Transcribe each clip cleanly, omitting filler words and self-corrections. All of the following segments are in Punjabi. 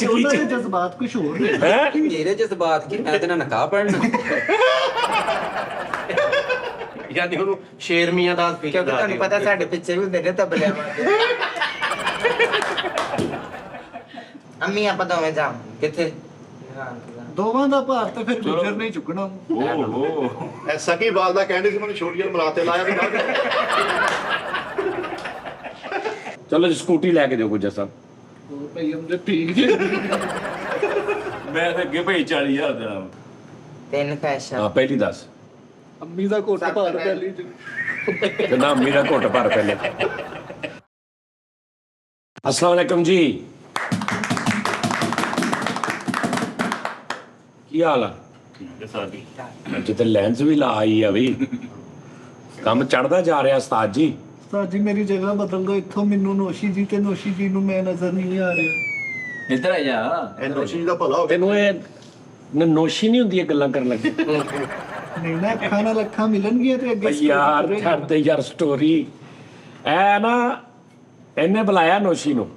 ਉਹਨਾਂ ਦੇ ਜਜ਼ਬਾਤ ਕੁਝ ਹੋਰ ਨੇ। ਮੇਰੇ ਜਜ਼ਬਾਤ ਕੀ, ਮੈਂ ਤੇ ਨਾ ਨਕਾਹ ਪੜਨਾ। ਯਾਨੀ ਉਹਨੂੰ ਸ਼ੇਰ ਮੀਆਂ ਦਾ ਕਿਉਂਕਿ ਤੁਹਾਨੂੰ ਪਤਾ ਸਾਡੇ ਪਿੱਛੇ ਵੀ ਹੁੰਦੇ ਨੇ ਤਬਲਿਆਂ ਵਾਲੇ। ਅੰਮੀ ਆਪਾਂ ਦੋਵੇਂ ਜਾ ਕਿੱਥੇ? ਦੋਵਾਂ ਦਾ ਭਾਰ ਤੇ ਫਿਰ ਗੁੱਜਰ ਨਹੀਂ ਚੁੱਕਣਾ। ਓਹੋ ਐਸਾ ਕੀ ਬਾਲ ਦਾ ਕਹਿੰਦੇ ਸੀ ਮੈਨੂੰ ਛੋਟੀ ਜਿਹੀ ਮਰਾਤੇ ਲਾਇਆ ਵੀ ਚਲੋ ਜੀ ਸਕੂਟੀ ਲੈ ਕੇ ਦਿਓ ਗੁੱਜਰ ਸਾਹਿਬ। ਉਹ ਭਈ ਹਮ ਦੇ ਠੀਕ ਜੇ ਮੈਂ ਤਾਂ ਅੱਗੇ ਭਾਈ 40,000 ਦੇਣਾ। ਤਿੰਨ ਪੈਸਾ ਹਾਂ ਪਹਿਲੀ ਦੱਸ ਅੰਮੀ ਦਾ ਘੁੱਟ ਭਾਰ ਪਹਿਲੀ ਤੇ ਨਾ ਮੇਰਾ ਘੁੱਟ ਭਰ ਪਹਿਲੇ। अस्सलाम वालेकुम जी, ਕੀ ਹਾਲ ਆ? ਅੱਜ ਤੇ ਲੈਂਸ ਵੀ ਲਾ ਆਈ ਆ ਵੀ, ਕੰਮ ਚੜਦਾ ਜਾ ਰਿਹਾ ਉਸਤਾਦ ਜੀ। ਉਸਤਾਦ ਜੀ ਮੇਰੀ ਜਗ੍ਹਾ ਬਦਲ ਦੋ, ਇੱਥੋਂ ਮੈਨੂੰ ਨੋਸ਼ੀ ਜੀ ਤੇ ਨੋਸ਼ੀ ਜੀ ਨੂੰ ਮੈਂ ਨਜ਼ਰ ਨਹੀਂ ਆ ਰਿਹਾ। ਇੱਧਰ ਆ ਜਾ। ਇਹ ਨੋਸ਼ੀ ਦਾ ਭਲਾ ਹੋ ਗਿਆ। ਤੈਨੂੰ ਇਹ ਨੋਸ਼ੀ ਨਹੀਂ ਹੁੰਦੀ ਇਹ ਗੱਲਾਂ ਕਰਨ ਲੱਗੀ? ਨਹੀਂ ਨਾ, ਅੱਖਾਂ ਨਾਲ ਅੱਖਾਂ ਮਿਲਣਗੀਆਂ ਤੇ ਅੱਗੇ ਯਾਰ ਛੱਡ ਦੇ ਯਾਰ ਸਟੋਰੀ। ਐ ਨਾ ਇਹਨੇ ਬੁਲਾਇਆ ਨੋਸ਼ੀ ਨੂੰ,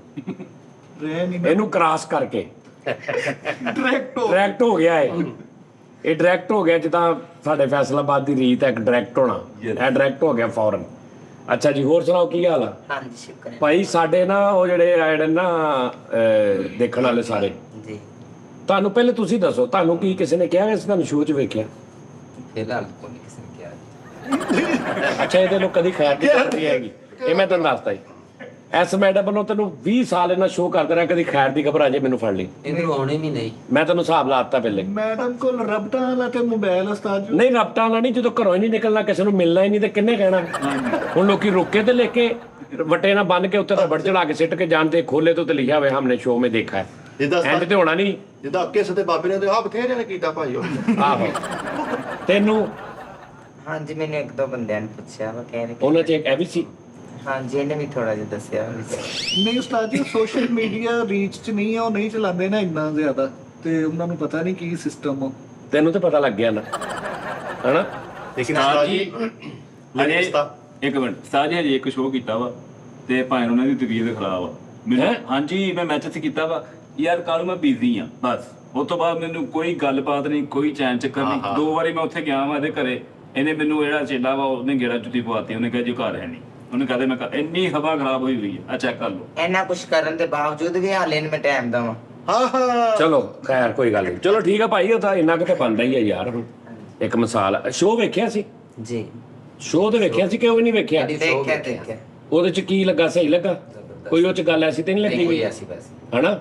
ਰਹਿ ਨਹੀਂ ਇਹਨੂੰ ਕ੍ਰਾਸ ਕਰਕੇ ਡਾਇਰੈਕਟ ਹੋ ਗਿਆ ਇਹ ਡਾਇਰੈਕਟ ਹੋ ਗਿਆ। ਜਿੱਦਾਂ ਸਾਡੇ ਫੈਸਲਾਬਾਦ ਦੀ ਰੀਤ ਹੈ ਇੱਕ ਡਾਇਰੈਕਟ ਹੋਣਾ, ਇਹ ਡਾਇਰੈਕਟ ਹੋ ਗਿਆ ਫੌਰਨ। ਅੱਛਾ ਜੀ, ਹੋਰ ਸੁਣਾਓ ਕੀ ਹਾਲ ਆ? ਹਾਂਜੀ ਸ਼ੁਕਰ ਹੈ ਭਾਈ ਸਾਡੇ ਨਾ ਉਹ ਜਿਹੜੇ ਨਾ ਦੇਖਣ ਵਾਲੇ ਸਾਰੇ, ਜੀ। ਤੁਹਾਨੂੰ ਪਹਿਲੇ ਤੁਸੀਂ ਦੱਸੋ, ਤੁਹਾਨੂੰ ਕੀ ਕਿਸੇ ਨੇ ਕਿਹਾ ਸੀ? ਤੁਹਾਨੂੰ ਸ਼ੋਅ 'ਚ ਵੇਖਿਆ? ਫਿਲਹਾਲ ਕੋਈ ਕਿਸੇ ਨੇ ਕਿਹਾ। ਅੱਛਾ, ਇਹਦੇ ਲੋਕ ਕਦੀ ਖੈਰ ਨਹੀਂ ਹੈਗੀ, ਇਹ ਮੈਂ ਤੁਹਾਨੂੰ ਦੱਸਦਾ ਜੀ। ਐਸ ਮੈਡਮ ਵੱਲੋਂ ਤੈਨੂੰ 20 ਸਾਲ ਇਹਨਾਂ ਸ਼ੋਅ ਕਰਦੇ ਰਿਹਾ, ਕਦੀ ਖੈਰ ਦੀ ਖਬਰ ਆ ਜੇ ਮੈਨੂੰ ਫੜ ਲਈ। ਇਹਨੂੰ ਆਉਣੇ ਵੀ ਨਹੀਂ। ਮੈਂ ਤੈਨੂੰ ਹਿਸਾਬ ਲਾਤਾ ਪਹਿਲੇ। ਮੈਡਮ ਕੋਲ ਰਬਟਾਂ ਵਾਲਾ ਤੇ ਮੋਬਾਈਲ ਉਸਤਾਦ ਜੀ। ਨਹੀਂ ਰਬਟਾਂ ਵਾਲਾ ਨਹੀਂ, ਜਦੋਂ ਘਰੋਂ ਹੀ ਨਹੀਂ ਨਿਕਲਣਾ, ਕਿਸੇ ਨੂੰ ਮਿਲਣਾ ਹੀ ਨਹੀਂ ਤੇ ਕਿੰਨੇ ਕਹਿਣਾ? ਹੁਣ ਲੋਕੀ ਰੁਕੇ ਤੇ ਲੈ ਕੇ ਵੱਟੇ ਨਾਲ ਬੰਨ ਕੇ ਉੱਤੇ ਰਬੜ ਚੜਾ ਕੇ ਸਿੱਟ ਕੇ ਜਾਂਦੇ, ਖੋਲੇ ਤੋਂ ਤੇ ਲਿਖਿਆ ਹੋਇਆ ਹਮਨੇ ਸ਼ੋਅ ਮੇਂ ਦੇਖਾ ਹੈ। ਐਂਡ ਤੇ ਹੋਣਾ ਨਹੀਂ। ਜਿੱਦਾਂ ਅੱਕੇ ਸਤੇ ਬਾਬੇ ਨੇ ਤੇ ਆ ਬਥੇਰੇ ਨੇ ਕੀਤਾ ਭਾਈ ਉਹ। ਆਹੋ ਤੈਨੂੰ ਹਾਂਜੀ ਮੈਨੂੰ ਇੱਕ ਦੋ ਬੰਦਿਆਂ ਨੇ ਪੁੱਛਿਆ ਵਾ, ਕਹਿੰਦੇ ਉਹਨਾਂ 'ਚ ਇੱਕ ਇਹ ਵੀ ਸੀ। ਹਾਂਜੀ ਇਹਨੇ ਵੀ ਥੋੜਾ ਜਿਹਾ ਦੱਸਿਆ ਵਿੱਚ। ਨਹੀਂ ਉਸਤਾਦ ਜੀ, ਸੋਸ਼ਲ ਮੀਡੀਆ ਰੀਚ ਚ ਨਹੀਂ ਆ, ਉਹ ਨਹੀਂ ਚਲਾਉਂਦੇ ਨਾ ਇੰਨਾ ਜ਼ਿਆਦਾ, ਤੇ ਉਹਨਾਂ ਨੂੰ ਪਤਾ ਨਹੀਂ ਕੀ ਸਿਸਟਮ ਆ। ਤੈਨੂੰ ਤਾਂ ਪਤਾ ਲੱਗ ਗਿਆ ਨਾ, ਹਨਾ? ਲੇਕਿਨ ਉਸਤਾਦ ਜੀ ਅਜੇ ਇੱਕ ਮਿੰਟ, ਉਸਤਾਦ ਜੀ ਹਜੇ ਇੱਕ ਸ਼ੋਅ ਕੀਤਾ ਵਾ ਤੇ ਭਾਵੇਂ ਉਹਨਾਂ ਦੀ ਤਬੀਅਤ ਖਰਾਬ ਆ ਮੈਨੂੰ। ਹੈਂ? ਹਾਂਜੀ ਮੈਂ ਮੈਚ 'ਚ ਕੀਤਾ ਵਾ ਯਾਰ, ਕੱਲ ਮੈਂ ਬਿਜ਼ੀ ਆ ਬਸ। ਉਸ ਤੋਂ ਬਾਅਦ ਮੈਨੂੰ ਕੋਈ ਗੱਲਬਾਤ ਨਹੀਂ, ਕੋਈ ਚੈਨ ਚੱਕਰ ਨਹੀਂ। 2 ਵਾਰੀ ਮੈਂ ਉੱਥੇ ਗਿਆ ਵਾ ਇਹਦੇ ਘਰੇ, ਇਹਨੇ ਮੈਨੂੰ ਜਿਹੜਾ ਚੇਲਾ ਵਾ ਉਹਨੇ ਗੇੜਾ ਜੁੱਤੀ ਪਵਾਤੀ। ਉਹਨੇ ਕਿਹਾ ਜੀ ਘਰ ਹੈ ਨਹੀਂ, ਉਹਨੇ ਕਹਦੇ ਮੈਂ ਇੰਨੀ ਹਵਾ ਖਰਾਬ ਹੋਈ ਹੋਈ ਆ ਚੈੱਕ ਕਰ ਲਓ। ਇੰਨਾ ਕੁਛ ਕਰਨ ਦੇ ਬਾਵਜੂਦ ਵੀ ਹਾਲੇ ਨੂੰ ਮੈਂ ਟਾਈਮ ਦਵਾਂ। ਹਾਂ ਚਲੋ ਖੈਰ ਕੋਈ ਗੱਲ ਨਹੀਂ, ਚਲੋ ਠੀਕ ਆ ਭਾਈ, ਉਹ ਤਾਂ ਇੰਨਾ ਕੁ ਤਾਂ ਬਣਦਾ ਹੀ ਆ ਯਾਰ। ਹੁਣ ਇੱਕ ਮਿਸਾਲ, ਸ਼ੋਅ ਵੇਖਿਆ ਸੀ? ਜੀ ਸ਼ੋਅ ਤੇ ਵੇਖਿਆ ਸੀ ਕਿ ਉਹ ਵੀ ਨਹੀਂ ਵੇਖਿਆ? ਦੇਖਿਆ ਉਹਦੇ 'ਚ ਕੀ ਲੱਗਾ? ਸਹੀ ਲੱਗਾ? ਕੋਈ ਉਹ 'ਚ ਗੱਲ ਐਸੀ ਤੇ ਨਹੀਂ ਲੱਗੀ ਕੋਈ ਗਈ ਐਸੀ ਬਸ ਹਨਾ?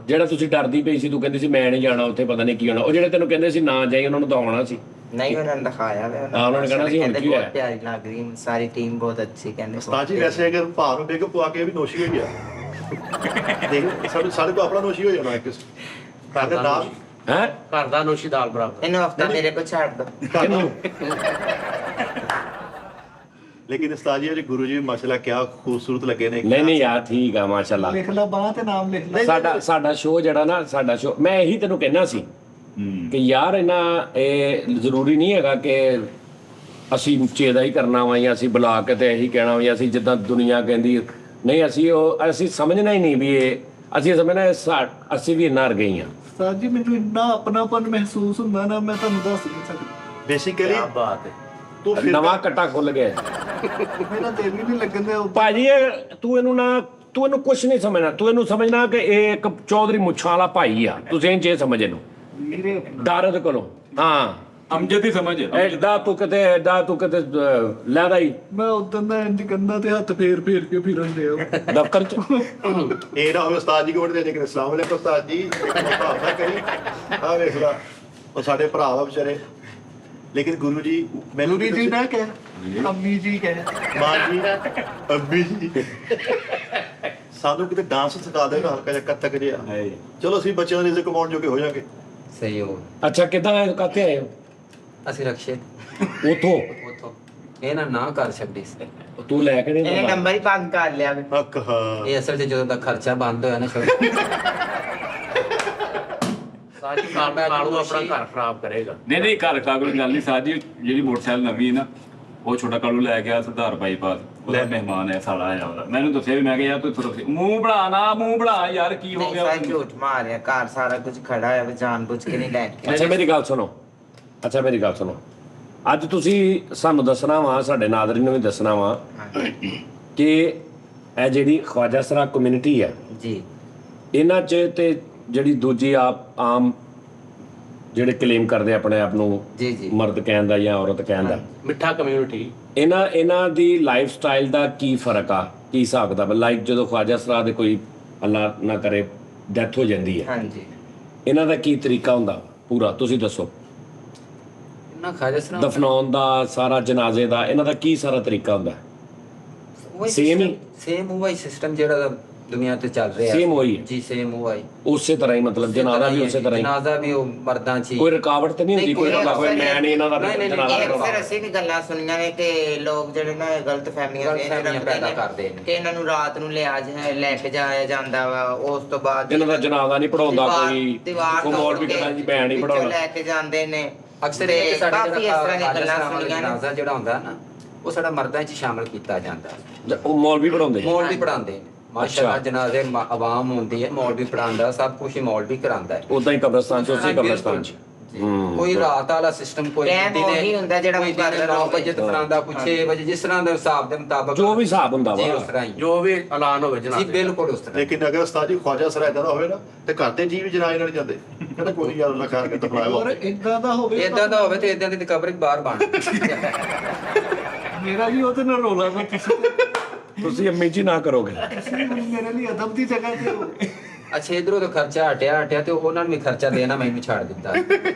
ਜਿਹੜਾ ਤੁਸੀਂ ਡਰਦੀ ਪਈ ਸੀ, ਤੂੰ ਕਹਿੰਦੀ ਸੀ ਮੈਂ ਨਹੀਂ ਜਾਣਾ ਉੱਥੇ, ਪਤਾ ਨਹੀਂ ਕੀ ਹੋਣਾ। ਉਹ ਜਿਹੜੇ ਤੈਨੂੰ ਕਹਿੰਦੇ ਸੀ ਨਾ ਜਾਈ, ਉਹਨਾਂ ਨੂੰ ਤਾਂ ਆਉਣਾ ਸੀ। ਨਹੀਂ ਉਹਨਾਂ ਨੇ ਦਿਖਾਇਆ ਵੇ। ਉਹਨਾਂ ਨੇ ਕਹਿਣਾ ਸੀ ਹੁਣ ਕੀ ਹੋਇਆ? ਬਹੁਤ ਪਿਆਰੀ ਲੱਗ ਰਹੀ, ਸਾਰੀ ਟੀਮ ਬਹੁਤ ਅੱਛੀ ਕਹਿੰਦੇ। ਉਸਤਾਦ ਜੀ ਵੈਸੇ ਅਗਰ ਭਾਰ ਨੂੰ ਡਿੱਗ ਪਵਾ ਕੇ ਵੀ ਨੋਸ਼ੀ ਹੋ ਗਿਆ, ਦੇਖ ਸਾਡੇ ਕੋਲ ਆਪਣਾ ਨੋਸ਼ੀ ਹੋ ਜਾਣਾ ਇੱਕ ਅਗਰ ਨਾ ਹੈ ਘਰ ਦਾ ਨੋਸ਼ੀ ਦਾਲ ਬਰਾਬਰ। ਇਹਨੂੰ ਹਫਤਾ ਮੇਰੇ ਕੋਲ ਛੱਡ ਦੋ। ਕਿਹਨੂੰ? ਲੇਕਿਨ ਉਸਤਾਦ ਜੀ ਗੁਰੂ ਜੀ ਮਾਸ਼ਾਅੱਲਾ ਕਿਆ ਖੂਬਸੂਰਤ ਲੱਗੇ ਨੇ। ਨਹੀਂ ਯਾਰ ਠੀਕ ਆ ਮਾਸ਼ਾਅੱਲਾ। ਲਿਖ ਲਾ ਬਾਹ ਤੇ ਨਾਮ ਲਿਖ ਲਾ। ਸਾਡਾ ਸ਼ੋਅ ਜਿਹੜਾ ਨਾ, ਸਾਡਾ ਸ਼ੋਅ ਮੈਂ ਇਹੀ ਤੈਨੂੰ ਕਹਿਣਾ ਸੀ ਕਿ ਯਾਰ ਇਹ ਜ਼ਰੂਰੀ ਨਹੀਂ ਹੈਗਾ ਕਿ ਅਸੀਂ ਉੱਚੇ ਦਾ ਹੀ ਕਰਨਾ ਵਾ ਜਾਂ ਅਸੀਂ ਬੁਲਾ ਕੇ ਤੇ ਇਹੀ ਕਹਿਣਾ ਵੀ ਅਸੀਂ ਜਿੱਦਾਂ ਦੁਨੀਆ ਕਹਿੰਦੀ। ਨਹੀਂ, ਅਸੀਂ ਸਮਝਣਾ ਹੀ ਨਹੀਂ ਵੀ ਇਹ ਅਸੀਂ ਸਮਝਣਾ ਅਸੀਂ ਵੀ ਇੰਨਾ ਗਏ ਹਾਂ। ਉਸਤਾਦ ਜੀ ਮੈਨੂੰ ਇੰਨਾ ਆਪਣਾਪਨ ਮਹਿਸੂਸ ਹੁੰਦਾ ਨਾ, ਮੈਂ ਤੁਹਾਨੂੰ ਦੱਸ ਨਹੀਂ ਸਕਦਾ। ਬੇਸਿਕਲੀ ਬਾਤ ਹੈ, ਤੂੰ ਫਿਰ ਨਵਾਂ ਕੱਟਾ ਖੁੱਲ ਗਿਆ ਮੇਰਾ ਦਿਲ ਹੀ ਨਹੀਂ ਲੱਗਣ ਦਿਆ। ਭਾਜੀ। ਤੂੰ ਇਹਨੂੰ ਕੁਝ ਨਹੀਂ ਸਮਝਣਾ, ਤੂੰ ਇਹਨੂੰ ਸਮਝਣਾ ਕਿ ਇਹ ਇੱਕ ਚੌਧਰੀ ਮੁੱਛਾਂ ਵਾਲਾ ਭਾਈ ਆ। ਤੁਸੀਂ ਇਹ ਸਮਝ ਇਹਨੂੰ, ਵੀਰੇ ਡਰ ਇਹਦੇ ਕੋਲੋਂ। ਹਾਂ ਅਮਜਦ ਦੀ ਸਮਝ ਐਡਾ ਤੂੰ ਕਿਤੇ ਲੈਦਾ ਹੀ ਮੈਂ ਉਦੋਂ ਦਾ ਇੰਜ ਕੰਦਾ ਤੇ ਹੱਥ ਫੇਰ ਫੇਰ ਕੇ ਫਿਰਨ ਦਿਆ ਦਫ਼ਤਰ 'ਚ। ਇਹ ਨਾ ਹੋਵੇ ਉਸਤਾਦ ਜੀ ਕੋਲ ਦੇ ਜੇ ਕਿ ਅਸਲਾਮ ਅਲੈਕੁਮ ਉਸਤਾਦ ਜੀ ਭਾਵਨਾ ਕਰੀ ਆ ਵੇਖ ਲਾ ਉਹ ਸਾਡੇ ਭਰਾ ਵਾ ਵਿਚਾਰੇ। ਲੇਕਿਨ ਗੁਰੂ ਜੀ ਮੈਨੂੰ ਗੁਰੂ ਜੀ ਨਾ ਕਹਿ, ਅੰਮੀ ਜੀ ਕਹਿ। ਮਾਂ ਜੀ ਅੱਬੀ ਜੀ ਸਾਨੂੰ ਕਿਤੇ ਡਾਂਸ ਸਿਖਾ ਦੇ ਨਾ, ਹਲਕਾ ਜਿਹਾ ਕੱਤਕ ਜਿਹਾ। ਚਲੋ ਅਸੀਂ ਬੱਚਿਆਂ ਦੀ ਰਿਜ਼ਕ ਕਮਾਉਣ ਜੋਗੇ ਹੋ ਜਾਗੇ। ਸਹੀ ਹੋ। ਅੱਛਾ ਕਿੱਦਾਂ ਕਾਤੇ ਆਏ ਹੋ? ਅਸੀਂ ਰਕਸ਼ੇ ਉਥੋਂ ਉਥੋਂ ਇਹਨਾਂ ਨਾ ਕਰ ਛੱਡੀ ਸੀ। ਤੂੰ ਲੈ ਕੇ ਇਹਨੇ ਨੰਬਰ ਹੀ ਬੰਦ ਕਰ ਲਿਆ ਵੇ। ਹੱਕ ਹਾਂ ਇਹ ਅਸਲ 'ਚ ਜਦੋਂ ਦਾ ਖਰਚਾ ਬੰਦ ਹੋਇਆ ਨਾ ਸਾਡੀ ਕਾਲੂ ਆਪਣਾ ਘਰ ਖਰਾਬ ਕਰੇਗਾ। ਨਹੀਂ ਘਰ ਖਾ ਕੋਈ ਗੱਲ ਨਹੀਂ। ਸਾਡੀ ਜਿਹੜੀ ਮੋਟਰਸਾਈਕਲ ਨਵੀਂ ਹੈ ਨਾ, ਉਹ ਛੋਟਾ ਕਾਲੂ ਲੈ ਗਿਆ ਸਰਦਾਰ ਬਾਈਪਾਸ, ਉਹਦਾ ਮਹਿਮਾਨ ਹੈ ਸਾਲਾ ਆਇਆ ਉਹਦਾ ਮੈਨੂੰ ਦੱਸਿਆ ਵੀ ਮੈਂ ਕਿਹਾ ਯਾਰ ਤੂੰ ਥੋੜਾ ਮੂੰਹ ਬਣਾ ਯਾਰ ਕੀ ਹੋ ਨਹੀਂ ਗਿਆ ਸਾਰਾ ਝੂਠ ਮਾਰਿਆ ਘਰ ਸਾਰਾ ਕੁਝ ਖੜਾ ਹੈ ਜਾਣ ਬੁੱਝ ਕੇ ਨਹੀਂ ਲੈ ਕੇ ਅੱਛਾ ਮੇਰੀ ਗੱਲ ਸੁਣੋ ਅੱਜ ਤੁਸੀਂ ਸਾਨੂੰ ਦੱਸਣਾ ਵਾ ਸਾਡੇ ਨਾਜ਼ਰੀਨ ਨੂੰ ਵੀ ਦੱਸਣਾ ਵਾ ਕਿ ਇਹ ਜਿਹੜੀ ਖਵਾਜਾ ਸਰਾ ਕਮਿਊਨਿਟੀ ਆ ਜੀ ਇਹਨਾਂ 'ਚ ਤੇ ਜਿਹੜੀ ਦੂਜੀ ਆਮ ਜਿਹੜੇ ਕਲੇਮ ਕਰਦੇ ਆਪਣੇ ਆਪ ਨੂੰ ਜੀ ਜੀ ਮਰਦ ਕਹਿਣ ਦਾ ਜਾਂ ਔਰਤ ਕਹਿਣ ਦਾ ਮਿੱਠਾ ਕਮਿਊਨਿਟੀ ਇਹਨਾਂ ਦੀ ਲਾਈਫ ਸਟਾਈਲ ਦਾ ਕੀ ਫਰਕ ਆ ਕੀ ਹਿਸਾਬ ਕਿਤਾਬ ਲਾਈਕ ਜਦੋਂ ਖਵਾਜਾ ਸਰਾ ਦੇ ਕੋਈ ਅੱਲਾ ਨਾ ਕਰੇ ਡੈਥ ਹੋ ਜਾਂਦੀ ਹੈ ਹਾਂਜੀ ਇਹਨਾਂ ਦਾ ਕੀ ਤਰੀਕਾ ਹੁੰਦਾ ਪੂਰਾ ਤੁਸੀਂ ਦੱਸੋ ਇਹਨਾਂ ਖਾਜਾ ਸਰਾ ਦਫਨਾਉਣ ਦਾ ਸਾਰਾ ਜਨਾਜ਼ੇ ਦਾ ਇਹਨਾਂ ਦਾ ਕੀ ਸਾਰਾ ਤਰੀਕਾ ਹੁੰਦਾ Same ਹੀ? ਸੇਮ ਉਹ ਹੀ ਸਿਸਟਮ ਜਿਹੜਾ ਦੁਨੀਆ ਤੇ ਚੱਲ ਰਿਹਾ Same ਉਹੀ ਹੈ? ਜੀ ਸੇਮ ਉਹ ਹੀ ਉਸੇ ਤਰ੍ਹਾਂ ਹੀ ਮਤਲਬ ਜਨਾਜ਼ਾ ਵੀ ਉਸੇ ਤਰ੍ਹਾਂ ਹੀ ਜਨਾਜ਼ਾ ਵੀ ਉਹ ਮਰਦਾਂ 'ਚ ਹੀ ਕੋਈ ਰੁਕਾਵਟ ਤੇ ਨਹੀਂ ਹੁੰਦੀ ਕੋਈ ਨਹੀਂ, ਨਾ ਕੋਈ ਮੈਂ ਨਹੀਂ ਇਹਨਾਂ ਦਾ ਨਹੀਂ, ਜਨਾਜ਼ਾ ਇਹ ਕਰਵਾ ਅਕਸਰ ਅਸੀਂ ਵੀ ਗੱਲਾਂ ਸੁਣੀਆਂ ਨੇ ਕਿ ਲੋਕ ਜਿਹੜੇ ਨਾ ਗਲਤ ਫਹਿਮੀਆਂ ਪੈਦਾ ਕਰਦੇ ਨੇ ਕਿ ਇਹਨਾਂ ਨੂੰ ਰਾਤ ਨੂੰ ਲੈ ਕੇ ਜਾਇਆ ਜਾਂਦਾ ਵਾ ਉਸ ਤੋਂ ਬਾਅਦ ਇਹਨਾਂ ਦਾ ਜਨਾਜ਼ਾ ਨਹੀਂ ਪੜਾਉਂਦਾ ਕੋਈ ਦੀਵਾਰ ਕੋਈ ਮੌਲਵੀ ਕਹਿੰਦਾ ਜੀ ਮੈਂ ਨਹੀਂ ਵਿੱਚੋਂ ਪੜਾਉਣਾ ਲੈ ਕੇ ਜਾਂਦੇ ਨੇ ਅਕਸਰ ਇਹ ਸਾਡੇ ਕਾਫੀ ਇਸ ਤਰ੍ਹਾਂ ਦੀਆਂ ਗੱਲਾਂ ਸੁਣੀਆਂ ਨੇ ਜਨਾਜ਼ਾ ਜਿਹੜਾ ਹੁੰਦਾ ਨਾ ਉਹ ਸਾਡਾ ਮਰਦਾਂ 'ਚ ਸ਼ਾਮਲ ਕੀਤਾ ਜਾਂਦਾ ਉਹ ਮੌਲਵੀ ਪੜਾਉਂਦੇ ਮੌਲਵੀ ਪੜਾਉਂਦੇ ਨੇ ਮਾਸ਼ਾਅੱਲਾ ਜਨਾਜ਼ੇ ਆਵਾਮ ਹੁੰਦੀ ਹੈ ਮੌਲਵੀ ਪੜਾਉਂਦਾ ਸਭ ਕੁਝ ਹੀ ਮੌਲਵੀ ਕਰਾਉਂਦਾ ਹੈ ਉਦਾਂ ਹੀ ਕਬਰਸਤਾਨ ਚ ਉਸੇ ਕਬਰਸਤਾਨ ਚ ਕੋਈ ਰਾਤ ਵਾਲਾ ਸਿਸਟਮ ਕੋਈ ਟਾਈਮ ਉਹੀ ਹੁੰਦਾ ਜਿਹੜਾ ਕੋਈ ਮੁਕਰਰ 9 ਹੋਵੇ। ਵਜੇ ਦਫਨਾਉਂਦਾ ਕੋਈ 6 ਵਜੇ ਜਿਸ ਤਰ੍ਹਾਂ ਦੇ ਹਿਸਾਬ ਦੇ ਮੁਤਾਬਕ ਜੋ ਵੀ ਹਿਸਾਬ ਹੁੰਦਾ ਜੀ ਵਾ ਉਸ ਤਰ੍ਹਾਂ ਹੀ ਜੋ ਵੀ ਐਲਾਨ ਹੋਵੇ ਜੀ ਜਨਾਬ ਬਿਲਕੁਲ ਉਸ ਤਰ੍ਹਾਂ ਲੇਕਿਨ ਅਗਰ ਉਸਤਾਦ ਜੀ ਖਵਾਜਾ ਸਰਾ ਏਦਾਂ ਦਾ ਹੋਵੇ ਨਾ ਤੇ ਘਰ ਦੇ ਜੀ ਵੀ ਜਨਾਜ਼ੇ ਨਾਲ ਜਾਂਦੇ ਕਹਿੰਦਾ ਕੋਈ ਯਾਰ ਅੱਲਾ ਖੈਰ ਕਰ ਦਫਨਾਇਆ ਔਰ ਇਦਾਂ ਦਾ ਹੋਵੇ ਇਦਾਂ ਦਾ ਹੋਵੇ ਤੇ ਇਦਾਂ ਦੀ ਕਬਰ ਬਾਹਰ ਬਣ ਮੇਰਾ ਵੀ ਉਹਦੇ ਨਾਲ ਰੋਲਾ ਵਾ ਤੁਸੀਂ ਅੰਮੀ ਜੀ ਨਾ ਕਰੋਗੇ ਤੁਸੀਂ ਮੇਰੇ ਲਈ ਅਦਬ ਦੀ ਜਗ੍ਹਾ ਤੇ ਹੋ ਅੱਛਾ ਇਧਰੋਂ ਤਾਂ ਖਰਚਾ ਹਟਿਆ ਤੇ ਉਹਨਾਂ ਨੂੰ ਵੀ ਖਰਚਾ ਦੇਣਾ ਮੈਨੂੰ ਛੱਡ ਦਿੱਤਾ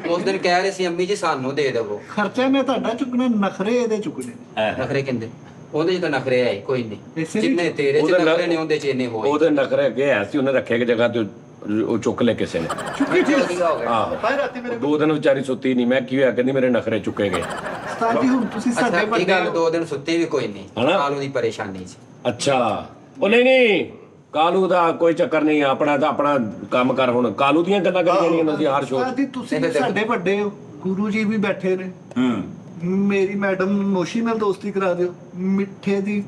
ਉਸ ਦਿਨ ਕਹਿ ਰਹੇ ਸੀ ਅੰਮੀ ਜੀ ਸਾਨੂੰ ਦੇ ਦੇਵੋ ਖਰਚਾ ਮੈਂ ਤੁਹਾਡਾ ਚੁੱਕਣਾ ਨਖਰੇ ਇਹਦੇ ਚੁੱਕਣੇ ਨਖਰੇ ਕਹਿੰਦੇ ਉਹਦੇ 'ਚ ਤਾਂ ਨਖਰੇ ਆਏ ਕੋਈ ਨਹੀਂ ਇਸੇ ਲਈ ਜਿੰਨੇ ਤੇਰੇ 'ਚ ਉਹਦੇ ਨਖਰੇ ਨੇ ਉਹਦੇ 'ਚ ਇੰਨੇ ਹੋਏ ਉਹਦੇ ਨਖਰੇ ਅੱਗੇ ਐ ਸੀ ਉਹਨੇ ਰੱਖਿਆ ਕਿ ਜਗ੍ਹਾ ਤੇ ਉਹ ਚੁੱਕ ਲੈ ਕਿਸੇ ਨੇ ਵਧੀਆ ਹੋ ਗਿਆ ਆਹੋ ਭਾਈ ਰਾਤੀ ਮੇਰੇ 2 ਦਿਨ ਵਿਚਾਰੀ ਸੁੱਤੀ ਨਹੀਂ ਮੈਂ ਕੀ ਹੋਇਆ ਕਹਿੰਦੀ ਮੇਰੇ ਨਖਰੇ ਚੁੱਕੇ ਗਏ ਉਸਤਾਦ ਜੀ ਹੁਣ ਤੁਸੀਂ ਅੱਛਾ ਸਾਡੇ ਇਹ ਵੱਡੇ ਗੱਲ ਹੋ। 2 ਦਿਨ ਸੁੱਤੀ ਵੀ ਕੋਈ ਨਹੀਂ ਹਨਾ? ਕਾਲੂ ਦੀ ਪਰੇਸ਼ਾਨੀ 'ਚ ਅੱਛਾ ਉਹ ਨਹੀਂ ਕਾਲੂ ਦਾ ਕੋਈ ਚੱਕਰ ਨਹੀਂ ਆਪਣਾ ਤਾਂ ਆਪਣਾ ਕੰਮ ਕਰ ਹੁਣ ਕਾਲੂ ਦੀਆਂ ਗੱਲਾਂ ਕਰੀ ਜਾਂਦੀਆਂ ਨੇ ਅਸੀਂ ਹਰ ਸ਼ੋਅ ਉਸਤਾਦ ਜੀ ਤੁਸੀਂ ਵੀ ਸਾਡੇ ਵੱਡੇ ਹੋ ਗੁਰੂ ਜੀ ਵੀ ਬੈਠੇ ਨੇ ਮੇਰੀ ਮੈਡਮ ਨੋਸ਼ੀ ਨਾਲ ਦੋਸਤੀ ਕਰਾ ਦਿਓ ਮਿੱਠੇ ਦੀ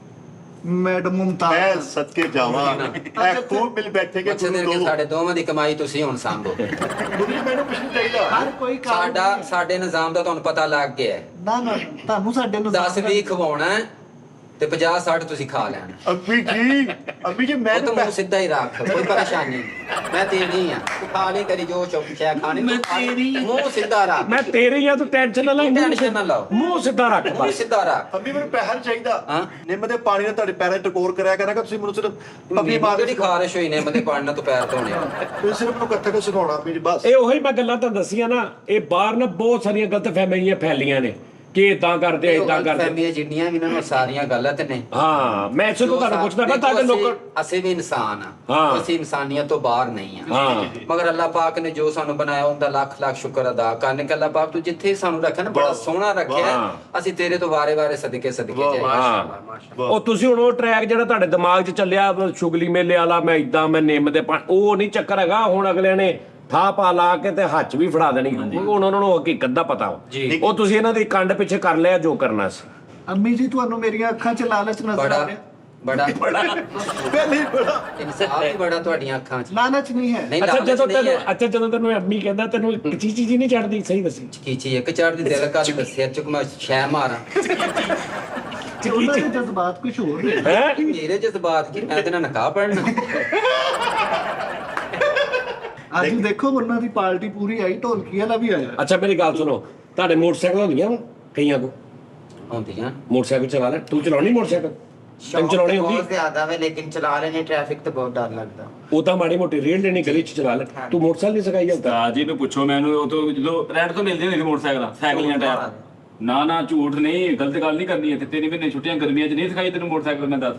ਮੈਡਮ ਮੈਂ ਮੁਮਤਾਜ਼ ਸਦਕੇ ਜਾਵਾਂ ਇਹ ਖੂਬ ਮਿਲ ਬੈਠੇ ਕਿ ਅੱਛਾ ਦਿਨ ਕੇ ਸਾਡੇ ਦੋਵਾਂ ਦੀ ਕਮਾਈ ਤੁਸੀਂ ਹੁਣ ਸੰਭੋ ਗੁਰੂ ਜੀ ਮੈਨੂੰ ਕੁਝ ਨਹੀਂ ਚਾਹੀਦਾ ਹਰ ਕੋਈ ਕੰਮ ਸਾਡੇ ਨਿਜ਼ਾਮ ਦਾ ਤੁਹਾਨੂੰ ਪਤਾ ਲੱਗ ਗਿਆ ਹੈ ਨਾ ਤੁਹਾਨੂੰ ਸਾਡੇ ਨੂੰ 10-20 ਖਵਾਉਣਾ ਹੈ ਤੇ 50-60 ਤੁਸੀਂ ਖਾ ਲੈਣਾ ਅੰਮੀ ਜੀ ਉਹ ਮੈਂ ਤਾਂ ਮੂੰਹ ਸਿੱਧਾ ਹੀ ਰੱਖ ਕੋਈ ਪਰੇਸ਼ਾਨੀ ਨਹੀਂ ਮੈਂ ਤੇਰੀ ਆ ਤੂੰ ਖਾ ਲਈ ਕਰੀ ਜੋ ਸ਼ੈ ਖਾਣੀ ਮੈਂ ਤੇਰੀ ਮੂੰਹ ਸਿੱਧਾ ਰੱਖ ਮੈਂ ਤੇਰੀ ਆ ਤੂੰ ਟੈਨਸ਼ਨ ਨਾ ਲੈ ਟੈਨਸ਼ਨ ਨਾ ਲਓ ਮੂੰਹ ਸਿੱਧਾ ਰੱਖ ਮੂੰਹ ਬਸ ਸਿੱਧਾ ਰੱਖ ਅੰਮੀ ਮੈਨੂੰ ਪੈਸਾ ਚਾਹੀਦਾ ਹਾਂ? ਨਿੰਮ ਦੇ ਪਾਣੀ ਨਾਲ ਤੁਹਾਡੇ ਪੈਰਾਂ 'ਚ ਟਕੋਰ ਕਰਿਆ ਕਰਾਂਗਾ ਤੁਸੀਂ ਮੈਨੂੰ ਸਿਰਫ ਪੱਪੀ ਮਾਰ ਜਿਹੜੀ ਖਾਰਿਸ਼ ਹੋਈ ਨੇ ਮਦੇ ਪਾਣੀ ਨਾਲ ਤੋਂ ਪੈਰ ਧੋਣੇ ਆ। ਤੁਸੀਂ ਸਿਰਫ ਮੈਨੂੰ ਕੱਥਾ ਕੋ ਸਿਖਾਉਣਾ ਅੰਮੀ ਜੀ ਬਸ ਇਹ ਉਹੀ ਮੈਂ ਗੱਲਾਂ ਤਾਂ ਦੱਸੀਆਂ ਨਾ ਇਹ ਬਾਹਰ ਨਾ ਬਹੁਤ ਸਾਰੀਆਂ ਗਲਤ ਫਹਿਮੀਆਂ ਫੈਲੀਆਂ ਨੇ ਕਿ ਇਦਾਂ ਕਰਦੇ ਇਦਾਂ ਕਰਦੇ ਫੈਮੀਆਂ ਜਿੰਨੀਆਂ ਵੀ ਇਹਨਾਂ ਨੂੰ ਸਾਰੀਆਂ ਗਲਤ ਨੇ ਹਾਂ ਮੈਂ ਇਸੇ ਤੋਂ ਤੁਹਾਨੂੰ ਪੁੱਛਦਾ ਨਾ ਤਾਂ ਕਿ ਲੋਕ ਅਸੀਂ ਵੀ ਇਨਸਾਨ ਹਾਂ। ਆ ਅਸੀਂ ਇਨਸਾਨੀਅਤ ਤੋਂ ਬਾਹਰ ਨਹੀਂ ਆ ਹਾਂ ਮਗਰ ਅੱਲਾਹ ਪਾਕ ਨੇ ਜੋ ਸਾਨੂੰ ਬਣਾਇਆ ਉਹਦਾ ਲੱਖ ਲੱਖ ਸ਼ੁਕਰ ਅਦਾ ਕਰਨੇ ਕਿ ਅੱਲਾਹ ਪਾਕ ਤੂੰ ਜਿੱਥੇ ਸਾਨੂੰ ਰੱਖਿਆ ਨਾ ਬੜਾ ਸੋਹਣਾ ਰੱਖਿਆ ਵਾਹ। ਅਸੀਂ ਤੇਰੇ ਤੋਂ ਵਾਰੇ-ਵਾਰੇ ਸਦਕੇ ਜਾਈਏ ਹਾਂ ਉਹ ਤੁਸੀਂ ਹੁਣ ਉਹ ਟਰੈਕ ਜਿਹੜਾ ਤੁਹਾਡੇ ਦਿਮਾਗ 'ਚ ਚੱਲਿਆ ਸ਼ੁਗਲੀ ਮੇਲੇ ਵਾਲਾ ਮੈਂ ਇਦਾਂ ਮੈਂ ਨਿੰਮ ਦੇ ਉਹ ਨਹੀਂ ਚੱਕਰ ਹੈਗਾ ਹੁਣ ਅਗਲੇ ਨੇ ਥਾਂ ਪਾ ਲਾ ਕੇ ਤੇ ਹੱਥ ਵੀ ਫੜਾ ਦੇਣੀ ਹੁਣ ਉਹਨਾਂ ਨੂੰ ਹਕੀਕਤ ਦਾ ਪਤਾ ਵਾ ਉਹ ਤੁਸੀਂ ਇਹਨਾਂ ਦੀ ਕੰਡ ਪਿੱਛੇ ਕਰ ਲਿਆ ਜੋ ਕਰਨਾ ਸੀ ਅੰਮੀ ਜੀ ਤੁਹਾਨੂੰ ਮੇਰੀਆਂ ਅੱਖਾਂ 'ਚ ਲਾਲਚ ਨਜ਼ਰ ਆ ਬੜਾ ਰਿਹਾ ਬੜਾ ਪਹਿਲੇ ਬੜਾ ਇਨਸਾਫ ਵੀ ਬੜਾ ਤੁਹਾਡੀਆਂ ਅੱਖਾਂ 'ਚ ਲਾਲਚ ਨਹੀਂ ਹੈ ਨਹੀਂ ਅੱਛਾ ਲਾਲਚ ਜਦੋਂ ਨਹੀਂ ਤੈਨੂੰ ਹੈ ਅੱਛਾ ਜਦੋਂ ਤੈਨੂੰ ਅੰਮੀ ਕਹਿੰਦਾ ਤੈਨੂੰ ਇੱਕ ਚੀਜ਼ ਜੀ ਨਹੀਂ ਚੜਦੀ ਸਹੀ ਦੱਸੀ ਕੀ ਚੀਜ਼ ਇੱਕ ਚੜ੍ਹਦੀ ਦਿਲ ਕਰ ਸਿਰ ਚੁੱਕ ਮੈਂ ਸ਼ੈ ਮਾਰਾਂ ਉਹਨਾਂ ਦੇ ਜਜ਼ਬਾਤ ਕੁਝ ਹੋਰ ਨੇ ਹੈ ਮੇਰੇ ਜਜ਼ਬਾਤ ਕੀ ਮੈਂ ਤੇ ਨਾ ਨਕਾਹ ਪੜਨਾ ਅੱਜ ਦੇਖੋ ਉਹਨਾਂ ਦੀ ਪਾਰਟੀ ਪੂਰੀ ਆਈ ਢੋਲਕੀ ਵਾਲਾ ਵੀ ਆਇਆ ਅੱਛਾ ਮੇਰੀ ਗੱਲ ਸੁਣੋ ਤੁਹਾਡੇ ਮੋਟਰਸਾਈਕਲ ਹੁੰਦੀਆਂ ਵਾ ਕਈਆਂ ਕੋ ਹੁੰਦੀਆਂ ਮੋਟਰਸਾਈਕਲ ਚਲਾ ਲੈ ਤੂੰ ਚਲਾਉਣੀ ਮੋਟਰਸਾਈਕਲ ਤੈਨੂੰ ਚਲਾਉਣੀ ਹੁੰਦੀ ਬਹੁਤ ਜ਼ਿਆਦਾ ਵੇ ਲੇਕਿਨ ਚਲਾ ਲੈਣੇ ਟ੍ਰੈਫਿਕ ਤੇ ਬਹੁਤ ਡਰ ਲੱਗਦਾ ਉਹ ਤਾਂ ਮਾੜੀ ਮੋਟੀ ਰੇਲ ਲੈਣੀ ਗਲੀ 'ਚ ਚਲਾ ਲੈ ਤੂੰ ਮੋਟਰਸਾਈਕਲ ਨਹੀਂ ਸਿਖਾਈ ਜਾਂਦਾ ਤਾਂ ਜੀ ਨੂੰ ਪੁੱਛੋ ਮੈਨੂੰ ਉਹ ਤੋਂ ਜਦੋਂ ਰੈਂਟ ਤੋਂ ਮਿਲਦੇ ਹੁੰਦੇ ਸੀ ਮੋਟਰਸਾਈਕਲ ਸਾਈਕਲੀਆਂ ਟਾਇਰ ਨਾ ਝੂਠ ਨਹੀਂ ਗਲਤ ਗੱਲ ਨਹੀਂ ਕਰਨੀ ਇੱਥੇ 3 ਮਹੀਨੇ ਛੁੱਟੀਆਂ ਗਰਮੀਆਂ 'ਚ ਨਹੀਂ ਸਿਖਾਈ ਤੈਨੂੰ ਮੋਟਰਸਾਈਕਲ ਮੈਂ ਦੱਸ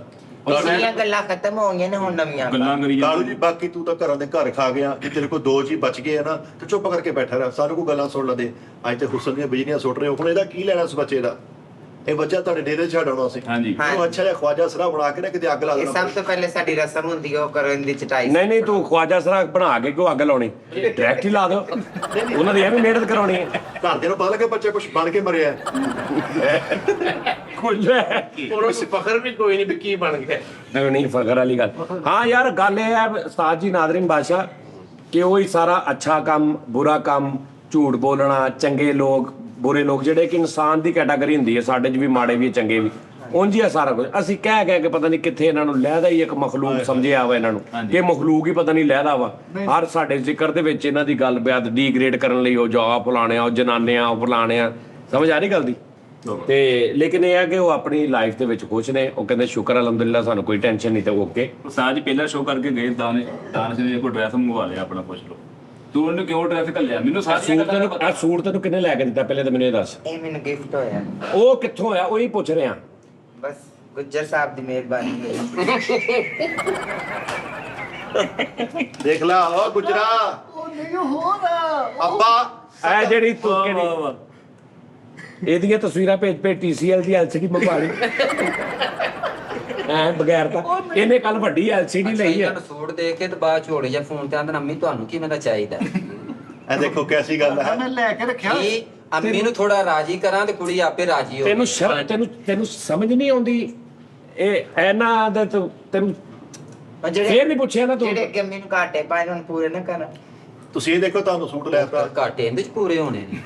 ਪਿਛਲੀਆਂ ਗੱਲਾਂ ਖਤਮ ਹੋ ਗਈਆਂ ਨੇ ਹੁਣ ਨਵੀਆਂ ਗੱਲਾਂ ਕਰੀ ਕਾਲੂ ਜੀ ਬਾਕੀ ਤੂੰ ਤਾਂ ਘਰਾਂ ਦੇ ਘਰ ਖਾ ਗਿਆ ਜੇ ਤੇਰੇ ਕੋਲ 2 ਜੀ ਬਚ ਗਏ ਆ ਨਾ ਤੇ ਚੁੱਪ ਕਰਕੇ ਬੈਠਾ ਰਹਿ ਸਾਨੂੰ ਕੋਈ ਗੱਲਾਂ ਸੁਣ ਲੈਂਦੇ ਅੱਜ ਤੇ ਹੁਸਨ ਦੀਆਂ ਬਿਜਲੀਆਂ ਸੁੱਟ ਰਹੇ ਹੋ ਹੁਣ ਇਹਦਾ ਕੀ ਲੈਣਾ ਇਸ ਬੱਚੇ ਦਾ ਇਹ ਬੱਚਾ ਤੁਹਾਡੇ ਡੇਰੇ 'ਚ ਛੱਡਾਉਣਾ ਸੀ ਹਾਂਜੀ ਉਹਨੂੰ ਅੱਛਾ ਜਿਹਾ ਖਵਾਜਾ ਸਰਾ ਬਣਾ ਕੇ ਨਾ ਕਿਤੇ ਅੱਗ ਲਾ ਇਹ ਦੇਣਾ ਸਭ ਤੋਂ ਪਹਿਲੇ ਸਾਡੀ ਰਸਮ ਹੁੰਦੀ ਹੈ ਉਹ ਕਰਨ ਦੀ ਚਟਾਈ। ਨਹੀਂ ਤੂੰ ਖਵਾਜਾ ਸਰਾ ਬਣਾ ਕੇ ਕਿਉਂ ਅੱਗ ਲਾਉਣੀ, ਡਾਇਰੈਕਟ ਹੀ ਲਾ ਦਿਓ। ਉਹਨਾਂ ਦੀ ਇਹ ਵੀ ਮਿਹਨਤ ਕਰਾਉਣੀ ਹੈ। ਘਰਦਿਆਂ ਨੂੰ ਪਤਾ ਲੱਗੇ ਬੱਚਾ ਕੁਝ ਬਣ ਕੇ ਮਰਿਆ ਹੈ। ਉਹਨੂੰ ਫਖਰ ਵੀ ਕੋਈ ਨਹੀਂ ਵੀ ਕੀ ਬਣ ਗਿਆ। ਨਹੀਂ ਫਖਰ ਵਾਲੀ ਗੱਲ। ਹਾਂ ਯਾਰ ਗੱਲ ਇਹ ਹੈ ਉਸਤਾਦ ਜੀ ਨਾਜ਼ਰੀਨ ਬਾਦਸ਼ਾਹ ਕਿ ਉਹੀ ਸਾਰਾ ਅੱਛਾ ਕੰਮ ਬੁਰਾ ਕੰਮ ਝੂਠ ਬੋਲਣਾ ਚੰਗੇ ਲੋਕ ਬੁਰੇ ਲੋਕ ਜਿਹੜੇ ਕਿ ਇਨਸਾਨ ਦੀ ਕੈਟਾਗਰੀ ਹੁੰਦੀ ਹੈ ਸਾਡੇ 'ਚ ਵੀ ਮਾੜੇ ਵੀ ਚੰਗੇ ਵੀ ਉਂਝ ਹੀ ਆ ਸਾਰਾ ਕੁਝ। ਅਸੀਂ ਕਹਿ ਕੇ ਪਤਾ ਨਹੀਂ ਕਿੱਥੇ ਇਹਨਾਂ ਨੂੰ ਲਹਿਦਾ ਹੀ ਇੱਕ ਮਖਲੂਕ ਸਮਝਿਆ ਵਾ ਇਹਨਾਂ ਨੂੰ ਕਿ ਮਖਲੂਕ ਹੀ ਪਤਾ ਨਹੀਂ ਲਹਿਦਾ ਵਾ। ਹਰ ਸਾਡੇ ਜ਼ਿਕਰ ਦੇ ਵਿੱਚ ਇਹਨਾਂ ਦੀ ਗੱਲ ਬਿਆਦ ਡੀਗ੍ਰੇਡ ਕਰਨ ਲਈ ਉਹ ਜਾ ਫਲਾਣੇ ਆ ਉਹ ਜਨਾਨੇ ਆ ਉਹ ਫਲਾਣੇ ਆ। ਸਮਝ ਆ ਰਹੀ ਗੱਲ ਦੀ? ਤੇ ਲੇਕਿਨ ਇਹ ਹੈ ਕਿ ਉਹ ਆਪਣੀ ਲਾਈਫ ਦੇ ਵਿੱਚ ਖੁਸ਼ ਨੇ। ਉਹ ਕਹਿੰਦੇ ਸ਼ੁਕਰ ਅਲਹਮਦੁਲਿਲਾ ਸਾਨੂੰ ਕੋਈ ਟੈਨਸ਼ਨ ਨਹੀਂ ਤੇ ਓਕੇ। ਉਸਤਾਦ ਜੀ ਪਹਿਲਾਂ ਸ਼ੋਅ ਕਰਕੇ ਗਏ ਦਾਨਿਸ਼ ਨੇ ਕੋਈ ਡਰੈਸ ਮੰਗਵਾ ਲਿਆ ਆਪਣਾ, ਪੁੱਛ ਲਓ ਤੂੰ ਉਹਨੂੰ ਕਿਉਂ ਡਰੈਸ ਘੱਲਿਆ? ਮੈਨੂੰ ਸੂਟ ਤੈਨੂੰ ਕਿੰਨੇ ਲੈ ਕੇ ਦਿੱਤਾ ਪਹਿਲੇ ਤਾਂ ਮੈਨੂੰ ਇਹ ਦੱਸ। ਇਹ ਮੈਨੂੰ ਗਿਫਟ ਹੋਇਆ। ਉਹ ਕਿੱਥੋਂ ਆਇਆ ਉਹੀ ਪੁੱਛ ਰਿਹਾ। ਬਸ ਗੁੱਜਰ ਸਾਹਿਬ ਦੀ ਮਿਹਰਬਾਨੀ ਹੋਈ। ਦੇਖ ਲਾ ਉਹ ਗੁਜਰਾ ਉਹ ਨਹੀਂ ਹੋ ਰਿਹਾ। ਅੱਬਾ ਇਹ ਜਿਹੜੀ ਤੂੰ ਕਿਹੜੀ ਇਹਦੀਆਂ ਤਸਵੀਰਾਂ ਭੇਜ TCL ਦੀ LCD ਮੰਗਵਾ ਲਈ ਐ ਬਗੈਰ ਤਾਂ ਇਹਨੇ ਕੱਲ ਵੱਡੀ LCD ਲਈ ਆ। ਸੂਟ ਦੇ ਕੇ ਤੇ ਬਾਅਦ ਝੋੜੇ ਜਾਂ ਫੋਨ ਤੇ ਆਂਦਾ ਅੰਮੀ ਤੁਹਾਨੂੰ ਕਿਵੇਂ ਦਾ ਚਾਹੀਦਾ? ਇਹ ਦੇਖੋ ਕੈਸੀ ਗੱਲ ਹੈ। ਮੈਂ ਲੈ ਕੇ ਰੱਖਿਆ। ਕੀ ਅੰਮੀ ਨੂੰ ਥੋੜਾ ਰਾਜੀ ਕਰਾਂ ਤੇ ਕੁੜੀ ਆਪੇ ਰਾਜੀ ਹੋ। ਤੈਨੂੰ ਸਮਝ ਨਹੀਂ ਆਉਂਦੀ ਇਹ ਇਹਨਾਂ ਦਾ ਤੈਨੂੰ ਫੇਰ ਨਹੀਂ ਪੁੱਛਿਆ ਨਾ ਤੂੰ। ਜਿਹੜੇ ਅੱਗੇ ਮੈਨੂੰ ਘਾਟੇ ਪਾਏ ਹੁਣ ਪੂਰੇ ਨਾ ਕਰ। ਤੁਸੀਂ ਇਹ ਦੇਖੋ ਤੁਹਾਨੂੰ ਸੂਟ ਲੈ ਤਾ ਘਾਟੇ ਇਹਦੇ ਚ ਪੂਰੇ ਹੋਣੇ ਨੇ।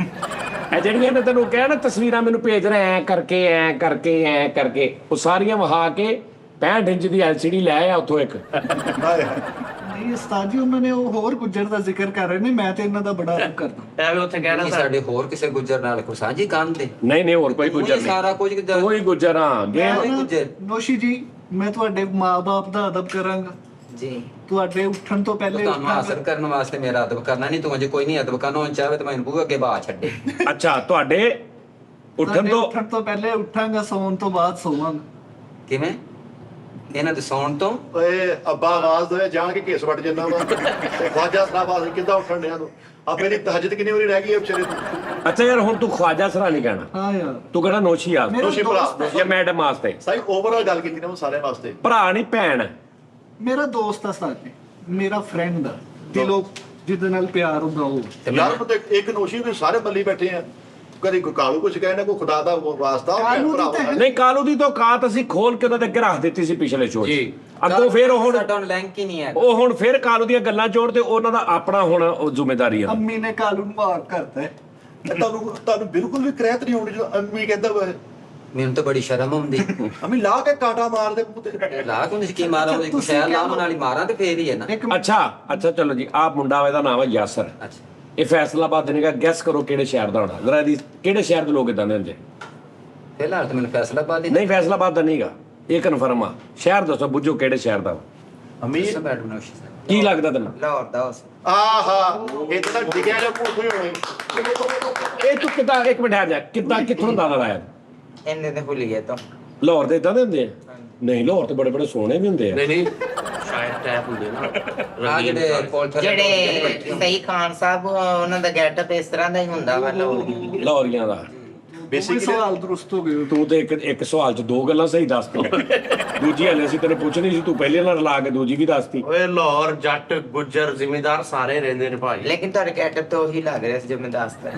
ਇਹ ਜਿਹੜੀਆਂ ਮੈਂ ਤੈਨੂੰ ਕਿਹਾ ਨਾ ਤਸਵੀਰਾਂ ਮੈਨੂੰ ਭੇਜ ਰਿਹਾ ਐ ਕਰਕੇ ਉਹ ਸਾਰੀਆਂ ਵਹਾ ਕੇ 65 ਇੰਚ ਦੀ LCD ਲੈ ਆਇਆ ਉੱਥੋਂ ਇੱਕ। ਹਾਏ ਹਾਏ। ਨਹੀਂ ਉਸਤਾਦ ਜੀ ਉਹਨਾਂ ਨੇ ਉਹ ਹੋਰ ਗੁੱਜਰ ਦਾ ਜ਼ਿਕਰ ਕਰ ਰਹੇ ਨੇ। ਮੈਂ ਤੇ ਇਹਨਾਂ ਦਾ ਬੜਾ ਅਦਬ ਕਰਦਾ। ਐਵੇਂ ਉੱਥੇ ਕਹਿਣਾ ਨਹੀਂ ਸਾਡੇ ਹੋਰ ਕਿਸੇ ਗੁੱਜਰ ਨਾਲ ਕੋ ਸਾਂਝੀ ਕੰਨ ਤੇ ਨਹੀਂ ਹੋਰ ਕੋਈ ਗੁੱਜਰ ਉਹੀ ਸਾਰਾ ਕੁਝ ਨਹੀਂ ਕੋਈ ਗੁੱਜਰ ਹਾਂ ਗੇ ਉਹੀ ਗੁੱਜਰ। ਨੋਸ਼ੀ ਜੀ ਮੈਂ ਤੁਹਾਡੇ ਮਾਂ-ਬਾਪ ਦਾ ਅਦਬ ਕਰਾਂਗਾ। ਜੀ ਤੁਹਾਡੇ ਉੱਠਣ ਤੋਂ ਪਹਿਲੇ ਤੁਹਾਨੂੰ ਹਾਸਲ ਕਰਨ ਵਾਸਤੇ ਮੇਰਾ ਅਦਬ ਕਰਨਾ ਨਹੀਂ। ਤੂੰ ਅਜੇ ਕੋਈ ਨਹੀਂ ਅਦਬ ਕਰਨਾ ਹੁਣ ਚਾਹੇ ਤਾਂ ਮੈਨੂੰ ਬੂਹੇ ਅੱਗੇ ਬਾਹ ਛੱਡੇ। ਅੱਛਾ ਤੁਹਾਡੇ ਉੱਠਣ ਤੋਂ ਪਹਿਲੇ ਉੱਠਾਂਗਾ, ਸੌਣ ਤੋਂ ਬਾਅਦ ਸੋਵਾਂਗਾ। ਕਿਵੇਂ ਇਹਨਾਂ ਦੇ ਸੌਣ ਤੋਂ? ਓਏ ਅੱਬਾ ਆਵਾਜ਼ ਦੇ ਜਾਣ ਕੇ ਕੇਸ ਵੱਟ ਜੰਨਾ ਵਾ ਤੇ ਖਵਾਜਾ ਸਾਹਿਬ ਕਿੱਦਾਂ ਉੱਠਣ ਡਿਆ ਤੂੰ? ਆ ਮੇਰੀ ਤਹਜਦ ਕਿੰਨੀ ਵਾਰੀ ਰਹਿ ਗਈ ਹੈ ਵਿਚਾਰੇ ਤੋਂ। ਅੱਛਾ ਯਾਰ ਹੁਣ ਤੂੰ ਖਵਾਜਾ ਸਰਾ ਨਹੀਂ ਕਹਿਣਾ ਹਾਂ ਯਾਰ ਤੂੰ ਕਹਿਣਾ ਨੋਸ਼ੀ ਆ ਮੇਰਾ ਨੋਸ਼ੀ ਭਰਾ ਦੋਸਤ ਜਾਂ ਮੈਡਮ ਵਾਸਤੇ। ਸਾਈ ਓਵਰਆਲ ਗੱਲ ਕੀਤੀ ਨਾ ਉਹ ਸਾਰਿਆਂ ਵਾਸਤੇ। ਭਰਾ ਨਹੀਂ ਭੈਣ। ਮੇਰਾ ਦੋਸਤ ਆ ਸਾਡੇ, ਮੇਰਾ ਫਰੈਂਡ ਆ ਦਿਲੋਂ ਜਿਹਦੇ ਨਾਲ ਪਿਆਰ ਹੁੰਦਾ ਉਹ। ਤੇ ਯਾਰ ਪਤਾ ਇੱਕ ਨੋਸ਼ੀ ਦੇ ਸਾਰੇ ਬੱਲੀ ਬੈਠੇ ਆ। ਕਦੀ ਕੋਈ ਕਾਲੂ ਕੁਝ ਕਹਿਣਾ ਕੋਈ ਖੁਦਾ ਦਾ ਵਾਸਤਾ ਉਹ ਕਾਲੂ ਦੀ ਭਰਾ ਤਾਂ- ਨਹੀਂ ਕਾਲੂ ਦੀ ਤਾਂ ਔਕਾਤ ਅਸੀਂ ਖੋਲ ਕੇ ਉਹਨਾਂ ਦੇ ਅੱਗੇ ਰੱਖ ਦਿੱਤੀ ਸੀ ਪਿਛਲੇ ਸ਼ੋਅ 'ਚ। ਜੀ। ਅੱਗੋਂ ਫਿਰ ਉਹ ਸਾਡਾ ਹੁਣ ਲਿੰਕ ਹੀ ਨਹੀਂ ਹੈ। ਹੁਣ ਫਿਰ ਕਾਲੂ ਦੀਆਂ ਗੱਲਾਂ ਜੋੜ ਤੇ ਉਹਨਾਂ ਦਾ ਆਪਣਾ ਹੁਣ ਉਹ ਜ਼ਿੰਮੇਵਾਰੀ ਆ। ਅੰਮੀ ਨੇ ਕਾਲੂ ਨੂੰ ਮਾਰ ਕਰਤਾ ਹੈ। ਤੁਹਾਨੂੰ ਬਿਲਕੁਲ ਵੀ ਕਰੈਤ ਨਹੀਂ ਹੋਣੀ ਜਦੋਂ ਅੰਮੀ ਕਹਿੰਦਾ ਵਾ ਮੈਨੂੰ ਤਾਂ ਬੜੀ ਸ਼ਰਮ ਆਉਂਦੀ। ਅੰਮੀ ਲਾ ਕੇ ਕਾਟਾ ਮਾਰਦੇ ਮੂੰਹ ਤੇ। ਲਾ ਕੇ ਉਹਨੂੰ ਕੀ ਮਾਰਾਂ ਉਹਦੀ ਤੁਸੀਂ ਖੁਸ਼ੈਲ ਕਹਿ ਲਾਮ ਨਾਲ ਹੀ ਮਾਰਾਂ ਤੇ ਫੇਰ ਹੀ ਹੈ ਨਾ। ਇੱਕ ਅੱਛਾ ਚਲੋ ਜੀ ਆਹ ਮੁੰਡਾ ਇਹਦਾ ਨਾਮ ਹੈ ਯਾਸਰ। ਅੱਛਾ ਇਹ ਫੈਸਲਾਬਾਦ ਦੇ ਨੇਗਾ। ਗੈਸ ਕਰੋ ਕਿਹੜੇ ਸ਼ਹਿਰ ਦਾ ਹੋਣਾ ਜ਼ਰਾ ਇਹਦੀ ਕਿਹੜੇ ਸ਼ਹਿਰ ਦੇ ਲੋਕ ਇਦਾਂ ਦੇ ਹੁੰਦੇ? ਫਿਲਹਾਲ ਤਾਂ ਮੈਨੂੰ ਫੈਸਲਾਬਾਦ ਹੀ ਨਹੀਂ ਫੈਸਲਾਬਾਦ ਦਾ ਨਹੀਂਗਾ ਇਹ ਕਨਫਰਮ ਆ। ਸ਼ਹਿਰ ਦੱਸੋ ਬੁੱਝੋ ਕਿਹੜੇ ਸ਼ਹਿਰ ਦਾ ਵਾ? ਅੰਮੀ ਸਭ ਐਡਮਿਨਿਸਟ੍ਰੇਸ਼ਨ ਕੀ ਲੱਗਦਾ ਤੈਨੂੰ? ਲਾਹੌਰ ਦਾ ਉਸ ਆਹਾ ਇਹ ਤਾਂ ਡਿਗਿਆ ਜਾਂ ਭੂਤ ਹੋਈ ਹੋਣੀ। ਇਹ ਤੂੰ ਕਿੱਦਾਂ ਇੱਕ ਮਿੰਟ ਆ ਕਿੱਥੋਂ ਦਾ ਲਾਇਆ? ਇਹਨੇ ਤੇ ਭੁੱਲ ਗਿਆ ਤਾਂ। ਲਾਹੌਰ ਦੇ ਇਦਾਂ ਦੇ ਹੁੰਦੇ ਆ? ਨਹੀਂ ਲਾਹੌਰ ਤੇ ਬੜੇ ਸੋਹਣੇ ਵੀ ਹੁੰਦੇ ਆ। ਨਹੀਂ ਸ਼ਾਇਦ ਟੈਪ ਹੁੰਦੇ ਨਾ ਆ ਜਿਹੜੇ ਪੋਲਥਰ ਜਿਹੜੇ ਸਹੀ ਖਾਨ ਸਾਹਿਬ ਉਹਨਾਂ ਦਾ ਗੈਟਅਪ ਇਸ ਤਰ੍ਹਾਂ ਦਾ ਹੀ ਹੁੰਦਾ ਵਾ ਲਾਹੌਰੀ। ਲਾਹੌਰੀਆਂ ਦਾ ਬੇਸਿਕ ਸਵਾਲ ਦਰੁਸਤ ਹੋ ਗਏ। ਤੂੰ ਤੇ ਇੱਕ ਸਵਾਲ 'ਚ ਦੋ ਗੱਲਾਂ ਸਹੀ ਦੱਸਤੀਆਂ। ਦੂਜੀ ਹਲੇ ਅਸੀਂ ਤੈਨੂੰ ਪੁੱਛਣੀ ਸੀ ਤੂੰ ਪਹਿਲੇ ਨਾਲ ਲਾ ਕੇ ਦੂਜੀ ਵੀ ਦੱਸਤੀ। ਓਏ ਲਾਹੌਰ ਜੱਟ ਗੁੱਜਰ ਜ਼ਿਮੀਂਦਾਰ ਸਾਰੇ ਰਹਿੰਦੇ ਨੇ ਭਾਈ। ਲੇਕਿਨ ਤੁਹਾਡੇ ਗੈਟਅਪ ਤੋਂ ਉਹੀ ਲੱਗ ਰਿਹਾ ਸੀ ਜੋ ਮੈਂ ਦੱਸਦਾ।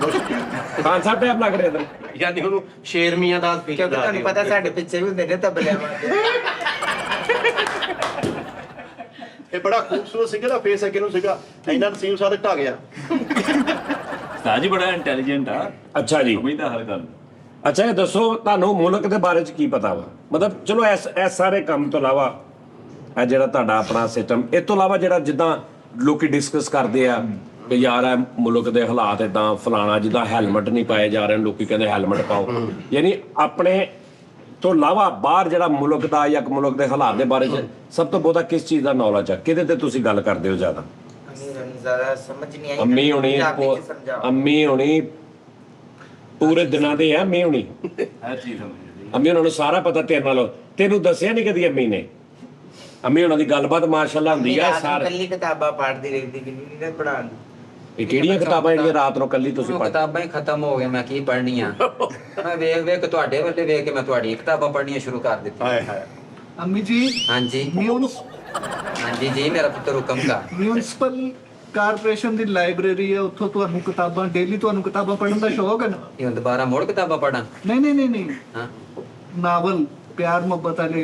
ਖਾਨ ਸਾਹਿਬ ਟਾਈਪ ਲੱਗ ਰਿਹਾ ਤੈਨੂੰ। ਯਾਨੀ ਉਹਨੂੰ ਸ਼ੇਰ ਮੀਆਂ ਦਾ ਕਿਉਂਕਿ ਤੁਹਾਨੂੰ ਪਤਾ ਸਾਡੇ ਪਿੱਛੇ ਵੀ ਹੁੰਦੇ ਨੇ ਤਬਲਿਆਂ ਵਾਲੇ। ਇਹ ਬੜਾ ਖੂਬਸੂਰਤ ਸੀਗਾ ਨਾ ਫੇਸ ਅੱਗੇ ਨੂੰ ਸੀਗਾ ਇਹਨਾਂ ਨਸੀਬ ਸਾਰੇ ਢਾ ਗਿਆ। ਉਸਤਾਦ ਜੀ ਬੜਾ ਇੰਟੈਲੀਜੈਂਟ ਆ। ਅੱਛਾ ਜੀ ਸਮਝਦਾ ਹਰ ਗੱਲ। ਅੱਛਾ ਇਹ ਦੱਸੋ ਤੁਹਾਨੂੰ ਮੁਲਕ ਦੇ ਬਾਰੇ 'ਚ ਕੀ ਪਤਾ ਵਾ? ਮਤਲਬ ਚਲੋ ਇਸ ਸਾਰੇ ਕੰਮ ਤੋਂ ਇਲਾਵਾ ਇਹ ਜਿਹੜਾ ਤੁਹਾਡਾ ਆਪਣਾ ਸਿਸਟਮ ਇਹ ਤੋਂ ਇਲਾਵਾ ਜਿਹੜਾ ਜਿੱਦਾਂ ਲੋਕੀ ਡਿਸਕਸ ਕਰਦੇ ਆ ਕਿ ਯਾਰ ਇਹ ਮੁਲਕ ਦੇ ਹਾਲਾਤ ਇਦਾਂ ਫਲਾਣਾ ਜਿੱਦਾਂ ਹੈਲਮਟ ਨਹੀਂ ਪਾਏ ਜਾ ਰਹੇ ਲੋਕੀ ਕਹਿੰਦੇ ਹੈਲਮਟ ਪਾਓ। ਯਾਨੀ ਆਪਣੇ ਤੋਂ ਇਲਾਵਾ ਬਾਹਰ ਜਿਹੜਾ ਮੁਲਕ ਦਾ ਜਾਂ ਮੁਲਕ ਦੇ ਹਾਲਾਤ ਦੇ ਬਾਰੇ 'ਚ ਸਭ ਤੋਂ ਬਹੁਤਾ ਕਿਸ ਚੀਜ਼ ਦਾ ਨੌਲੇਜ ਆ? ਕਿਹਦੇ ਤੇ ਤੁਸੀਂ ਗੱਲ ਕਰਦੇ ਹੋ ਜ਼ਿਆਦਾ? ਜ਼ਿਆਦਾ ਸਮਝ ਨਹੀਂ ਆਈ। ਅੰਮੀ ਹੋਣੀ ਪੂਰੇ ਦਿਨਾਂ ਦੇ ਆ। ਅੰਮੀ ਹੋਣੀ ਹਰ ਚੀਜ਼ ਸਮਝਦੀ। ਅੰਮੀ ਉਹਨਾਂ ਨੂੰ ਸਾਰਾ ਪਤਾ ਤੇਰੇ ਨਾਲੋਂ। ਤੈਨੂੰ ਦੱਸਿਆ ਨਹੀਂ ਕਦੀ ਅੰਮੀ ਨੇ? ਅੰਮੀ ਉਹਨਾਂ ਦੀ ਗੱਲਬਾਤ ਮਾਸ਼ਾਅੱਲਾ ਹੁੰਦੀ ਆ ਸਾਰੇ। ਕੱਲੀ ਕਿਤਾਬਾਂ ਪੜ੍ਹਦੀ ਰਹਿੰਦੀ ਕਿ ਨਹੀਂ ਪੜਾਉਂਦੀ। ਇਹ ਕਿਹੜੀਆਂ ਕਿਤਾਬਾਂ ਜਿਹੜੀਆਂ ਰਾਤ ਨੂੰ ਕੱਲੀ ਤੁਸੀਂ ਉਹ ਪੜ੍ਹ ਕਿਤਾਬਾਂ ਹੀ ਖਤਮ ਹੋ ਗਈਆਂ, ਮੈਂ ਕੀ ਪੜ੍ਹਨੀਆਂ। ਮੈਂ ਵੇਖ ਤੁਹਾਡੇ ਵੱਲੇ ਵੇਖ ਕੇ ਮੈਂ ਤੁਹਾਡੀਆਂ ਕਿਤਾਬਾਂ ਪੜ੍ਹਨੀਆਂ ਸ਼ੁਰੂ ਕਰ ਦਿੱਤੀਆਂ। ਹਾਏ ਹਾਏ ਅੰਮੀ ਜੀ ਹਾਂਜੀ ਹਾਂਜੀ ਜੀ, ਮੇਰਾ ਪੁੱਤਰ ਹੁਕਮ ਕਰ। ਮਿਊਨਿਸਪਲ ਕਾਰਪੋਰੇਸ਼ਨ ਦੀ ਲਾਇਬ੍ਰੇਰੀ ਹੈ, ਉੱਥੋਂ ਤੁਹਾਨੂੰ ਕਿਤਾਬਾਂ ਡੇਲੀ ਤੁਹਾਨੂੰ ਕਿਤਾਬਾਂ ਪੜ੍ਹਨ ਦਾ ਸ਼ੌਕ ਹੈ ਨਾ? ਇਹ ਹੁਣ ਦੁਬਾਰਾ ਮੁੜ ਕਿਤਾਬਾਂ ਪੜ੍ਹਾਂ? नहीं ਹਾਂ नावल प्यार मोहब्बत वाले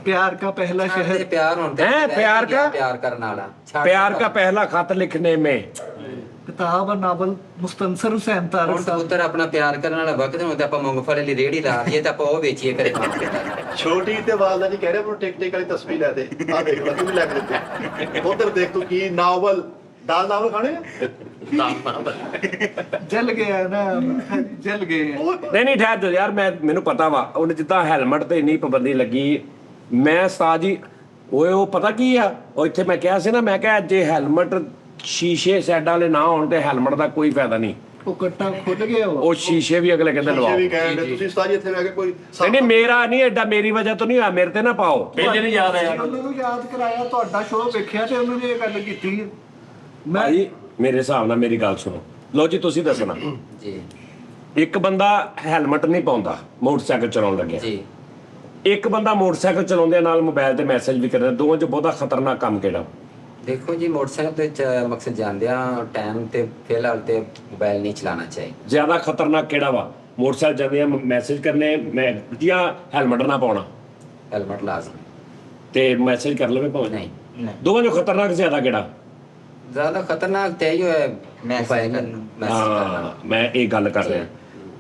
प्यार का पहला ਤੇ शहर ਪਿਆਰ ਹੁਣ ਤੇ ਹੈਂ, ਪਿਆਰ ਕਾ? ਪਿਆਰ ਕਰਨ ਵਾਲਾ ਛੱਡ प्यार ਦਿੱਤਾ। का पहला खत लिखने में किताब और नावल मुस्तंसर हुसैन ਹੁਣ तारक ਤਾਂ साहब ਪੁੱਤਰ ਆਪਣਾ ਪਿਆਰ ਕਰਨ ਵਾਲਾ ਵਕਤ ਹੁਣ ਤੇ ਆਪਾਂ ਮੂੰਗਫਲੀ ਦੀ ਰੇੜੀ ਲਾ ਲਈਏ ਤਾਂ ਆਪਾਂ ਉਹ ਵੇਚੀਏ ਕਰੇ। ਛੋਟੀ ਤੇ ਵਾਲਦਾ ਜੀ ਕਹਿ ਰਿਹਾ ਮੈਨੂੰ ਟਿਕ ਟਿਕ ਵਾਲੀ ਤਸਵੀਰ ਲੈ ਦੇ ਆ ਦੇਖ ਲੈ ਤੂੰ ਵੀ ਲੈ ਕੇ ਦਿੱਤੀ ਉਧਰ ਦੇਖ ਤੂੰ ਕੀ ਨਾਵਲ ਦਾਲ ਨਾਵਲ ਖਾਣੇ ਆ? जल गया ना जल गए ਨਹੀਂ ਨਹੀਂ ਠਹਿਰ ਜਾ ਯਾਰ, ਮੈਨੂੰ ਪਤਾ ਵਾ ਉਹਨੇ ਜਿੱਦਾਂ ਹੈਲਮਟ ਤੇ ਇੰਨੀ ਪਾਬੰਦੀ ਲੱਗੀ। ਮੈਂ ਉਸਤਾਦ ਜੀ ਓਏ ਉਹ ਪਤਾ ਕੀ ਆ, ਉਹ ਇੱਥੇ ਮੈਂ ਕਿਹਾ ਸੀ ਨਾ, ਮੈਂ ਕਿਹਾ ਜੇ ਹੈਲਮਟ ਸ਼ੀਸ਼ੇ ਸਾਈਡਾਂ ਵਾਲੇ ਨਾ ਹੋਣ ਤੇ ਹੈਲਮਟ ਦਾ ਕੋਈ ਫਾਇਦਾ ਨਹੀਂ। वो कट्टा खुल गया वो ਉਹ ਸ਼ੀਸ਼ੇ ਵੀ ਅਗਲੇ ਕਹਿੰਦੇ ਲਵਾਓ। ਤੁਸੀਂ ਵੀ ਕਹਿਣ ਦੇ ਤੁਸੀਂ ਉਸਤਾਦ ਜੀ ਇੱਥੇ ਬਹਿ ਕੇ ਕੋਈ ਨਹੀਂ ਨਹੀਂ ਮੇਰਾ ਨਹੀਂ ਐਡਾ, ਮੇਰੀ ਵਜ੍ਹਾ ਤੋਂ ਨਹੀਂ ਹੋਇਆ, ਮੇਰੇ ਤੇ ਨਾ ਪਾਓ। ਪਹਿਲੇ ਨਹੀਂ ਯਾਦ ਆਇਆ ਉਹਨੂੰ ਨੂੰ ਯਾਦ ਕਰਾਇਆ, ਤੁਹਾਡਾ ਸ਼ੋਅ ਵੇਖਿਆ ਤੇ ਉਹਨੂੰ ਇਹ ਗੱਲ ਕੀਤੀ ਹੈ। ਮੈਂ ਭਾਈ ਮੇਰੇ ਹਿਸਾਬ ਨਾਲ ਮੇਰੀ ਗੱਲ ਸੁਣੋ, ਲਓ ਜੀ ਤੁਸੀਂ ਦੱਸਣਾ। ਜੀ ਇੱਕ ਬੰਦਾ ਹੈਲਮਟ ਨਹੀਂ ਪਾਉਂਦਾ ਮੋਟਰਸਾਈਕਲ ਚਲਾਉਣ ਲੱਗਿਆ, ਜੀ ਇੱਕ ਬੰਦਾ ਮੋਟਰਸਾਈਕਲ ਚਲਾਉਂਦੇ ਨਾਲ ਮੋਬਾਈਲ ਤੇ ਮੈਸੇਜ ਵੀ ਕਰਦਾ, ਦੋਵਾਂ 'ਚ ਬਹੁਤਾ ਖਤਰਨਾਕ ਕੰਮ ਕਿਹੜਾ? ਦੇਖੋ ਜੀ, ਮੋਟਰਸਾਈਕਲ ਤੇ ਮਕਸਦ ਜਾਂਦਿਆਂ ਟਾਈਮ ਤੇ ਫਿਲਹਾਲ ਤੇ ਮੋਬਾਈਲ ਨਹੀਂ ਚਲਾਉਣਾ ਚਾਹੀਦਾ। ਜ਼ਿਆਦਾ ਖਤਰਨਾਕ ਕਿਹੜਾ ਵਾ? ਮੋਟਰਸਾਈਕਲ ਜਾਂਦੇ ਆ ਮੈਸੇਜ ਕਰਨੇ ਮੈਂ ਜਾਂ ਹੈਲਮਟ ਨਾ ਪਾਉਣਾ ਹੈਲਮਟ ਲਾਜ਼ਮ ਤੇ ਮੈਸੇਜ ਕਰ ਲਵੇ ਭਾਵੇਂ? ਨਹੀਂ। ਦੋਵਾਂ 'ਚੋਂ ਖਤਰਨਾਕ ਜ਼ਿਆਦਾ ਕਿਹੜਾ? ਜ਼ਿਆਦਾ ਖਤਰਨਾਕ ਤੇ ਇਹੀ ਹੋਇਆ ਮੈਸੇਜ ਹਾਂ ਮੈਂ ਇਹ ਗੱਲ ਕਰ ਰਿਹਾ।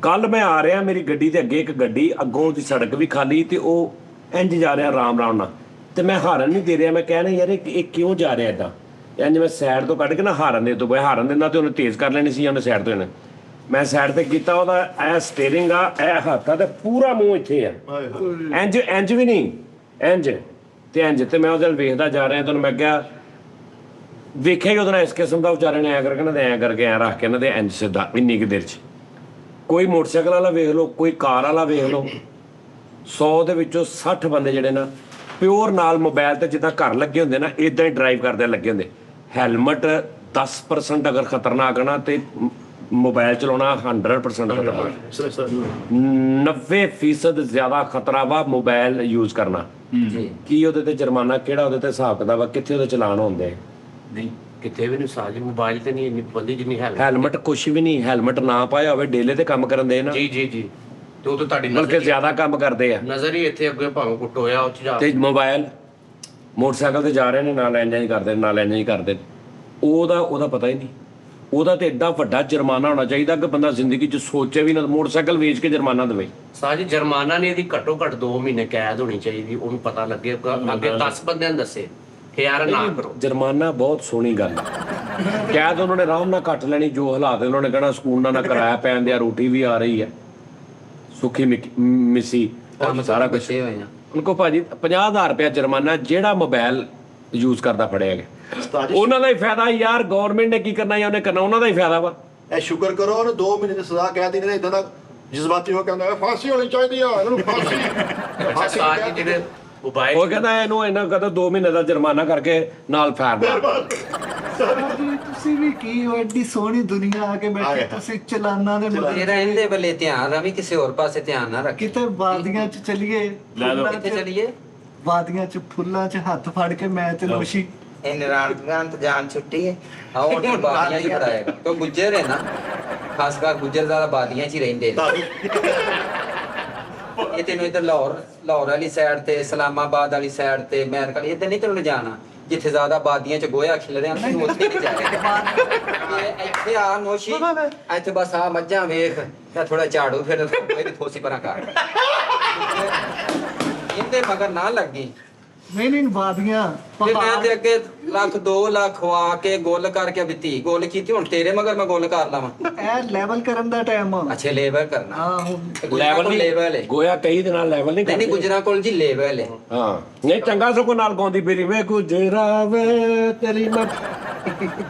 ਕੱਲ ਮੈਂ ਆ ਰਿਹਾ, ਮੇਰੀ ਗੱਡੀ ਦੇ ਅੱਗੇ ਇੱਕ ਗੱਡੀ, ਅੱਗੋਂ ਦੀ ਸੜਕ ਵੀ ਖਾਲੀ ਤੇ ਉਹ ਇੰਜ ਜਾ ਰਿਹਾ ਆਰਾਮ ਨਾਲ, ਤੇ ਮੈਂ ਹਾਰਨ ਨਹੀਂ ਦੇ ਰਿਹਾ। ਮੈਂ ਕਹਿਣਾ ਯਾਰ ਇਹ ਕਿਉਂ ਜਾ ਰਿਹਾ ਏਦਾਂ? ਇੰਜ ਮੈਂ ਸਾਈਡ ਤੋਂ ਕੱਢ ਕੇ ਨਾ ਹਾਰਨ ਦੇ ਤੋਂ ਹਾਰਨ ਦਿੰਦਾ ਤੇ ਉਹਨੇ ਤੇਜ਼ ਕਰ ਲੈਣੀ ਸੀ, ਉਹਨੇ ਸਾਈਡ ਤੋਂ ਇਹਨੇ ਮੈਂ ਸਾਈਡ ਤੇ ਕੀਤਾ, ਉਹਦਾ ਇਹ ਸਟੀਅਰਿੰਗ ਆ, ਇਹ ਹੱਥ ਆ ਤੇ ਪੂਰਾ ਮੂੰਹ ਇੱਥੇ ਆ, ਇੰਜ ਵੀ ਨਹੀਂ ਇੰਜ ਤੇ ਇੰਜ, ਤੇ ਮੈਂ ਉਹਦੇ ਵੱਲ ਵੇਖਦਾ ਜਾ ਰਿਹਾ। ਤੁਹਾਨੂੰ ਮੈਂ ਕਿਹਾ ਵੇਖਿਆ ਹੀ ਉਹਦੇ ਨਾਲ ਇਸ ਕਿਸਮ ਦਾ ਵਿਚਾਰੇ ਨੇ ਐਂ ਕਰਕੇ ਨਾ ਐਂ ਕਰਕੇ ਐਂ ਰੱਖ ਕੇ ਨਾ ਤੇ ਇੰਜ ਸਿੱਧਾ ਇੰਨੀ ਕੁ ਦੇਰ 'ਚ। ਕੋਈ ਮੋਟਰਸਾਈਕਲ ਵਾਲਾ ਵੇਖ ਲਓ, ਕੋਈ ਕਾਰ ਵਾਲਾ ਵੇਖ ਲਓ, 100 ਦੇ ਵਿੱਚੋਂ 60 ਬੰਦੇ ਜਿਹੜੇ ਨਾ ਪਿਓਰ ਨਾਲ ਮੋਬਾਈਲ ਤੇ ਜਿੱਦਾਂ ਘਰ ਲੱਗੇ ਹੁੰਦੇ ਨਾ ਇਦਾਂ ਹੀ ਡਰਾਈਵ ਕਰਦੇ ਲੱਗੇ ਹੁੰਦੇ। ਹੈਲਮਟ 10% ਅਗਰ ਖਤਰਨਾਕ ਨਾ ਤੇ ਮੋਬਾਈਲ ਚਲਾਉਣਾ 100% ਖਤਰਨਾਕ। 90% ਜ਼ਿਆਦਾ ਖਤਰਾ ਵਾ ਮੋਬਾਈਲ ਯੂਜ਼ ਕਰਨਾ। ਜੀ ਕੀ ਉਹਦੇ ਤੇ ਜੁਰਮਾਨਾ ਕਿਹੜਾ, ਉਹਦੇ ਤੇ ਹਿਸਾਬ ਕਿਤਾਬ ਵਾ, ਕਿੱਥੇ ਉਹਦੇ ਚਲਾਨ ਹੁੰਦੇ? ਨਹੀਂ ਕਿਤੇ ਵੀ ਨਹੀਂ ਸਾਜ ਮੋਬਾਈਲ ਤੇ ਨਹੀਂ ਇੰਨੀ ਪਾਬੰਦੀ ਜਿੰਨੀ ਹੈ। ਹੈਲਮਟ ਕੁਛ ਵੀ ਨਹੀਂ, ਹੈਲਮਟ ਨਾ ਪਾਇਆ ਹੋਵੇ ਡੇਲੇ ਤੇ ਕੰਮ ਕਰਨ ਦੇ ਨਾ, ਜੀ ਜੀ ਜੀ, ਤੇ ਉਹ ਤਾਂ ਤੁਹਾਡੀ ਬਲਕਿ ਜ਼ਿਆਦਾ ਕੰਮ ਕਰਦੇ ਆ। ਨਜ਼ਰ ਹੀ ਇੱਥੇ ਅੱਗੇ ਭਾਵੇਂ ਕੁੱਟ ਹੋਇਆ ਉਹ ਚ ਜਾ ਤੇ ਮੋਬਾਈਲ ਮੋਟਰਸਾਈਕਲ ਤੇ ਜਾ ਰਹੇ ਨੇ ਨਾਲ ਇੰਜਾਂ ਹੀ ਕਰਦੇ ਨਾਲ ਇੰਜਾਂ ਹੀ ਕਰਦੇ, ਉਹਦਾ ਪਤਾ ਹੀ ਨਹੀਂ। ਉਹਦਾ ਤੇ ਐਡਾ ਵੱਡਾ ਜੁਰਮਾਨਾ ਹੋਣਾ ਚਾਹੀਦਾ ਕਿ ਬੰਦਾ ਜ਼ਿੰਦਗੀ 'ਚ ਸੋਚੇ ਵੀ ਨਾ ਮੋਟਰਸਾਈਕਲ ਵੇਚ ਕੇ ਜੁਰਮਾਨਾ ਦੇਵੇ। ਸਾਜ ਜੁਰਮਾਨਾ ਨਹੀਂ, ਇਹਦੀ ਘੱਟੋ ਘੱਟ 2 ਮਹੀਨੇ ਕੈਦ ਹੋਣੀ ਚਾਹੀਦੀ, ਉਹਨੂੰ ਪਤਾ ਲੱਗੇ ਅੱਗੇ 10 ਬੰਦਿਆਂ ਨੂੰ ਦੱਸੇ ਕਿ ਯਾਰ ਨਾ ਕਰੋ। ਜੁਰਮਾਨਾ ਬਹੁਤ ਸੋਹਣੀ ਗੱਲ ਹੈ, ਕੈਦ ਉਹਨਾਂ ਨੇ ਆਰਾਮ ਨਾਲ ਕੱਟ ਲੈਣੀ, ਜੋ ਹਾਲਾਤ ਉਹਨਾਂ ਨੇ ਕਹਿਣਾ ਸਕੂਲ ਨਾਲ ਕਿਰਾਇਆ ਪੈਣ ਦਿਆ, ਰੋਟੀ ਵੀ ਆ ਰਹੀ ਹੈ ਸੁੱਖੀ ਮਿੱਸੀ ਸਾਰਾ ਕੁਝ। ਹੋਏ ਆ ਉਨਕੋ ਭਾਜੀ 50,000 ਰੁਪਇਆ ਜੁਰਮਾਨਾ ਜਿਹੜਾ ਮੋਬਾਈਲ ਯੂਜ਼ ਕਰਦਾ ਫੜਿਆ ਗਿਆ। ਉਸਤਾਦ ਜੀ ਉਹਨਾਂ ਦਾ ਹੀ ਫਾਇਦਾ ਯਾਰ, ਗਵਰਨਮੈਂਟ ਨੇ ਕੀ ਕਰਨਾ ਜਾਂ ਉਹਨੇ ਕਰਨਾ, ਉਹਨਾਂ ਦਾ ਹੀ ਫਾਇਦਾ ਵਾ। ਇਹ ਸ਼ੁਕਰ ਕਰੋ ਉਹਨੂੰ 2 ਮਹੀਨੇ ਦੀ ਸਜ਼ਾ ਕਹਿ ਦਿੱਤੀ, ਨਹੀਂ ਇਦਾਂ ਦਾ ਜਜ਼ਬਾਤੀ ਹੋ ਕੇ ਕਹਿੰਦਾ ਫਾਂਸੀ ਹੋਣੀ ਚਾਹੀਦੀ ਆ ਇਹਨੂੰ, ਫਾਂਸੀ ਸਾਜ ਜੀ ਜਿਹੜੇ ਮੋਬਾਈਲ ਉਹ ਕਹਿੰਦਾ ਇਹਨੂੰ ਇਹਨਾਂ ਕਹਿੰਦਾ 2 ਮਹੀਨੇ ਦਾ ਜੁਰਮਾਨਾ ਕਰਕੇ ਨਾਲ ਫੈਰ ਮਾਰ। ਜੀ ਤੁਸੀਂ ਵੀ ਕੀ ਹੋ, ਐਡੀ ਸੋਹਣੀ ਦੁਨੀਆ ਆ ਕੇ ਬੈਠੇ ਤੁਸੀਂ ਚਲਾਨਾਂ ਦੇ ਮਗਰ। ਤੇਰਾ ਇਹਦੇ ਵੱਲੇ ਧਿਆਨ ਰਵੀ, ਕਿਸੇ ਹੋਰ ਪਾਸੇ ਧਿਆਨ ਨਾ ਰੱਖ। ਕਿਤੇ ਵਾਦੀਆਂ 'ਚ ਚਲੀਏ, ਕਿੱਥੇ ਚਲੀਏ? ਵਾਦੀਆਂ 'ਚ ਫੁੱਲਾਂ 'ਚ ਹੱਥ ਫੜ ਕੇ ਮੈਂ ਤੇ ਨੋਸ਼ੀ ਇਹ ਨਿਰੰਤਰ ਜਾਨ ਛੁੱਟੀ ਹੈ। ਆਓ ਤੇ ਬਾਦੀਆਂ 'ਚ ਕਰਾਏਗਾ ਤੋ ਗੁੱਜਰ ਹੈ ਨਾ, ਖਾਸ ਕਰ ਗੁੱਜਰ ਜ਼ਿਆਦਾ ਬਾਦੀਆਂ 'ਚ ਹੀ ਰਹਿੰਦੇ ਨੇ। ਇਹ ਤੈਨੂੰ ਇੱਧਰ ਲਾਹੌਰ ਵਾਲੀ ਸਾਈਡ ਤੇ, ਇਸਲਾਮਾਬਾਦ ਵਾਲੀ ਸਾਈਡ ਤੇ, ਅਮਰੀਕਾ ਇੱਧਰ ਨਹੀਂ ਤੈਨੂੰ ਲਿਜਾਣਾ ਜਿੱਥੇ ਜ਼ਿਆਦਾ ਬਾਦੀਆਂ 'ਚ ਗੋਇਆ ਖਿਲ ਰਿਹਾ, ਤੈਨੂੰ ਉੱਥੇ ਨਹੀਂ ਜਾਏਗਾ। ਇਹ ਇੱਥੇ ਆ ਨੋਸ਼ੀ, ਇੱਥੇ ਬਸ ਆ ਮੱਝਾਂ ਵੇਖ ਤੇ ਥੋੜਾ ਝਾੜੂ, ਫਿਰ ਕੋਈ ਨਹੀਂ ਥੋਸੀ ਪਰਾਂ ਕਰ ਇਹਦੇ ਮਗਰ ਨਾ ਲੱਗੀ। ਨਹੀਂ ਵਾਦੀਆਂ ਤੇ ਮੈਂ ਤੇ ਅੱਗੇ ਲੱਖ 2 ਲੱਖ ਖਵਾ ਕੇ ਗੋਲ ਕਰਕੇ ਬਿੱਤੀ ਗੋਲ ਕੀਤੀ, ਹੁਣ ਤੇਰੇ ਮਗਰ ਮੈਂ ਗੋਲ ਕਰ ਲਾਵਾਂ। ਇਹ ਲੈਵਲ ਕਰਨ ਦਾ ਟਾਈਮ ਆ। ਅੱਛਾ ਲੈਵਲ ਕਰਨਾ, ਆਹੋ ਲੈਵਲ ਲੈਵਲ ਹੈ। ਗੋਇਆ ਕਈ ਦੇ ਨਾਲ ਲੈਵਲ ਨਹੀਂ ਨਹੀਂ ਕਰਦੇ। ਗੁਜਰਾਂ ਕੋਲ ਜੀ ਲੈਵਲ ਹੈ। ਹਾਂ ਨਹੀਂ ਚੰਗਾ ਸਗੋਂ ਨਾਲ ਗਾਉਂਦੀ ਫੇਰੀ ਵੇ ਗੁਜਰਾ ਵੇ ਤੇਰੀ ਮੈਂ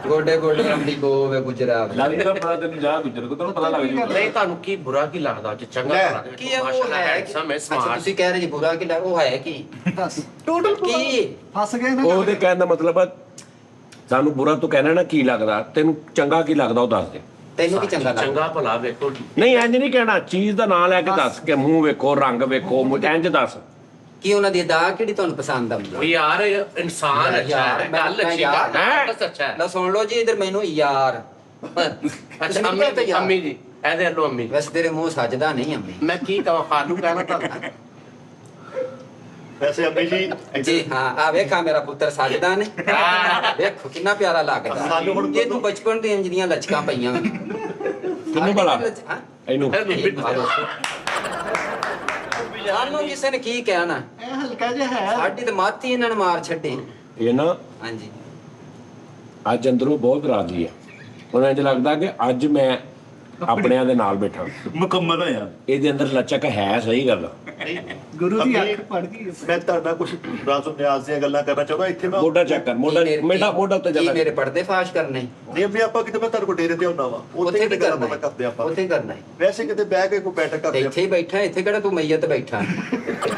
ਗੋਡੇ ਗੋਡੇ ਅੰਬੀ ਗੋ ਵੇ ਗੁਜਰਾ ਵੇ। ਲੱਗ ਜੂਗਾ ਪਤਾ ਤੈਨੂੰ, ਜਾ ਗੁਜਰ ਕੋ ਤੈਨੂੰ ਪਤਾ ਲੱਗ ਜੂਗਾ। ਨਹੀਂ ਤੁਹਾਨੂੰ ਕੀ ਬੁਰਾ ਕੀ ਲੱਗਦਾ ਜੇ ਚੰਗਾ ਭਲਾ ਦੇ ਵਿੱਚ ਕੀ ਹੈ ਉਹ ਮਾਸ਼ਾਅੱਲਾ ਹੈ ਹੈਂਡਸਮ ਹੈ, ਅੱਛਾ ਸਮਾਰਟ। ਤੁਸੀਂ ਕਹਿ ਰਹੇ ਜੀ ਬੁਰਾ ਕੀ ਲੱਗ, ਉਹ ਹੈ ਕੀ? ਦੱਸ ਟੋਟਲ ਕੀ ਫਸ ਗਏ ਨਾ। ਉਹਦੇ ਕਹਿਣ ਦਾ ਮਤਲਬ ਆ ਸਾਨੂੰ ਬੁਰਾ ਤੂੰ ਕਹਿਣਾ ਨਾ ਕੀ ਲੱਗਦਾ, ਤੈਨੂੰ ਚੰਗਾ ਕੀ ਲੱਗਦਾ ਉਹ ਦੱਸ ਦੇ। ਤੈਨੂੰ ਕੀ ਚੰਗਾ ਲੱਗਦਾ? ਚੰਗਾ ਭਲਾ ਵੇਖੋ। ਨਹੀਂ ਇੰਜ ਨਹੀਂ ਕਹਿਣਾ, ਚੀਜ਼ ਦਾ ਨਾਂ ਲੈ ਕੇ ਦੱਸ ਕੇ ਮੂੰਹ ਵੇਖੋ, ਰੰਗ ਵੇਖੋ, ਇੰਜ ਦੱਸ। ਕੀ ਉਹਨਾਂ ਦੀ ਅਦਾ ਕਿਹੜੀ ਤੁਹਾਨੂੰ ਪਸੰਦ ਆਉਂਦੀ? ਉਹ ਯਾਰ ਇਨਸਾਨ ਅੱਛਾ ਹੈ, ਗੱਲ ਅੱਛੀ ਯਾਰ, ਬਸ ਅੱਛਾ ਹੈ। ਲਓ ਸੁਣ ਲਓ ਜੀ, ਇਧਰ ਮੈਨੂੰ ਯਾਰ ਅੱਛਾ ਅੰਮੀ ਜੀ ਇਹਦੇ ਲੋ ਅੰਮੀ। ਵੈਸੇ ਤੇਰੇ ਮੂੰਹ ਸੱਜਦਾ ਨਹੀਂ ਅੰਮੀ। ਮੈਂ ਕੀ ਕਹਾਂ ਖਾਲੂ ਕਹਿਣਾ ਤਾਂ ਵੈਸੇ ਅੰਮੀ ਜੀ ਜੀ ਹਾਂ, ਆ ਵੇਖਾ ਮੇਰਾ ਪੁੱਤਰ ਸੱਜਦਾ ਨੇ, ਵੇਖੋ ਕਿੰਨਾ ਪਿਆਰਾ ਲੱਗਦਾ। ਸਾਨੂੰ ਹੁਣ ਇਹ ਤੂੰ ਬਚਪਨ ਦੀਆਂ ਇੰਜੀਆਂ ਲਚਕਾਂ ਪਈਆਂ। ਕਿਹਨੂੰ ਭਲਾ? ਹਾਂ? ਇਹਨੂੰ ਸਾਨੂੰ ਕਿਸੇ ਨੇ ਕੀ ਕਹਿਣਾ? ਇਹ ਹਲਕਾ ਜਿਹਾ ਹੈ। ਸਾਡੀ ਤਾਂ ਮਾਤੀ ਇਹਨਾਂ ਨੇ ਮਾਰ ਛੱਡੀ। ਇਹ ਨਾ ਹਾਂਜੀ, ਅੱਜ ਅੰਦਰੋਂ ਬਹੁਤ ਰਾਜੀ ਆ। ਉਹਨਾਂ ਇੰਜ ਲੱਗਦਾ ਕਿ ਅੱਜ ਮੈਂ ਆਪਣਿਆਂ ਦੇ ਨਾਲ ਬੈਠਾ। ਮੁਕੰਮਲ ਹੋਇਆ। ਇਹਦੇ ਅੰਦਰ ਲਚਕ ਹੈ, ਸਹੀ ਗੱਲ। ਗੁਰੂ ਦੀ ਅੰਮੀ, ਅੱਖ ਪੜ ਗਈ ਹੈ। ਮੈਂ ਤੁਹਾਡਾ ਕੁਝ ਰਾਜ਼ੋ ਨਿਆਜ਼ ਦੀਆਂ ਗੱਲਾਂ ਕਰਨਾ ਚਾਹੁੰਦਾ ਇੱਥੇ ਮੈਂ ਮੋਢਾ ਚੱਕ ਕਰ, ਮੋਢਾ ਮੇਰਾ ਮੋਢਾ ਉੱਤੇ ਕੀ ਜਾਂਦਾ। ਮੇਰੇ ਪਰਦੇ ਫਾਸ਼ ਕਰਨੇ? ਨਹੀਂ ਅੰਮੀ, ਆਪਾਂ ਕਿਤੇ ਮੈਂ ਤੁਹਾਡੇ ਕੋਲ ਡੇਰੇ ਤੇ ਹੁੰਨਾ ਵਾ ਉੱਥੇ ਕਿਤੇ ਗੱਲਾਂ ਬਾਤਾਂ ਕਰਦੇ ਆਪਾਂ। ਉੱਥੇ ਕਰਨਾ ਹੈ। ਵੈਸੇ ਕਿਤੇ ਬਹਿ ਕੇ ਕੋਈ ਬੈਠਕ ਤੇ ਕਰਦੇ ਇੱਥੇ ਹੀ ਬੈਠਾ, ਇੱਥੇ ਕਿਹੜਾ ਤੂੰ ਮਈਤ ਬੈਠਾ?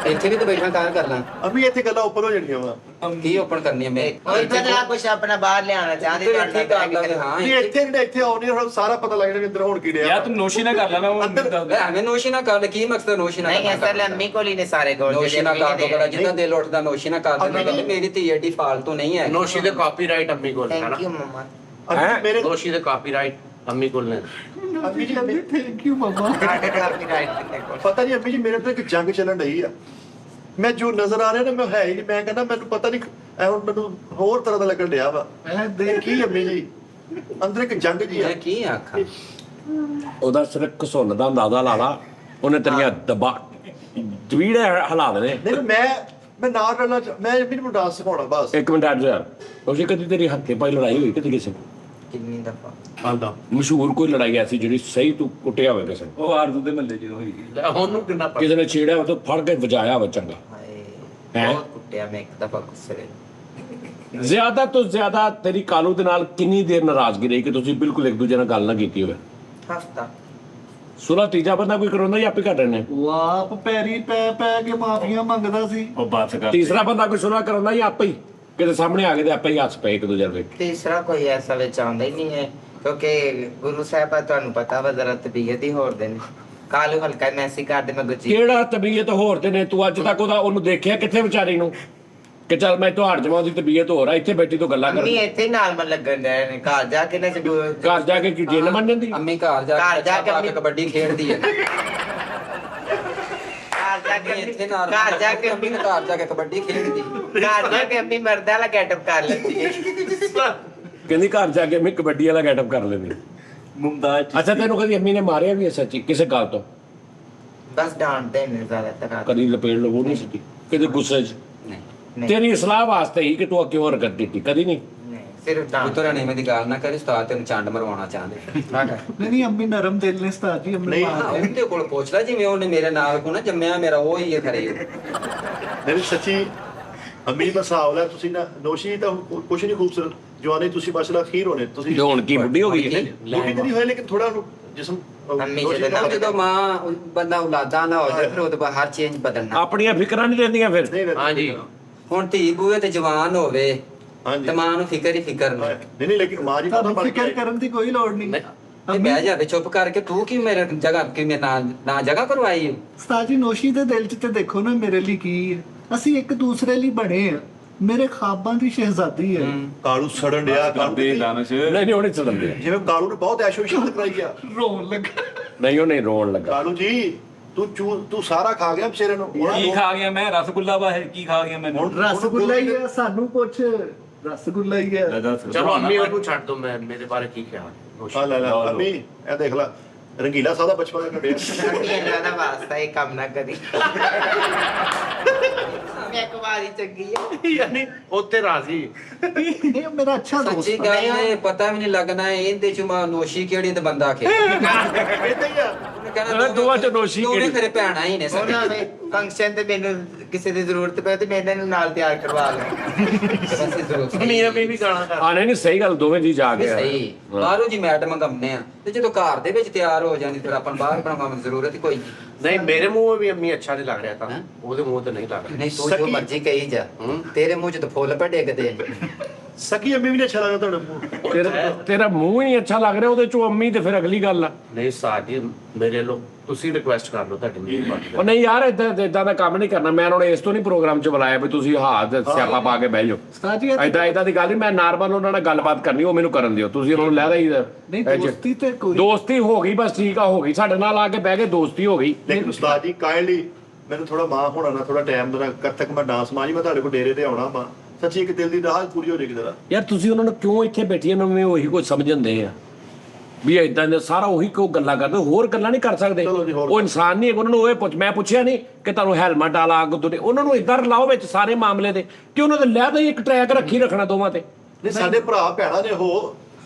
ਇੱਥੇ ਵੀ ਤਾਂ ਬੈਠਾ ਕਰ ਲਾਂ। ਅੰਮੀ ਇੱਥੇ ਗੱਲਾਂ ਉੱਪਰ ਹੋ ਜਾਣੀਆਂ ਵਾ। ਕੀ ਓਪਨ ਕਰਨੀ ਹੈ ਮੈਂ? ਕੋਈ ਤਾਂ ਕੁਝ ਆਪਣਾ ਬਾਹਰ ਲਿਆਉਣਾ ਚਾਹਦੇ ਇੱਥੇ ਕਰ ਲਾਂਗੇ। ਹਾਂ, ਨਹੀਂ ਇੱਥੇ ਜਿਹੜੇ ਇੱਥੇ ਆਉਣੀ ਹੁਣ ਸਾਰਾ ਪਤਾ ਲੱਗ ਜਾਣਾ ਇੱਧਰ ਹੋਣ ਕੀ ਡਿਆ ਯਾਰ ਤੂੰ ਨੋਸ਼ੀ ਨਾ ਕਰ ਲੈ, ਮੈਂ ਉਹ ਐਵੇਂ ਨੋਸ਼ੀ ਨਾ ਕਰ। ਕੀ ਮਕਸਦ ਨੋਸ਼ੀ ਨਾ ਨਹੀਂ ਅਸਲ ਅੰਮੀ ਕੋਲ ਹੀ ਨੇ ਸਾਰੇ ਗੋਲ ਨੋਸ਼ੀ ਨਾ ਕਰ ਦੋ, ਬੜਾ ਜਿੱਦਾਂ ਦਿਲ ਉੱਠਦਾ ਨੋਸ਼ੀ ਨਾ ਕਰ ਦਿੰਦੇ। ਕਹਿੰਦੇ ਮੇਰੀ ਧੀ ਐਡੀ ਫਾਲਤੂ ਨਹੀਂ ਹੈ। ਨੋਸ਼ੀ ਦੇ ਕਾਪੀਰਾਈਟ ਅੰਮੀ ਕੋਲ ਹੈ ਨਾ। ਥੈਂਕ ਯੂ ਮਮਾ। ਅੰਮੀ ਮੇਰੇ ਨੋਸ਼ੀ ਦੇ ਕਾਪੀਰਾਈਟ ਅੰਮੀ ਕੋਲ ਨੇ। ਅੰਮੀ ਜੀ ਥੈਂਕ ਯੂ ਮਮਾ। ਸਾਡੇ ਕਾਪੀਰਾਈਟ ਕਿੰਨੇ ਕੋਲ? ਪਤਾ ਨਹੀਂ ਅੰਮੀ ਜੀ ਮੇਰੇ ਤੇ ਇੱਕ ਜੰਗ ਚੱਲਣ ਰਹੀ ਆ। ਮੈਂ ਜੋ ਨਜ਼ਰ ਆ ਰਿਹਾ ਨਾ ਮੈਂ ਹੈ ਹੀ ਨਹੀਂ। ਮੈਂ ਕਹਿੰਦਾ ਮੈਨੂੰ ਪਤਾ ਨਹੀਂ ਐ ਹੁਣ ਮੈਨੂੰ ਹੋਰ ਤਰ੍ਹਾਂ ਦਾ ਲੱਗਣ ਡਿਆ ਵਾ। ਇਹ ਦੇਖ ਕੀ ਅੰਮੀ ਜੀ ਅੰਦਰ ਇੱਕ ਜੰਗ ਜੀ ਆ। ਮੈਂ ਕੀ ਆਖਾਂ? ਉਹਦਾ ਸਿਰਫ ਘਸੁੰਨ ਦਾ ਅੰਦਾਜ਼ਾ ਲਾ ਲਾ, ਉਹਨੇ ਤੇਰੀਆਂ ਦਬਾ ਦਵੀੜੇ ਹਿਲਾ ਦੇਣੇ। ਨਹੀਂ ਮੈਂ ਨਾਲ ਰਹਿਣਾ ਮੈਂ ਅੰਮੀ ਨੂੰ ਡਾਂਸ ਸਿਖਾਉਣਾ ਬਸ। ਇੱਕ ਮਿੰਟ ਅੱਜ ਯਾਰ, ਉਸੇ ਕਦੀ ਤੇਰੀ ਹੱਥੇ ਪਾਈ ਲੜਾਈ ਹੋਈ ਕਿਤੇ ਕਿਸੇ ਕਿੰਨੀ ਦਫਾ? ਆਂਦਾ ਮਸ਼ਹੂਰ ਕੋਈ ਲੜਾਈ ਐਸੀ ਜਿਹੜੀ ਸਹੀ ਤੂੰ ਕੁੱਟਿਆ ਹੋਵੇ ਕਿਸੇ ਨੂੰ? ਉਹ ਆਰਜ਼ੂ ਦੇ ਮੱਲੇ ਜਦੋਂ ਹੋਈ। ਲੈ ਉਹਨੂੰ ਕਿੰਨਾ ਪਤਾ। ਕਿਸੇ ਨੇ ਛੇੜਿਆ ਉਹ ਤੋਂ ਫੜ ਕੇ ਵਜਾਇਆ ਵਾ ਚੰਗਾ। ਹਾਏ ਹੈਂ? ਬਹੁਤ ਕੁੱਟਿਆ ਮੈਂ ਇੱਕ ਦਫਾ ਗੁੱਸੇ। ਜ਼ਿਆਦਾ ਤੋਂ ਜ਼ਿਆਦਾ ਤੇਰੀ ਕਾਲੂ ਦੇ ਨਾਲ ਕਿੰਨੀ ਦੇਰ ਨਾਰਾਜ਼ਗੀ ਰਹੀ ਕਿ ਤੁਸੀਂ ਬਿਲਕੁਲ ਇੱਕ ਦੂਜੇ ਨਾਲ ਗੱਲ ਨਾ ਕੀਤੀ ਹੋਵੇ? ਹਫਤਾ। ਸੁਲਾ ਤੀਜਾ ਬੰਦਾ ਕੋਈ ਕਰਾਉਂਦਾ ਜਾਂ ਆਪੇ ਕਰ ਰਹੇ ਨੇ? ਉਹ ਆਪ ਪੈਰੀ ਪੈ ਕੇ ਮਾਫੀਆਂ ਮੰਗਦਾ ਸੀ। ਉਹ ਬਾਤ ਕਰ। ਤੀਸਰਾ ਬੰਦਾ ਕੋਈ ਸੁਲਾ ਕਰਾਉਂਦਾ ਜਾਂ ਆਪੇ ਹੀ ਕਿਤੇ ਸਾਹਮਣੇ ਆ ਕੇ ਤੇ ਆਪੇ ਹੀ ਹੱਸ ਪਏ ਇੱਕ ਦੂਜੇ ਨਾਲ? ਤੀਸਰਾ ਕੋਈ ਐਸਾ ਵਿੱਚ ਆਉਂਦਾ ਹੀ ਨਹੀਂ ਹੈ ਕਿਉਂਕਿ ਗੁਰੂ ਸਾਹਿਬ ਆ ਤੁਹਾਨੂੰ ਪਤਾ ਵਾ ਜ਼ਰਾ ਤਬੀਅਤ ਹੀ ਹੋਰ ਦੇ ਨੇ। ਕਾਲੂ ਹਲਕਾ ਮੈਸੀ ਕਰਦੇ ਮੈਂ ਗੁੱਜੀ। ਕਿਹੜਾ ਤਬੀਅਤ ਹੋਰ ਤੇ ਨੇ? ਤੂੰ ਅੱਜ ਤੱਕ ਉਹਨੂੰ ਦੇਖਿਆ ਕਿੱਥੇ ਵਿਚਾਰੀ ਨੂੰ ਕਿ ਚੱਲ ਮੈਂ ਤੁਹਾਡ ਜਮਾ ਦੀ ਤਬੀਅਤ ਹੋਰ ਆ, ਇੱਥੇ ਬੈਠੀ ਤੋਂ ਗੱਲਾਂ ਕਰ? ਅੰਮੀ ਇੱਥੇ ਹੀ ਨਾਲ ਮਨ ਲੱਗਣ ਡਿਆ ਨੇ ਘਰ ਜਾ ਕੇ ਨਾ ਘਰ ਜਾ ਕੇ ਕੀ ਜਿੰਨ ਬਣ ਜਾਂਦੀ? ਅੰਮੀ ਘਰ ਜਾ ਕੇ ਅੰਮੀ ਕਬੱਡੀ ਖੇਡਦੀ ਹੈ। ਘਰ ਜਾ ਕੇ ਇੱਥੇ ਨਾਲ ਘਰ ਜਾ ਕੇ ਅੰਮੀ ਘਰ ਜਾ ਕੇ ਕਬੱਡੀ ਖੇਡਦੀ। ਘਰ ਜਾ ਕੇ ਅੰਮੀ ਮਰਦਾ ਵਾਲਾ ਗੈਟਅਪ ਕਰ ਲੈਂਦੀ ਹੈ। ਕਹਿੰਦੀ ਘਰ ਜਾ ਕੇ ਮੈਂ ਕਬੱਡੀ ਵਾਲਾ ਗੈਟਅਪ ਕਰ ਲੈਂਦੀ। ਮੁਮਤਾਜ਼ ਅੱਛਾ ਤੈਨੂੰ ਕਦੀ ਅੰਮੀ ਨੇ ਮਾਰਿਆ ਵੀ ਹੈ ਸੱਚੀ ਕਿਸੇ ਗੱਲ ਤੋਂ? ਬਸ ਡਾਂਟਦੇ ਨੇ ਜ਼ਿਆਦਾਤਰ। ਕਦੀ ਲਪੇੜ ਲਵੋ ਨਹੀਂ ਸਕੀ ਕਿਤੇ ਗੁੱਸੇ 'ਚ? ਨਹੀਂ, ਤੇਰੀ ਇਸਲਾਹ ਵਾਸਤੇ ਹੀ ਕਿ ਤੂੰ ਕਿਉਂ ਹਰਕਤ ਦਿੱਤੀ? ਕਦੀ ਨਹੀਂ। ਨਹੀਂ ਸਿਰਫ ਡਾਂਟ। ਪੁੱਤਰ ਨੇ ਮੇਰੀ ਗੱਲ ਨਾ ਕਰੀ, ਉਸਤਾਦ ਤੈਨੂੰ ਚੰਡ ਮਰਵਾਉਣਾ ਚਾਹੁੰਦੇ। ਨਹੀਂ ਅੰਮੀ ਨਰਮ ਦਿਲ ਨੇ ਉਸਤਾਦ ਜੀ। ਅੰਮੀ ਨਹੀਂ। ਉਹਦੇ ਕੋਲ ਪੁੱਛ ਲੈ, ਜਿਵੇਂ ਉਹਨੇ ਮੇਰੇ ਨਾਲ ਕੋ ਨਾ ਜੰਮਿਆ ਮੇਰਾ ਉਹ ਹੀ ਹੈ ਖਰੇ। ਮੇਰੀ ਸੱਚੀ ਅੰਮੀ ਬਸ ਆਵਲਾ ਤੁਸੀਂ ਨਾ ਨੋਸ਼ੀ ਤਾਂ ਕੁਛ ਨਹੀਂ ਖੂਬਸੂਰਤ ਜਵਾਨੀ ਤੁਸੀਂ ਬਸ ਅਖੀਰ ਹੋਣੇ ਤੁਸੀਂ ਤੇ ਹੁਣ ਕੀ ਬੁੱਢੀ ਹੋ ਗਈ ਹੈ? ਲੋਕੀ ਤਾਂ ਨਹੀਂ ਹੋਏ ਲੇਕਿਨ ਥੋੜਾ ਜਿਸਮ ਅੰਮੀ ਨੋਸ਼ੀ ਜਦੋਂ ਉਹ ਜਦੋਂ ਮਾਂ ਬੰਦਾ ਔਲਾਦਾਂ ਦਾ ਹੋ ਜਾਏ ਫਿਰ ਉਹਦੇ ਬਾਅਦ ਹਰ ਚੇਂਜ ਬਦਲਣਾ। ਆਪਣੀਆਂ ਫਿਕਰਾਂ ਨਹੀਂ ਰਹਿੰਦੀਆਂ ਫਿਰ? ਨਹੀਂ ਹਾਂਜੀ ਹੁਣ ਧੀ ਬੂਏ ਤੇ ਜਵਾਨ ਹੋਵੇ ਹਾਂਜੀ ਤੇ ਮਾਂ ਨੂੰ ਫਿਕਰ ਹੀ ਫਿਕਰ ਨਹੀਂ। ਨਹੀਂ ਲੇਕਿਨ ਮਾਂ ਜੀ ਪਤਾ ਤੁਹਾਨੂੰ ਬਣ ਫਿਕਰ ਗਈ ਕਰਨ ਦੀ ਕੋਈ ਲੋੜ ਨਹੀਂ। ਨਹੀਂ ਬਹਿ ਜਾਵੇ ਚੁੱਪ ਕਰਕੇ। ਤੂੰ ਕੀ ਮੇਰੇ ਜਗ੍ਹਾ ਕਿ ਮੇਰੇ ਨਾ ਜਗ੍ਹਾ ਕਰਵਾਈ ਹੈ? ਉਸਤਾਦ ਜੀ ਨੋਸ਼ੀ ਦੇ ਦਿਲ 'ਚ ਤੇ ਦੇਖੋ ਨਾ ਮੇਰੇ ਲਈ ਕੀ ਹੈ। ਅਸੀਂ ਇੱਕ ਦੂਸਰੇ ਲਈ ਬਣੇ ਆ। ਮੇਰੇ ਖਾਬਾਂ ਦੀ ਸ਼ਹਿਜ਼ਾਦੀ ਹੈ। ਕਾਲੂ ਸੜਨ ਡਿਆ ਕਾਲੂ ਕਰਦੇ ਦਾਨਸ਼। ਨਹੀਂ ਉਹਨੇ ਚੜੰਦੇ ਜਿਵੇਂ ਕਾਲੂ ਨੇ ਬਹੁਤ ਐਸ਼ੋ ਇਸ਼ਾਰਤ ਕਰਾਈ ਆ। ਰੋਣ ਲੱਗਾ। ਨਹੀਂ ਉਹ ਨਹੀਂ ਰੋਣ ਲੱਗਾ। ਕਾਲੂ ਜੀ ਤੂੰ ਸਾਰਾ ਖਾ ਗਿਆ ਬਸ਼ੇਰੇ ਨੂੰ ਕੀ ਖਾ ਗਿਆ ਮੈਂ? ਰਸਗੁੱਲਾ ਵਾ ਹੈ, ਕੀ ਖਾ ਗਿਆ ਮੈਂ? ਰਸਗੁੱਲਾ ਹੀ ਹੈ। ਸਾਨੂੰ ਪੁੱਛ, ਰਸਗੁੱਲਾ ਹੀ ਹੈ। ਚਲੋ ਅੰਮੀ ਉਹਨੂੰ ਛੱਡ ਦੋ। ਮੈਂ ਮੇਰੇ ਬਾਰੇ ਕੀ ਖਿਆਲ ਨੋਸ਼ੀ? ਆ ਲੈ ਲੈ ਅੰਮੀ ਇਹ ਦੇਖ ਲੈ ਰੰਗੀਲਾ ਸਾਦਾ ਬਚਪਨ ਦਾ ਕੱਢਿਆ। ਅੰਮੀ ਇਹਨਾਂ ਦਾ ਵਾਸਤਾ ਇਹ ਕੰਮ ਨਾ ਕਰੀ। ਮੈਂ ਕੁਵਾਰੀ ਚੰਗੀ ਆ। ਯਾਨੀ ਉੱਤੇ ਰਾਜ਼ੀ। ਨਹੀਂ ਉਹ ਮੇਰਾ ਅੱਛਾ ਦੋਸਤ ਸੱਚੀ ਹੈ। ਗੱਲ ਹੈ, ਪਤਾ ਵੀ ਨਹੀਂ ਲੱਗਣਾ ਇਹਦੇ ਚ ਮਾਂ ਨੋਸ਼ੀ ਕਿਹੜੀ ਤੇ ਬੰਦਾ ਕਿ ਏਦਾਂ ਹੀ ਆ। ਦੋਵਾਂ ਚ ਨੋਸ਼ੀ ਦੋਵੇਂ ਕਿਹੜੀ? ਤੇਰੇ ਭੈਣਾਂ ਹੀ ਨੇ ਸਾਰੇ। ਉਹਨਾਂ ਦੇ ਫੰਕਸ਼ਨ ਤੇ ਮੈਨੂੰ ਕਿਸੇ ਦੀ ਜ਼ਰੂਰਤ ਪਏ ਤੇ ਮੈਂ ਇਹਨਾਂ ਨੂੰ ਨਾਲ ਤਿਆਰ ਕਰਵਾ ਲਾਂ। ਬਸ ਜ਼ਰੂਰ ਮੀਆਂ ਵੀ ਗਾਣਾ ਕਰ। ਆ ਨਹੀਂ ਸਹੀ ਗੱਲ, ਦੋਵੇਂ ਜੀ ਜਾ ਕੇ ਸਹੀ ਬਾਹਰੋਂ ਜੀ ਮੈਟ ਮੰਗਾਉਂਦੇ ਆ ਤੇ ਜਦੋਂ ਘਰ ਦੇ ਵਿੱਚ ਤਿਆਰ ਹੋ ਜਾਂਦੀ ਫਿਰ ਆਪਾਂ ਨੂੰ ਬਾਹਰ ਬਣਾਉਣ ਦੀ ਜ਼ਰੂਰਤ ਹੀ ਕੋਈ ਨਹੀਂ। ਨਹੀਂ ਮੇਰੇ ਮੂੰਹ ਵੀ ਅੰਮੀ ਅੱਛਾ ਨਹੀਂ ਲੱਗ ਰਿਹਾ ਤਾਂ ਹੈਂ? ਉਹਦੇ ਮੂੰਹ ਤੇ ਨਹੀਂ ਲੱਗ ਰਿਹਾ। ਨਹੀਂ ਤੂੰ ਜੋ ਮਰਜ਼ੀ ਕਹੀ ਜਾ, ਤੇਰੇ ਮੂੰਹ 'ਚ ਤਾਂ ਫੁੱਲ ਪੈ ਡਿੱਗਦੇ ਆ। ਸਕੀ ਅੰਮੀ ਵੀ ਨਹੀਂ ਅੱਛਾ ਲੱਗਦਾ ਤੁਹਾਨੂੰ? ਤੇਰਾ ਮੂੰਹ ਹੀ ਨਹੀਂ ਅੱਛਾ ਲੱਗ ਰਿਹਾ ਉਹਦੇ ਚੋਂ ਅੰਮੀ ਤੇ ਫਿਰ ਅਗਲੀ ਗੱਲ ਆ। ਨਹੀਂ ਸਾਜੀ ਮੇਰੇ ਲੋ ਤੁਸੀਂ ਰਿਕੁਐਸਟ ਕਰ ਲਓ ਤੁਹਾਡੀ ਮਿਹਰਬਾਨੀ ਉਹ ਨਹੀਂ ਯਾਰ ਇਦਾਂ ਦਾ ਕੰਮ ਨਹੀਂ ਕਰਨਾ। ਮੈਂ ਹੁਣ ਇਸ ਤੋਂ ਨਹੀਂ ਪ੍ਰੋਗਰਾਮ 'ਚ ਬੁਲਾਇਆ ਵੀ ਤੁਸੀਂ ਹੱਥ ਸਿਆਪਾ ਪਾ ਕੇ ਬਹਿ ਜਾਓ। ਉਸਤਾਦ ਜੀ ਇਦਾਂ ਦੀ ਗੱਲ ਨਹੀਂ। ਮੈਂ ਨਾਰਮਲ ਉਹਨਾਂ ਨਾਲ ਗੱਲਬਾਤ ਕਰਨੀ, ਉਹ ਮੈਨੂੰ ਕਰਨ ਦਿਓ। ਤੁਸੀਂ ਉਹਨਾਂ ਨੂੰ ਲੈਦਾ ਹੀ ਨਹੀਂ ਦੋਸਤੀ ਤੇ ਕੋਈ ਦੋਸਤੀ ਹੋ ਗਈ, ਬਸ ਠੀਕ ਆ, ਹੋ ਗਈ। ਸਾਡੇ ਨਾਲ ਆ ਕੇ ਬਹਿ ਕੇ ਦੋਸਤੀ ਹੋ ਗਈ। ਲੇਕਿਨ ਉਸਤਾਦ ਜੀ ਕਾਇੰਡਲੀ ਮੈਨੂੰ ਥੋੜਾ ਮਾਂ ਹੋਣਾ ਨਾਲ ਥੋੜਾ ਟਾਈਮ ਦੇਣਾ, ਕਦ ਤੱਕ ਮੈਂ ਡਾਂਸ ਮਾਂ ਜੀ ਮੈਂ ਤੁਹਾਡੇ ਕੋਲ ਡੇਰੇ ਤੇ ਆਉਣਾ ਮਾਂ। ਸੱਚੀ ਇੱਕ ਦਿਲ ਦੀ ਰਾਹ ਪੂਰੀ ਹੋ ਜਾਏਗੀ ਜਰਾ। ਯਾਰ ਤੁਸੀਂ ਉਹਨਾਂ ਨੂੰ ਕਿਉਂ ਇੱਥੇ ਬੈਠੀ ਉਹਨਾਂ ਨੂੰ ਉਹੀ ਕੁਝ ਸਮਝਦੇ ਆ ਵੀ ਇਦਾਂ ਦੇ ਸਾਰਾ ਉਹੀ ਕਿਉਂ ਗੱਲਾਂ ਕਰਦੇ, ਹੋਰ ਗੱਲਾਂ ਨਹੀਂ ਕਰ ਸਕਦੇ। ਚਲੋ ਜੀ, ਹੋਰ ਉਹ ਇਨਸਾਨ ਨਹੀਂ, ਉਹਨਾਂ ਨੂੰ ਉਹ ਮੈਂ ਪੁੱਛਿਆ ਨਹੀਂ ਕਿ ਤੁਹਾਨੂੰ ਹੈਲਮਟ ਵਾਲਾ ਅੱਗ ਤੋਂ ਉਹਨਾਂ ਨੂੰ ਇਦਾਂ ਰਲਾਓ ਵਿੱਚ ਸਾਰੇ ਮਾਮਲੇ ਦੇ ਕਿ ਉਹਨਾਂ ਦੇ ਲੈ ਦਾ ਇੱਕ ਟਰੈਕ ਰੱਖੀ ਰੱਖਣਾ ਦੋਵਾਂ ਤੇ। ਨਹੀਂ ਸਾਡੇ ਭਰਾ ਭੈਣਾਂ ਨੇ ਉਹ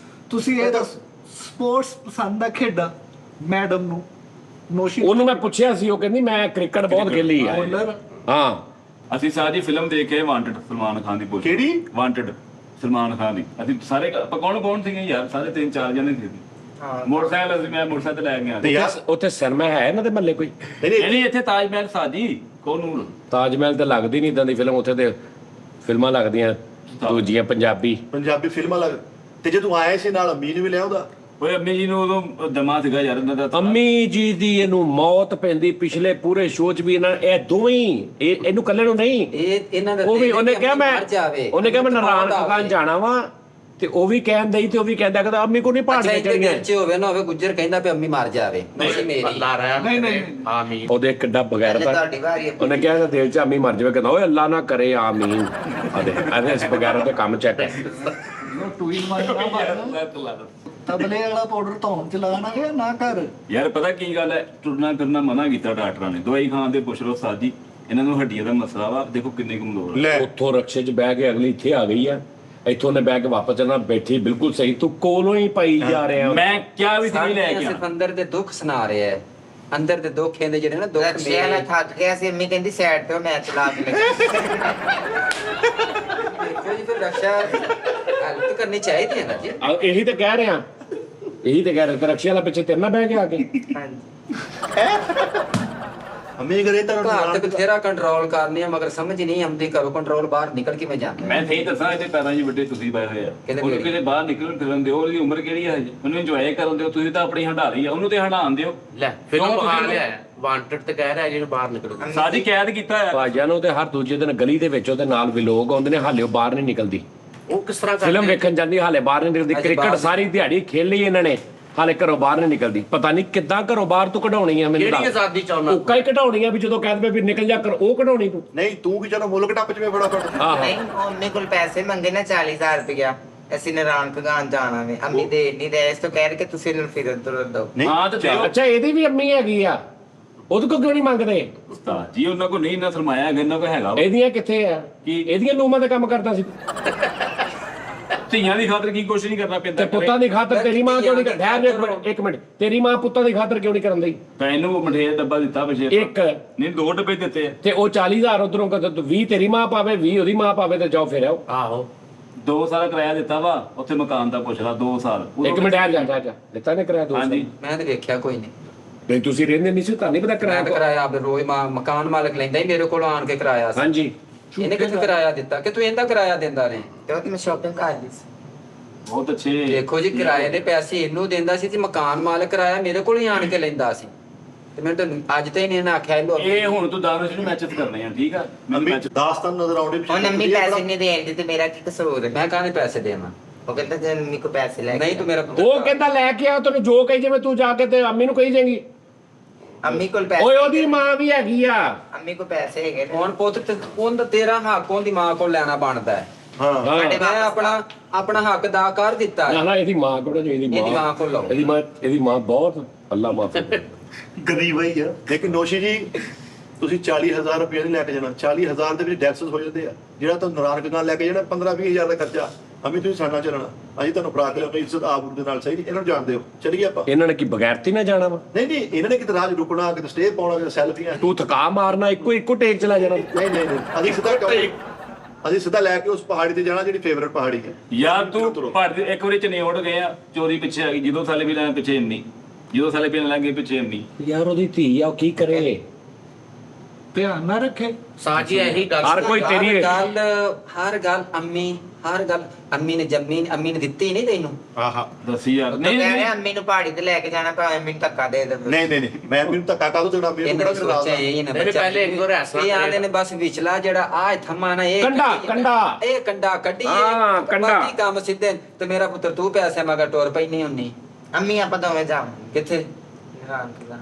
ਤੁਸੀਂ ਇਹ ਦੱਸ ਸਪੋਰਟਸ ਪਸੰਦ ਆ ਖੇਡਾਂ ਮੈਡਮ ਨੂੰ ਨੋਸ਼ੀ ਉਹਨੂੰ ਮੈਂ ਪੁੱਛਿਆ ਸੀ, ਉਹ ਕਹਿੰਦੀ ਮੈਂ ਕ੍ਰਿਕਟ ਬਹੁਤ ਖੇਲੀ ਆ। ਬੋਲਰ ਹਾਂ ਅਸੀਂ ਸਾਰੀ ਫਿਲਮ ਦੇਖ ਕੇ ਵਾਂਟਡ ਸਲਮਾਨ ਖਾਨ ਦੀ ਪੁੱਛ ਕਿਹੜੀ? ਵਾਂਟਡ ਸਲਮਾਨ ਖਾਨ ਦੀ। ਅਸੀਂ ਸਾਰੇ ਕੌਣ ਸੀਗੇ ਯਾਰ? ਸਾਰੇ 3-4 ਜਣੇ ਸੀ। ਮੋਟਰਸਾਈਕਲ ਅਸੀਂ ਮੈਂ ਮੋਟਰਸਾਈਕਲ ਤੇ ਲੈ ਗਿਆ। ਤੇ ਯਾਰ ਉੱਥੇ ਸਿਨੇਮਾ ਹੈ ਇਹਨਾਂ ਦੇ ਮਹੱਲੇ ਕੋਈ? ਨਹੀਂ ਇੱਥੇ ਤਾਜ ਮਹਿਲ ਸਾਜੀ ਕੋਨੂੰ ਤਾਜ ਮਹਿਲ ਤੇ ਲੱਗਦੀ ਨਹੀਂ ਇਦਾਂ ਦੀ ਫਿਲਮ। ਉੱਥੇ ਤੇ ਫਿਲਮਾਂ ਲੱਗਦੀਆਂ ਦੂਜੀਆਂ ਪੰਜਾਬੀ ਫਿਲਮਾਂ ਲੱਗ। ਤੇ ਜੇ ਤੂੰ ਆਇਆ ਸੀ ਨਾਲ ਅੰਮੀ ਨੂੰ ਵੀ ਲਿਆ ਉਹਦਾ। ਓਏ ਅੰਮੀ ਜੀ ਨੂੰ ਉਦੋਂ ਦਮਾ ਸੀਗਾ ਯਾਰ ਇਹਨਾਂ ਦਾ। ਅੰਮੀ ਜੀ ਦੀ ਇਹਨੂੰ ਮੌਤ ਪੈਂਦੀ ਪਿਛਲੇ ਪੂਰੇ ਸ਼ੋਅ 'ਚ ਵੀ। ਇਹਨਾਂ ਇਹ ਦੋਵੇਂ ਹੀ ਇਹਨੂੰ ਇਕੱਲੇ ਨੂੰ ਨਹੀਂ, ਇਹ ਇਹਨਾਂ ਦਾ ਉਹ ਵੀ ਉਹਨੇ ਕਿਹਾ ਮੈਂ ਨਾਰਾਇਣ ਖੁਦਾਨ ਖੁਦਾਨ ਜਾਣਾ ਵਾ ਤੇ ਉਹ ਵੀ ਕਹਿੰਦਾ ਹੀ ਤੇ ਉਹ ਵੀ ਕਹਿੰਦਾ ਕਿ ਅੰਮੀ ਕੋ ਨਹੀਂ ਪਹਾੜ ਤੇ ਚੜੀਆਂ। ਚ ਹੋਵੇ ਨਾ ਹੋਵੇ ਗੁੱਜਰ ਕਹਿੰਦਾ ਵੀ ਅੰਮੀ ਮਰ ਜਾਵੇ ਮੇਰੀ ਅੱਲਾ ਰਹਿਮ ਨਹੀਂ ਆਮੀਨ। ਉਹਦੇ ਕਿੱਡਾ ਬਗੈਰ ਤਾਂ ਤੁਹਾਡੀ ਵਾਰੀ ਹੈ। ਉਹਨੇ ਕਿਹਾ ਦਿਲ 'ਚ ਅੰਮੀ ਮਰ ਜਾਵੇ, ਕਹਿੰਦਾ ਓਏ ਅੱਲਾ ਨਾ ਕਰੇ ਆਮੀਨ। ਅਦੇ ਇਸ ਬਗੈਰ ਤੇ ਕੰਮ ਚੈੱਕ ਹੈ। ਉਹ ਟੂਈ ਮਾਰਨਾ ਤਬਲੇ ਵਾਲਾ ਪਾਊਡਰ ਧੌਣ ਚ ਲਗਾਣਾ ਹੈ ਨਾ ਕਰ। ਯਾਰ ਪਤਾ ਕੀ ਗੱਲ ਹੈ, ਟੁਰਨਾ ਫਿਰਨਾ ਮਨਾ ਕੀਤਾ ਡਾਕਟਰਾਂ ਨੇ। ਦਵਾਈ ਖਾਣ ਦੇ ਪੁੱਛ ਲਓ ਸਾਜੀ, ਇਹਨਾਂ ਨੂੰ ਹੱਡੀਆਂ ਦਾ ਮਸਲਾ ਵਾ। ਦੇਖੋ ਕਿੰਨੇ ਕਮਜ਼ੋਰ ਲੈ ਉੱਥੋਂ ਰਕਸ਼ੇ 'ਚ ਬਹਿ ਕੇ ਅਗਲੀ ਇੱਥੇ ਆ ਗਈ ਆ, ਇੱਥੋਂ ਨੇ ਬਹਿ ਕੇ ਵਾਪਸ ਜਾਣਾ। ਬੈਠੀ ਬਿਲਕੁਲ ਸਹੀ, ਤੂੰ ਕੋਲੋਂ ਹੀ ਪਾਈ ਜਾ ਰਿਹਾ। ਮੈਂ ਕਿਹਾ ਵੀ ਨਹੀਂ ਲੈ ਕੇ ਸਿਰਫ ਅੰਦਰ ਦੇ ਦੁੱਖ ਸੁਣਾ ਰਿਹਾ ਹੈ। ਅੰਦਰ ਦੇ ਦੁੱਖ ਇਹਦੇ ਜਿਹੜੇ ਨਾ ਦੁੱਖ ਰਕਸ਼ੇ ਵਾਲਾ ਥੱਕ ਗਿਆ ਸੀ। ਅੰਮੀ ਕਹਿੰਦੀ ਸਾਈਡ ਤੇ ਮੈਂ ਚਲਾ ਕੇ ਲੱਗੀ। ਦੇਖੋ ਜੀ ਫਿਰ ਰਕਸ਼ਾ ਹੈਲਪ ਕਰਨੀ ਚਾਹੀਦੀ ਹੈ ਨਾ ਜੀ। ਇਹੀ ਤਾਂ ਕਹਿ ਰਿਹਾ, ਇਹੀ ਤਾਂ ਕਹਿ ਰਿਹਾ ਕਿ ਰਕਸ਼ੇ ਵਾਲਾ ਪਿੱਛੇ ਤੇਰੇ ਨਾਲ ਬਹਿ ਕੇ ਆ ਕੇ। ਅੰਮੀ ਕਰੇ ਤਾਂ ਘਰ ਤੇ ਬਥੇਰਾ ਕੰਟਰੋਲ ਕਰਨੀ ਹੈ ਮਗਰ ਸਮਝ ਨਹੀਂ ਆਉਂਦੀ। ਘਰੋਂ ਕੰਟਰੋਲ ਬਾਹਰ ਨਿਕਲ ਕੇ ਮੈਂ ਜਾਣਾ। ਮੈਂ ਸਹੀ ਦੱਸਾਂ, ਇਹਦੇ ਪੈਰਾਂ 'ਚ ਵੱਡੇ ਤੁਸੀਂ ਪਏ ਹੋਏ ਆ। ਉਹਨੂੰ ਕਿਤੇ ਬਾਹਰ ਨਿਕਲਣ ਫਿਰਨ ਦਿਓ। ਉਹਦੀ ਉਮਰ ਕਿਹੜੀ ਹੈ ਹਜੇ? ਉਹਨੂੰ ਇੰਜੋਏ ਕਰਨ ਦਿਓ। ਤੁਸੀਂ ਤਾਂ ਆਪਣੀ ਹੰਡਾ ਲਈ ਆ, ਉਹਨੂੰ ਤੇ ਹੰਡਾਣ ਦਿਓ। ਲੈ ਫਿਰ ਉਹ ਆ ਲਿਆ ਵਾਂਟਡ ਤੇ ਕਹਿ ਰਿਹਾ ਜਿਹਨੂੰ ਬਾਹਰ ਨਿਕਲੋ। ਸਾਜੀ ਕੈਦ ਕੀਤਾ ਹੋਇਆ। ਭਾਜਿਆਂ ਨੂੰ ਤੇ ਹਰ ਦੂਜੇ ਦਿਨ ਗਲੀ ਦੇ ਵਿੱਚ ਉਹਦੇ ਨਾਲ ਵੀ ਲੋਕ ਆਉਂਦੇ ਨੇ, ਹਾਲੇ ਉਹ ਬਾਹਰ ਨਹੀਂ ਨਿਕਲਦੀ। ਉਹ ਕਿਸ ਤਰ੍ਹਾਂ ਫਿਲਮ ਵੇਖਣ ਜਾਂਦੀ, ਹਾਲੇ ਬਾਹਰ ਨਹੀਂ ਨਿਕਲਦੀ। ਕ੍ਰਿਕਟ ਸਾਰੀ ਦਿਹਾੜੀ ਖੇਲੀ ਇਹਨਾਂ ਨੇ, ਹਾਲੇ ਘਰੋਂ ਬਾਹਰ ਨਹੀਂ ਨਿਕਲਦੀ। ਪਤਾ ਨਹੀਂ ਕਿੱਦਾਂ ਘਰੋਂ ਬਾਹਰ ਤੂੰ ਕਢਾਉਣੀ ਆ। ਮੈਨੂੰ ਕਿਹੜੀ ਆਜ਼ਾਦੀ ਚਾਹੁੰਦਾ? ਉੱਕਾ ਹੀ ਕਢਾਉਣੀ ਆ ਵੀ ਜਦੋਂ ਕਹਿੰਦੇ ਵੀ ਨਿਕਲ ਜਾ ਕਰ, ਉਹ ਕਢਾਉਣੀ ਤੂੰ। ਨਹੀਂ ਤੂੰ ਕੀ ਚਲੋ ਮੁਲਕ ਟੱਪ ਜਵੇਂ ਫਟਾਫਟ। ਆਹੋ ਨਹੀਂ ਉਹਨੇ ਕੋਲ ਪੈਸੇ ਮੰਗੇ ਨਾ 40,000 ਰੁਪਇਆ। ਅਸੀਂ ਨਾਰਾਇਣ ਖੁਦਾਨ ਜਾਣਾ ਵੇ। ਅੰਮੀ ਦੇ ਨਹੀਂ ਦੇ ਇਸ ਤੋਂ ਕਹਿ ਰਹੇ ਕਿ ਤੁਸੀਂ ਇਹਨੂੰ ਫਿਰ ਤੁਰ ਦੋ। ਹਾਂ ਤੇ ਦਿਓ। ਅੱਛਾ ਇਹਦੀ ਵੀ ਅੰਮੀ ਹੈਗੀ ਆ, ਉਹਦੇ ਕੋਲ ਕਿਉਂ ਨਹੀਂ ਮੰਗਦੇ? ਉਸਤਾਦ ਜੀ ਉਹਨਾਂ ਕੋਲ ਨਹੀਂ ਨਾ ਸਰਮਾਇਆ ਹੈਗਾ, ਇਹਨਾਂ ਕੋਲ ਹੈਗਾ ਵਾ। ਇਹਦੀਆਂ ਕਿੱਥੇ ਆ? ਇਹਦੀਆਂ ਨੂੰਹਾਂ ਦਾ ਕੰਮ ਕਰਦਾ ਸੀ। ਧੀਆਂ ਦੀ ਖਾਤਰ ਕੀ ਕੁਛ ਨਹੀਂ ਕਰਨਾ ਤੇ ਪੈਂਦਾ। ਪੁੱਤਾਂ ਦੀ ਖਾਤਰ ਤੇਰੀ ਮਾਂ ਕਿਉਂ ਨਹੀਂ ਠਹਿਰ ਇੱਕ ਮਿੰਟ ਤੇਰੀ ਮਾਂ ਪੁੱਤਾਂ ਦੀ ਖਾਤਰ ਕਿਉਂ ਨਹੀਂ ਕਰਨ ਦਈ? ਤਾਂ ਇਹਨੂੰ ਮਠਿਆਈ ਡੱਬਾ ਦਿੱਤਾ ਪਿਛੇ। ਇੱਕ ਨਹੀਂ 2 ਡੱਬੇ ਦਿੱਤੇ ਆ। ਤੇ ਉਹ 40,000 ਉਧਰੋਂ 20 ਤੇਰੀ ਮਾਂ ਪਾਵੇ 20 ਉਹਦੀ ਮਾਂ ਪਾਵੇ ਤੇ ਜਾਓ ਫਿਰ ਆਓ। ਆਹੋ 2 ਸਾਲ ਕਿਰਾਇਆ ਦਿੱਤਾ ਵਾ ਉੱਥੇ ਮਕਾਨ ਦਾ ਪੁੱਛ ਲਾ। 2 ਸਾਲ ਇੱਕ ਮਿੰਟ ਆ ਜਾ ਦਿੱਤਾ ਨੇ ਕਿਰਾਇਆ 2 ਸਾਲ? ਹਾਂਜੀ ਮੈਂ ਤੇ ਵੇਖਿਆ ਕੋਈ ਨਹੀਂ। ਨਹੀਂ ਤੁਸੀਂ ਰਹਿੰਦੇ ਨਹੀਂ ਸੀ, ਤੁਹਾਨੂੰ ਨਹੀਂ ਪਤਾ ਕਿਰਾਇਆ ਕਿਰਾਇਆ? ਕਰਾਇਆ ਆਪ ਰੋਜ਼ ਮਕਾਨ ਮਾਲਕ ਲੈਂਦਾ ਹੀ ਮੇਰੇ ਕੋਲ ਆਣ ਕੇ ਕਿਰਾਇਆ ਸੀ। ਹਾਂਜੀ ਇਹਨੇ ਕਿੱਥੇ ਕਿਰਾਇਆ ਦਿੱਤਾ ਕਿ ਤੂੰ ਇਹਦਾ ਕਿਰਾਇਆ ਦਿੰਦਾ ਰਹੇ? ਤੇ ਉਹ ਮੈਂ ਸ਼ਾਪਿੰਗ ਕਰ ਲਈ ਸੀ। ਬਹੁਤ ਅੱਛੇ। ਦੇਖੋ ਜੀ ਕਿਰਾਏ ਦੇ ਪੈਸੇ ਇਹਨੂੰ ਦਿੰਦਾ ਸੀ ਤੇ ਮਕਾਨ ਮਾਲਕ ਕਿਰਾਇਆ ਮੇਰੇ ਕੋਲ ਹੀ ਆਣ ਕੇ ਲੈਂਦਾ ਸੀ। ਤੇ ਮੈਂ ਤੁਹਾਨੂੰ ਅੱਜ ਤਾਂ ਇਹਨੇ ਆਖਿਆ ਇਹ ਹੁਣ ਤੂੰ ਦਾਨਸ਼ ਨੂੰ ਮੈਚਸ ਕਰਨੇ ਆ, ਠੀਕ ਆ? ਅੰਮੀ ਦਾਸਤਾਨ ਨਜ਼ਰ ਆਉਂਦੇ ਹੁਣ ਅੰਮੀ ਪੈਸੇ ਨਹੀਂ ਦੇਣ ਤੇ ਮੇਰਾ ਕੀ ਕਸੂਰ ਹੈ? ਮੈਂ ਕਾਹਦੇ ਪੈਸੇ ਦੇਵਾਂ? ਉਹ ਕਹਿੰਦਾ ਜੇ ਅੰਮੀ ਕੋ ਪੈਸੇ ਲੈ ਕੇ ਨਹੀਂ ਤੂੰ ਮੇਰਾ ਉਹ ਕਹਿੰਦਾ ਲੈ ਕੇ ਆ, ਤੈਨੂੰ ਜੋ ਕਹੀ ਜਿਵੇਂ ਤੂੰ ਜਾ ਕੇ ਤੇ ਅੰਮੀ ਨੂੰ ਕਹੀ ਜਾਏਗੀ। ਅੰਮੀ ਕੋਲ ਪੈਸੇ ਓਏ ਉਹਦੀ ਮਾਂ ਵੀ ਹੈਗੀ ਆ। ਅੰਮੀ ਕੋ ਪੈਸੇ ਹੈਗੇ ਨੇ। ਹੁਣ ਪੁੱਤ ਤੇ ਉਹਦਾ ਤੇਰਾ ਹੱਕ ਉਹਦੀ ਮਾਂ ਕੋਲ ਲੈਣਾ ਬਣਦਾ ਹੈ। ਹਾਂ ਸਾਡੇ ਮੈਂ ਆਪਣਾ ਹੱਕ ਅਦਾ ਕਰ ਦਿੱਤਾ ਨਾ ਹੈ। ਨਾ ਇਹਦੀ ਮਾਂ ਕੋਲ ਇਹਦੀ ਮਾਂ ਕੋਲ ਲਓ। ਇਹਦੀ ਮਾਂ ਬਹੁਤ ਅੱਲਾ ਮਾਫ ਗਰੀਬ ਹੀ ਆ। ਲੇਕਿਨ ਨੋਸ਼ੀ ਜੀ ਤੁਸੀਂ 40,000 ਰੁਪਏ ਨਹੀਂ ਲੈ ਕੇ ਜਾਣਾ। 40,000 ਦੇ ਵਿੱਚ ਟੈਕਸਸ ਹੋ ਜਾਂਦੇ ਆ। ਜਿਹੜਾ ਤੁਹਾਨੂੰ ਨਾਰਾਇਣ ਨਾਲ ਲੈ ਕੇ ਜਾਣਾ 15-20,000 ਦਾ ਖਰਚਾ। ਅੰਮੀ ਤੁਸੀਂ ਸਾਡਾ ਚੱਲਣਾ। ਅਸੀਂ ਤੁਹਾਨੂੰ ਫਰਾਕ ਲਿਆਉਂਦੇ ਇੱਜ਼ਤ ਆਬਰੂ ਦੇ ਨਾਲ। ਸਹੀ ਇਹਨਾਂ ਨੂੰ ਜਾਣਦੇ ਹੋ। ਚਲੀਏ ਆਪਾਂ। ਇਹਨਾਂ ਨੇ ਕੀ ਬਗੈਰਤੀ ਨਾ ਜਾਣਾ ਵਾ? ਨਹੀਂ ਇਹਨਾਂ ਨੇ ਕਿਤੇ ਰਾਹ 'ਚ ਰੁਕਣਾ, ਕਿਤੇ ਸਟੇ ਪਾਉਣਾ, ਕਿਤੇ ਸੈਲਫੀਆਂ। ਤੂੰ ਥਕਾ ਮਾਰਨਾ, ਇੱਕੋ ਟੇਕ ਚਲਾ ਜਾਣਾ। ਨਹੀਂ ਅਸੀਂ ਸਿੱਧਾ ਲੈ ਕੇ ਉਸ ਪਹਾੜੀ ਤੇ ਜਾਣਾ ਜਿਹੜੀ ਫੇਵਰਿਟ ਪਹਾੜੀ ਹੈ। ਯਾਰ ਤੂੰ ਭਾਰਤ ਇੱਕ ਵਾਰੀ ਚਨੇੜ ਗਏ ਆ, ਚੋਰੀ ਪਿੱਛੇ ਆ ਗਈ। ਜਦੋਂ ਸਾਲੇ ਵੀ ਲੈਣ ਪਿੱਛੇ ਇੰਨੀ, ਜਦੋਂ ਸਾਲੇ ਵੀ ਲੈਣ ਲੱਗੇ ਪਿੱਛੇ ਇੰਨੀ। ਯਾਰ ਉਹਦੀ ਧੀ ਆ, ਉਹ ਕੀ ਕਰੇ? ਧਿਆਨ ਨਾ ਰੱਖੇ। ਸਾਜੀ ਇਹੀ ਗੱਲ ਹਰ ਕੋਈ ਤੇਰੀ ਹਰ ਗੱਲ ਅੰਮੀ ਨੇ ਅੰਮੀ ਨੇ ਦਿੱਤੀ ਨਹੀਂ ਤੈਨੂੰ। ਆਹਾ ਦੱਸੀ ਯਾਰ ਨਹੀਂ ਨਹੀਂ ਨਹੀਂ ਅੰਮੀ ਨੂੰ ਪਹਾੜੀ ਤੇ ਲੈ ਕੇ ਜਾਣਾ ਭਾਵੇਂ ਮੈਨੂੰ ਧੱਕਾ ਦੇ ਦੇ ਨਹੀਂ ਮੈਂ ਮੈਨੂੰ ਧੱਕਾ ਕਾਹਦੋਂ ਦੇਣਾ, ਮੈਨੂੰ ਇਹਨਾਂ ਕਿਹੜਾ ਨੇ ਸੋਚਿਆ ਇਹ ਨਾ ਮੇਰੇ ਬੱਚਾ ਪਹਿਲੇ ਇੱਕ ਵਾਰ ਐਸਾ ਇਹ ਆਂਦੇ ਨੇ ਬਸ ਵਿਚਲਾ ਜਿਹੜਾ ਆ ਥੰਮਾ ਨਾ ਇਹ ਕੰਡਾ। ਇਹ ਕੰਡਾ ਕੱਢੀ ਹਾਂ, ਕੰਡਾ। ਬਾਕੀ ਕੰਮ ਸਿੱਧੇ ਤੇ ਮੇਰਾ ਪੁੱਤਰ ਤੂੰ ਪੈਸੇ ਮਗਰ ਟੋਰ ਪਈ ਨਹੀਂ ਹੁੰਨੀ ਅੰਮੀ ਆਪਾਂ ਦੋਵੇਂ ਜਾਵਾਂਗੇ ਕਿੱਥੇ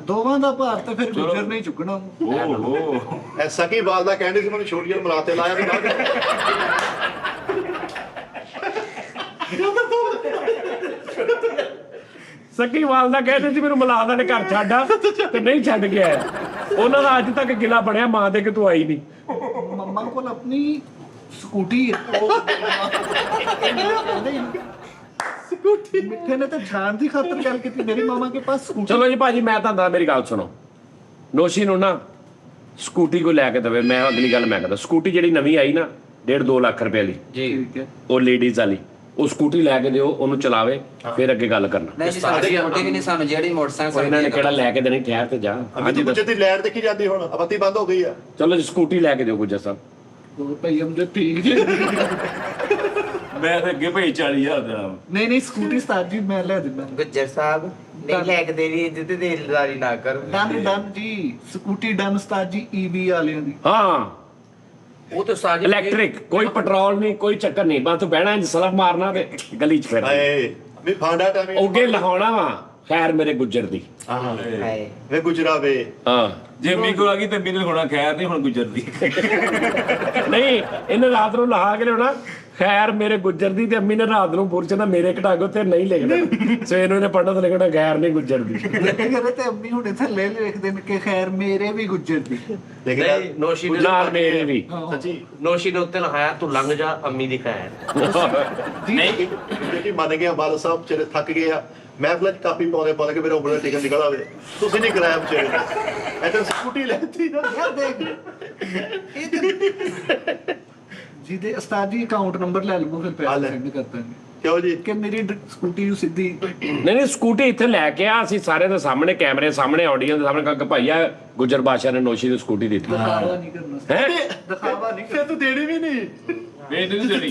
ਦੋਵਾਂ ਦਾ ਭਾਰ ਤੇ ਫਿਰ ਗੁੱਜਰ ਨਹੀਂ ਚੁੱਕਣਾ। ਓਹੋ ਐਸਾ ਕੀ ਬਾਤ ਦਾ ਕਹਿੰਦੇ ਸੀ, ਮੈਨੂੰ ਛੋਟੀਆਂ ਮਰਾ ਤੇ ਲਾਇਆ ਵੀ ਨਾ ਸਕੀਵਾਲ ਦਾ ਕਹਿੰਦੇ ਸੀ ਮੈਨੂੰ ਮਲਾਦਾ ਨੇ ਘਰ ਛੱਡਾ ਤੇ ਨਹੀਂ ਛੱਡ ਗਿਆ। ਉਹਨਾਂ ਦਾ ਅੱਜ ਤੱਕ ਗਿਲਾ ਬਣਿਆ ਮਾਂ ਦੇ ਕਿ ਤੂੰ ਆਈ ਨਹੀਂ। ਮੰਮਾ ਕੋਲ ਆਪਣੀ ਸਕੂਟੀ ਹੈ। ਸਕੂਟੀ ਮਿੱਠੇ ਨੇ ਤਾਂ ਜਾਨ ਦੀ ਖਾਤਰ ਗੱਲ ਕੀਤੀ, ਮੇਰੀ ਮਾਮਾ ਕੇ ਪਾਸ ਸਕੂਟੀ। ਚਲੋ ਜੀ ਭਾਜੀ, ਮੈਂ ਤੁਹਾਨੂੰ ਮੇਰੀ ਗੱਲ ਸੁਣੋ, ਨੋਸ਼ੀ ਨੂੰ ਨਾ ਸਕੂਟੀ ਕੋਈ ਲੈ ਕੇ ਦੇਵੇ। ਮੈਂ ਅਗਲੀ ਗੱਲ ਮੈਂ ਕਹਿੰਦਾ, ਸਕੂਟੀ ਜਿਹੜੀ ਨਵੀਂ ਆਈ ਨਾ 1.5-2 ਲੱਖ ਰੁਪਏ ਵਾਲੀ, ਠੀਕ ਹੈ। ਉਹ ਲੇਡੀਜ਼ ਵਾਲੀ, ਉਹ ਸਕੂਟੀ ਲੈ ਕੇ ਦਿਓ, ਉਹਨੂੰ ਚਲਾਵੇ, ਫਿਰ ਅੱਗੇ ਗੱਲ ਕਰਨਾ। ਨਹੀਂ ਸਾਡੀ ਛੋਟੀ ਵੀ ਨਹੀਂ ਸਾਨੂੰ ਜਿਹੜੀ ਮੋਟਰਸਾਈਕਲ ਇਹਨਾਂ ਨੇ ਕਿਹੜਾ ਲੈ ਕੇ ਦੇਣੀ, ਠਹਿਰ ਤੇ ਜਾ। ਹਾਂਜੀ ਬੱਚੇ ਦੀ ਲਾਈਟ ਦੇਖੀ ਜਾਂਦੀ, ਹੁਣ ਬੱਤੀ ਬੰਦ ਹੋ ਗਈ ਆ। ਚਲੋ ਜੀ ਸਕੂਟੀ ਲੈ ਕੇ ਦਿਓ ਗੁੱਜਰ ਸਾਹਿਬ। ਦੋ ਭਈ ਹਮਦੇ ਠੀਕ ਜੀ। ਮੈਂ ਤਾਂ ਅੱਗੇ ਭਾਈ 40,000 ਦੇਣਾ। ਨਹੀਂ ਸਕੂਟੀ ਸਤਾਰ ਜੀ ਮੈਂ ਲੈ ਦਿੰਦਾ। ਗੁੱਜਰ ਸਾਹਿਬ ਨਹੀਂ ਲੈ ਕੇ ਦੇਣੀ ਇੱਜ਼ਤ ਤੇ ਦਿਲਦਾਰੀ ਨਾ ਕਰੋ। ਡਨ ਜੀ, ਸਕੂਟੀ ਡਨ ਸਤਾਰ ਜੀ, ਈਵੀ ਵਾਲਿਆਂ ਦੀ। ਹਾਂ, ਉਹ ਤੇ ਸਾਜੀ ਇਲੈਕਟ੍ਰਿਕ, ਕੋਈ ਪੈਟਰੋਲ ਨਹੀਂ, ਕੋਈ ਚੱਕਰ ਨਹੀਂ, ਬਸ ਤੂੰ ਬਹਿਣਾ ਇੰਜ ਸਲਫ ਮਾਰਨਾ ਤੇ ਗਲੀ 'ਚ ਫਿਰ ਹਾਏ ਵੀ ਫਾਂਡਾ ਟਾਈਮ ਅੱਗੇ ਲਹਾਉਣਾ ਵਾ। ਖੈਰ ਮੇਰੇ ਗੁੱਜਰ ਦੀ। ਹਾਏ ਵੇ ਗੁਜਰਾ ਵੇ। ਹਾਂ, ਜੇ ਮੀ ਕੋ ਆ ਗਈ ਤੇ ਮੈਨੂੰ ਹੋਣਾ ਖੈਰ ਨਹੀਂ, ਹੁਣ ਗੁਜ਼ਰਦੀ। ਨਹੀਂ ਇਹਨੇ ਰਾਤ ਨੂੰ ਲਹਾ ਕੇ ਲਿਆਉਣਾ ਖੈਰ ਮੇਰੇ ਗੁੱਜਰ ਦੀ, ਤੇ ਅੰਮੀ ਨੇ ਰਾਤ ਨੂੰ ਬੁਰਚ ਨਾ ਮੇਰੇ ਘਟਾਗੋ ਤੇ ਨਹੀਂ ਲਿਖਦਾ। ਸਵੇਰ ਨੂੰ ਇਹਨੇ ਪੜ੍ਹਨਾ ਤੇ ਲਿਖਣਾ ਖੈਰ ਨਹੀਂ ਗੁੱਜਰ ਦੀ। ਕਰੇ ਤੇ ਅੰਮੀ ਹੁਣ ਇੱਥੇ ਲੈ ਲਿਖਦੇ ਨੇ ਕਿ ਖੈਰ ਮੇਰੇ ਵੀ ਗੁੱਜਰ ਦੀ। ਲੇਕਿਨ ਨਹੀਂ ਨੋਸ਼ੀ ਨੇ ਨਾਲ ਮੇਰੇ ਵੀ। ਸੱਚੀ ਨੋਸ਼ੀ ਦੇ ਉੱਤੇ ਲਹਾਇਆ ਤੂੰ ਲੰਘ ਜਾ ਅੰਮੀ ਦੀ ਖੈਰ। ਨਹੀਂ ਜੀ ਮੰਨ ਗਿਆ ਬਾਲ ਸਾਹਿਬ ਚਲੇ ਥੱਕ ਗਏ ਆ, ਮਹਿਫਲਾਂ 'ਚ ਕਾਪੀ ਪਾਉਂਦੇ ਕਿ ਮੇਰਾ ਉਮਰ ਦਾ ਟਿਕਟ ਨਿਕਲ ਆਵੇ, ਤੁਸੀਂ ਨਹੀਂ ਕਰਾਇਆ ਵਿਚਾਰੇ ਨੇ। ਇਹ ਤਾਂ ਸਕੂਟੀ ਲੈਤੀ ਨਾ ਯਾਰ ਦੇਖ ਜਿਹਦੇ ਉਸਤਾਦ ਜੀ ਅਕਾਊਂਟ ਨੰਬਰ ਲੈ ਲਵੋ, ਫਿਰ ਪੈਸੇ ਸੈਂਡ ਕਰ ਦਾਂਗੇ। ਕਿਉਂ ਜੀ? ਕਿ ਮੇਰੀ ਸਕੂਟੀ ਨੂੰ ਸਿੱਧੀ ਨਹੀਂ ਸਕੂਟੀ ਇੱਥੇ ਲੈ ਕੇ ਆ, ਅਸੀਂ ਸਾਰੇ ਦੇ ਸਾਹਮਣੇ, ਕੈਮਰੇ ਸਾਹਮਣੇ, ਆਡੀਅנס ਦੇ ਸਾਹਮਣੇ ਕਿ ਭਾਈਆ ਗੁੱਜਰ ਬਾਦਸ਼ਾਹ ਨੇ ਨੋਸ਼ੀ ਦੀ ਸਕੂਟੀ ਦਿੱਤੀ ਦਿਖਾਵਾ ਨਹੀਂ ਕਰਨਾ। ਹੈ। ਦਿਖਾਵਾ ਨਹੀਂ ਫਿਰ ਤੂੰ ਦੇਣੀ ਵੀ ਨਹੀਂ। ਵੇ ਨਹੀਂ ਦੇਣੀ।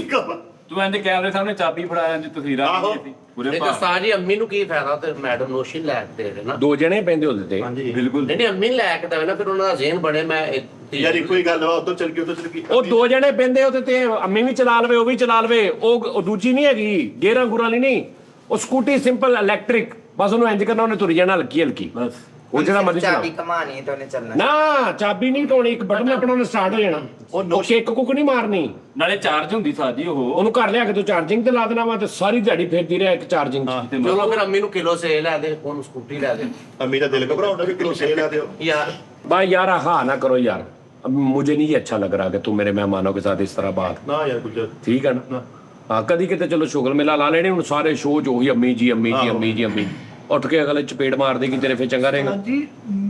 ਤੂੰ ਇੰਜ ਕੈਮਰੇ ਸਾਹਮਣੇ ਚਾਬੀ ਫੜਾਇਆ, ਇੰਜ ਤਸਵੀਰਾਂ ਆਹੋ। ਸੀ ਪੂਰੇ ਨਹੀਂ ਤਾਂ ਸਾਜੀ ਅੰਮੀ ਨੂੰ ਕੀ ਫਾਇਦਾ ਤੇ ਮੈਡਮ ਨੋਸ਼ੀ ਲੈ ਕੇ ਦੇ ਦੇਣਾ। ਦੋ ਜਣੇ ਪੈਂਦੇ ਉਹਦੇ ਤੇ। ਹਾਂਜੀ ਬਿਲਕੁਲ ਨਹੀਂ ਅੰਮੀ ਲੈ ਕੇ ਦੇਵੇ ਨਾ, ਫਿਰ ਉਹਨਾਂ ਦਾ ਜ਼ੇਨ ਬਣੇ ਮੈਂ ਯਾਰ ਇੱਕੋ ਹੀ ਗੱਲ ਵਾ, ਉਧਰ ਚਲ ਗਈ ਉਧਰ ਚਲ ਗਈ। ਉਹ ਦੋ ਜਣੇ ਪੈਂਦੇ ਉਹਦੇ ਤੇ, ਅੰਮੀ ਵੀ ਚਲਾ ਲਵੇ, ਉਹ ਵੀ ਚਲਾ ਲਵੇ। ਉਹ ਦੂਜੀ ਨਹੀਂ ਹੈਗੀ ਗੇਰਾਂ ਗੁਰਾਂ ਵਾਲੀ ਨਹੀਂ, ਉਹ ਸਕੂਟੀ ਸਿੰਪਲ ਇਲੈਕਟ੍ਰਿਕ, ਬਸ ਉਹਨੂੰ ਇੰਜ ਕਰਨਾ, ਉਹਨੇ ਤੁਰ ਜਾਣਾ ਹਲਕੀ ਹਲਕੀ, ਬਸ। ਉਹ ਜਿਹੜਾ ਮਰਜ਼ੀ ਚਾਬੀ ਚਲਾ। ਕਮਾਣੀ ਹੈ ਤੇ ਉਹਨੇ ਚੱਲਣਾ। ਨਾ ਚਾਬੀ ਨਹੀਂ ਟੋਣੀ, ਇੱਕ ਬਟਨ ਆਪਣਾ ਉਹਨੇ ਸਟਾਰਟ ਹੋ ਜਾਣਾ। ਉਹ ਕਿੱਕ ਕੁੱਕ ਨਹੀਂ ਮਾਰਨੀ, ਨਾਲੇ ਚਾਰਜ ਹੁੰਦੀ ਸਾਜੀ ਉਹ। ਉਹਨੂੰ ਘਰ ਲਿਆ ਕੇ ਤੂੰ ਚਾਰਜਿੰਗ ਤੇ ਲਾ ਦੇਣਾ ਵਾ, ਤੇ ਸਾਰੀ ਦਿਹਾੜੀ ਫੇਰਦੀ ਰਿਹਾ ਇੱਕ ਚਾਰਜਿੰਗ 'ਚ। ਤੇ ਚਲੋ ਫਿਰ ਅੰਮੀ ਨੂੰ ਕਿਲੋ ਸੇ ਲੈ ਦੇ, ਉਹਨੂੰ ਸਕੂਟੀ ਲੈ ਦੇ ਅੰਮੀ ਦਾ ਦਿਲ ਘਬਰਾਉਂਦਾ ਵੀ ਕਿਲੋ ਸੇਲ ਆ ਦਿਓ। ਯਾਰ। भाई यार हाँ ना करो यार, अब मुझे नहीं अच्छा लग रहा कि तुम मेरे मेहमानों के साथ इस तरह बात। ਨਾ ਯਾਰ ਗੁੱਜਰ ठीक है ना। हाँ कदी किते चलो शुगल मेला ला लेने, ਹੁਣ ਸਾਰੇ ਸ਼ੋਅ 'ਚ ਉਹੀ ਅੰਮੀ ਜੀ ਅੰਮੀ ਜੀ ਅੰਮੀ ਜੀ ਅੰਮੀ, ਉੱਠ ਕੇ ਅਗਲੇ ਚਪੇੜ ਮਾਰ ਦੇਗੀ ਤੇਰੇ ਫੇ ਚੰਗਾ ਰਹੇਗਾ। ਜੀ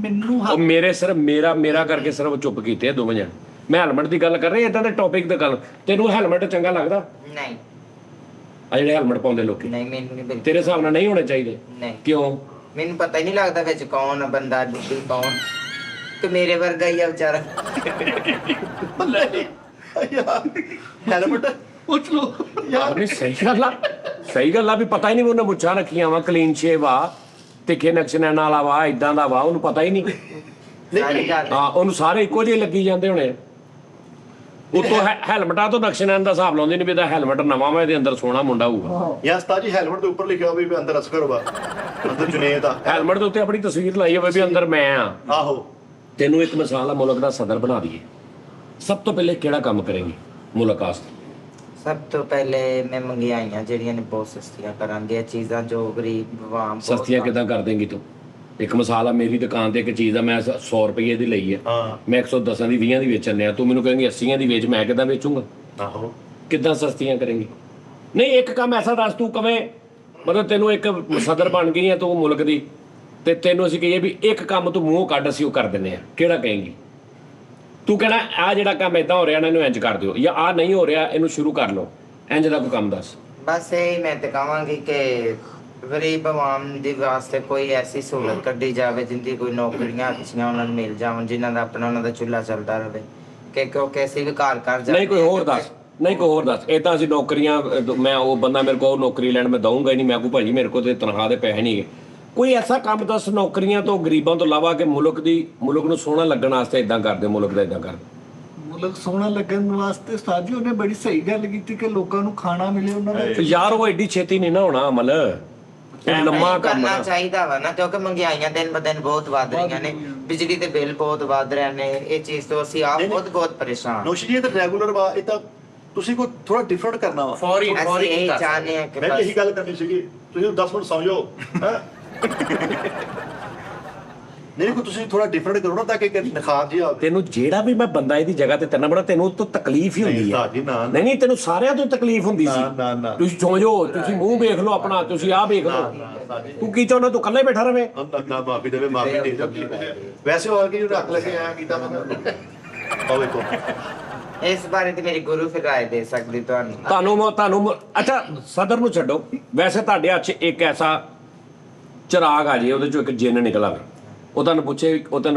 ਮੈਨੂੰ ਉਹ ਮੇਰੇ ਸਿਰਫ ਮੇਰਾ ਕਰਕੇ ਸਿਰਫ ਚੁੱਪ ਕੀਤੇ ਆ ਦੋਵੇਂ ਜਣ। ਮੈਂ ਹੈਲਮਟ ਦੀ ਗੱਲ ਕਰ ਰਿਹਾ, ਇਦਾਂ ਦੇ ਟੌਪਿਕ ਤੇ ਗੱਲ। ਤੈਨੂੰ ਹੈਲਮਟ ਚੰਗਾ ਲੱਗਦਾ? ਨਹੀਂ ਆ ਜਿਹੜੇ ਹੈਲਮਟ ਪਾਉਂਦੇ ਲੋਕੀ, ਨਹੀਂ ਮੈਨੂੰ ਨਹੀਂ ਬਿਲਕੁਲ ਤੇਰੇ ਹਿਸਾਬ ਨਾਲ ਨਹੀਂ ਹੋਣੇ ਚਾਹੀਦੇ? ਨਹੀਂ। ਕਿਉਂ? ਮੈਨੂੰ ਪਤਾ ਹੀ ਨਹੀਂ ਲੱਗਦਾ ਵਿੱਚ ਕੌਣ ਆ ਬੰਦਾ, ਡੁੱਬੀ ਕੌਣ, ਤੇ ਮੇਰੇ ਵਰਗਾ ਹੀ ਆ ਵਿਚਾਰਾ। ਯਾਰ ਹੈਲਮਟ ਪੁੱਛ ਲੋ ਯਾਰ ਨਹੀਂ ਸਹੀ ਗੱਲ ਆ ਵੀ ਪਤਾ ਹੀ ਨਹੀਂ, ਉਹਨੇ ਮੁੱਛਾਂ ਰੱਖੀਆਂ ਵਾ, ਕਲੀਨ ਸ਼ੇਵ ਆ, ਤਿੱਖੇ ਨਕਸ਼ਿਆਂ ਨਾਲ ਵਾ, ਇਦਾਂ ਦਾ ਵਾ, ਉਹਨੂੰ ਪਤਾ ਹੀ ਨਹੀਂ। ਸਾਰੀ ਗੱਲ ਹਾਂ ਉਹਨੂੰ ਸਾਰੇ ਇੱਕੋ ਜਿਹੇ ਲੱਗੀ ਜਾਂਦੇ ਹੋਣੇ। ਉਤੋਂ ਹੈਲਮਟਾਂ ਤੋਂ ਨਕਸ਼ਿਆਂ ਦਾ ਹਿਸਾਬ ਲਾਉਂਦੇ ਨਹੀਂ ਵੀ ਇਹਦਾ ਹੈਲਮਟ ਨਵਾਂ ਵਾ, ਇਹਦੇ ਅੰਦਰ ਸੋਹਣਾ ਮੁੰਡਾ ਹੋਊਗਾ। ਯਾਰ ਉਸਤਾਦ ਜੀ ਹੈਲਮਟ ਦੇ ਉੱਪਰ ਲਿਖਿਆ ਹੋਵੇ ਵੀ ਅੰਦਰ ਅਸਕਰ ਵਾ, ਅੰਦਰ ਜੁਨੇਦ ਆ। ਹੈਲਮਟ ਦੇ ਉੱਤੇ ਆਪਣੀ ਤਸਵੀਰ ਲਾਈ ਹੋਵੇ ਵੀ ਅੰਦਰ ਮੈਂ ਆ। ਆਹੋ ਤੈਨੂੰ ਇੱਕ ਮਿਸਾਲ ਆ, ਮੁਲਕ ਦਾ ਸਦਰ ਬਣਾ ਦਈਏ, ਸਭ ਤੋਂ ਪਹਿਲੇ ਕਿਹੜਾ ਕੰਮ ਕਰੇਗੀ ਮੁਲਕ ਵਾਸਤੇ? ਸਭ ਤੋਂ ਪਹਿਲੇ ਮੈਂ ਮੰਗਿਆਈਆਂ ਜਿਹੜੀਆਂ ਨੇ ਬਹੁਤ ਸਸਤੀਆਂ ਕਰਾਂਗੇ, ਇਹ ਚੀਜ਼ਾਂ ਜੋ ਗਰੀਬ ਆਵਾਮ ਸਸਤੀਆਂ ਕਿਦਾਂ ਕਰ ਦੇਂਗੀ ਤੂੰ? ਇੱਕ ਮਿਸਾਲ ਆ, ਮੇਰੀ ਦੁਕਾਨ ਤੇ ਇੱਕ ਚੀਜ਼ ਆ, ਮੈਂ 100 ਰੁਪਏ ਦੀ ਲਈ ਹੈ, ਹਾਂ ਮੈਂ 110 ਦੀ 20 ਦੀ ਵੇਚਣ ਆ, ਤੂੰ ਮੈਨੂੰ ਕਹੇਂਗੀ 80 ਦੀ ਵੇਚ, ਮੈਂ ਕਿਦਾਂ ਵੇਚੂੰਗਾ? ਆਹੋ ਕਿੱਦਾਂ ਸਸਤੀਆਂ ਕਰੇਂਗੀ? ਨਹੀਂ ਇੱਕ ਕੰਮ ਐਸਾ ਦੱਸ ਤੂੰ ਕਵੇਂ, ਮਤਲਬ ਤੈਨੂੰ ਇੱਕ ਸਦਰ ਬਣ ਗਈ ਹੈ ਤੂੰ ਮੁਲਕ ਦੀ, ਤੇ ਤੈਨੂੰ ਅਸੀਂ ਕਹੀਏ ਵੀ ਇੱਕ ਕੰਮ ਤੂੰ ਮੂੰਹ ਕੱਢ, ਅਸੀਂ ਉਹ ਕਰ ਦਿੰਦੇ ਆ, ਕਿਹੜਾ ਕਹੇਂਗੀ? ਤੂੰ ਕਹਿਣਾ ਆ ਜਿਹੜਾ ਕੰਮ ਇਦਾਂ ਹੋ ਰਿਹਾ ਨਾ ਇਹਨੂੰ ਇੰਜ ਕਰ ਦਿਓ, ਜਾਂ ਆ ਨਹੀਂ ਹੋ ਰਿਹਾ ਇਹਨੂੰ ਸ਼ੁਰੂ ਕਰ ਲਓ, ਇੰਜ ਦਾ ਕੋਈ ਕੰਮ ਦੱਸ। ਬਸ ਇਹ ਮੈਂ ਤੇ ਕਹਾਂਗੀ ਕਿ ਗਰੀਬ ਆਵਾਮ ਦੇ ਵਾਸਤੇ ਕੋਈ ਐਸੀ ਸਹੂਲਤ ਕੱਢੀ ਜਾਵੇ ਜਿੰਦੀ ਕੋਈ ਨੌਕਰੀਆਂ ਅੱਛੀਆਂ ਉਹਨਾਂ ਨੂੰ ਮਿਲ ਜਾਵਣ, ਜਿਨ੍ਹਾਂ ਦਾ ਆਪਣਾ ਉਹਨਾਂ ਦਾ ਚੁੱਲ੍ਹਾ ਚੱਲਦਾ ਰਹੇ ਕਿ ਕਿਉਂਕਿ ਅਸੀਂ ਵੀ ਘਰ ਘਰ ਨਹੀਂ ਕੋਈ ਹੋਰ ਦੱਸ, ਨਹੀਂ ਕੋਈ ਹੋਰ ਦੱਸ। ਇਹ ਤਾਂ ਅਸੀਂ ਨੌਕਰੀਆਂ ਮੈਂ ਉਹ ਬੰਦਾ ਮੇਰੇ ਕੋਲ ਨੌਕਰੀ ਲੈਣ ਮੈਂ ਦਊਂਗਾ ਹੀ ਨਹੀਂ। ਮੈਂ ਕੋ ਭਾਜੀ ਮੇਰੇ ਕੋਲ ਤੇ ਤਨਖਾਹ ਦੇ ਪੈਸੇ ਨਹੀਂ ਹੈਗੇ। ਕੋਈ ਐਸਾ ਕੰਮ ਦੱਸ ਨੌਕਰੀਆਂ ਤੋਂ ਗਰੀਬਾਂ ਤੋਂ ਇਲਾਵਾ ਕਿ ਮੁਲਕ ਨੂੰ ਸੋਹਣਾ ਲੱਗਣ ਵਾਸਤੇ ਇਦਾਂ ਕਰਦੇ, ਮੁਲਕ ਦਾ ਇਦਾਂ ਕਰਦੇ। ਮੁਲਕ ਸੋਹਣਾ ਲੱਗਣ ਵਾਸਤੇ ਉਸਤਾਦ ਜੀ ਉਹਨੇ ਬੜੀ ਸਹੀ ਗੱਲ ਕੀਤੀ ਕਿ ਲੋਕਾਂ ਨੂੰ ਖਾਣਾ ਮਿਲੇ ਉਹਨਾਂ ਦਾ। ਯਾਰ ਉਹ ਐਡੀ ਛੇਤੀ ਨਹੀਂ ਨਾ ਹੋਣਾ ਅਮਲ, ਇਹ ਲੰਮਾ ਕੰਮ ਕਰਨਾ ਨਾ। ਚਾਹੀਦਾ ਵਾ ਨਾ, ਕਿਉਂਕਿ ਮਹਿੰਗਾਈਆਂ ਦਿਨ ਬ ਦਿਨ ਬਹੁਤ ਵੱਧ ਰਹੀਆਂ ਨੇ, ਬਿਜਲੀ ਦੇ ਬਿੱਲ ਬਹੁਤ ਵੱਧ ਰਹੇ ਨੇ। ਇਹ ਚੀਜ਼ ਤੋਂ ਅਸੀਂ ਆਪ ਬਹੁਤ ਪਰੇਸ਼ਾਨ। ਨੋਸ਼ੀ ਜੀ ਇਹ ਤਾਂ ਰੈਗੂਲਰ ਵਾ, ਇਹ ਤਾਂ ਤੁਸੀਂ ਕੋਈ ਥੋੜਾ ਡਿਫਰੈਂਟ ਕਰਨਾ ਵਾ। ਫੌਰੀ ਅਸੀਂ ਇਹ ਚਾਹੁੰਦੇ ਹਾਂ ਕਿ ਮੈਂ ਇਹੀ ਗੱਲ ਕਰਨੀ ਸੀਗੀ, ਤੁਸੀਂ 10 ਮਿੰਟ ਸੌਂ ਜਾਓ ਹੈਂ। ਨਹੀਂ ਕੋਈ ਤੁਸੀਂ ਥੋੜਾ ਡਿਫਰੈਂਟ ਕਰੋ ਨਾ ਤਾਂ ਕਿ ਨਿਖਾਰ ਜੀ ਆਵੇ। ਤੈਨੂੰ ਜਿਹੜਾ ਵੀ ਮੈਂ ਬੰਦਾ ਇਹਦੀ ਜਗ੍ਹਾ ਤੇ ਤੈਨੂੰ ਬੜਾ ਤੈਨੂੰ ਤੋਂ ਤਕਲੀਫ ਹੀ ਹੁੰਦੀ ਹੈ। ਉਸਤਾਦ ਜੀ, ਨਾ। ਨਹੀਂ ਤੈਨੂੰ ਸਾਰਿਆਂ ਤੋਂ ਤਕਲੀਫ ਹੁੰਦੀ ਸੀ। ਨਾ। ਤੁਸੀਂ ਸੌਂ ਜਾਓ, ਤੁਸੀਂ ਮੂੰਹ ਵੇਖ ਲਓ ਆਪਣਾ, ਤੁਸੀਂ ਆਹ ਵੇਖ ਲਓ। ਤੂੰ ਕੀ ਚਾਹੁੰਦਾ, ਤੂੰ ਇਕੱਲੇ ਬੈਠਾ ਰਵੇਂ? ਨਾ ਮਾਫੀ ਦੇਵੇ, ਮਾਫੀ ਦੇ ਜਾਂਦੀ ਵੈਸੇ ਹੋਰ ਕੀ ਰੱਖ ਲੈ ਕੇ ਆਇਆ ਕੀਤਾ ਮੈਂ ਉਹ ਵੇਖੋ। ਇਸ ਬਾਰੇ ਤੇ ਮੇਰੀ ਗੁਰੂ ਫਿਰ ਰਾਏ ਦੇ ਸਕਦੀ ਤੁਹਾਨੂੰ ਅੱਛਾ ਸਦਰ ਨੂੰ ਛੱਡੋ, ਵੈਸੇ ਤੁਹਾਡੇ ਹੱਥ 'ਚ ਇੱਕ ਐਸਾ ਚਿਰਾਗ ਆ ਜੇ ਉਹਦੇ ਚੋਂ ਇੱਕ ਜਿੰਨ ਨਿਕਲ ਆਵੇ, ਉਹ ਤੁਹਾਨੂੰ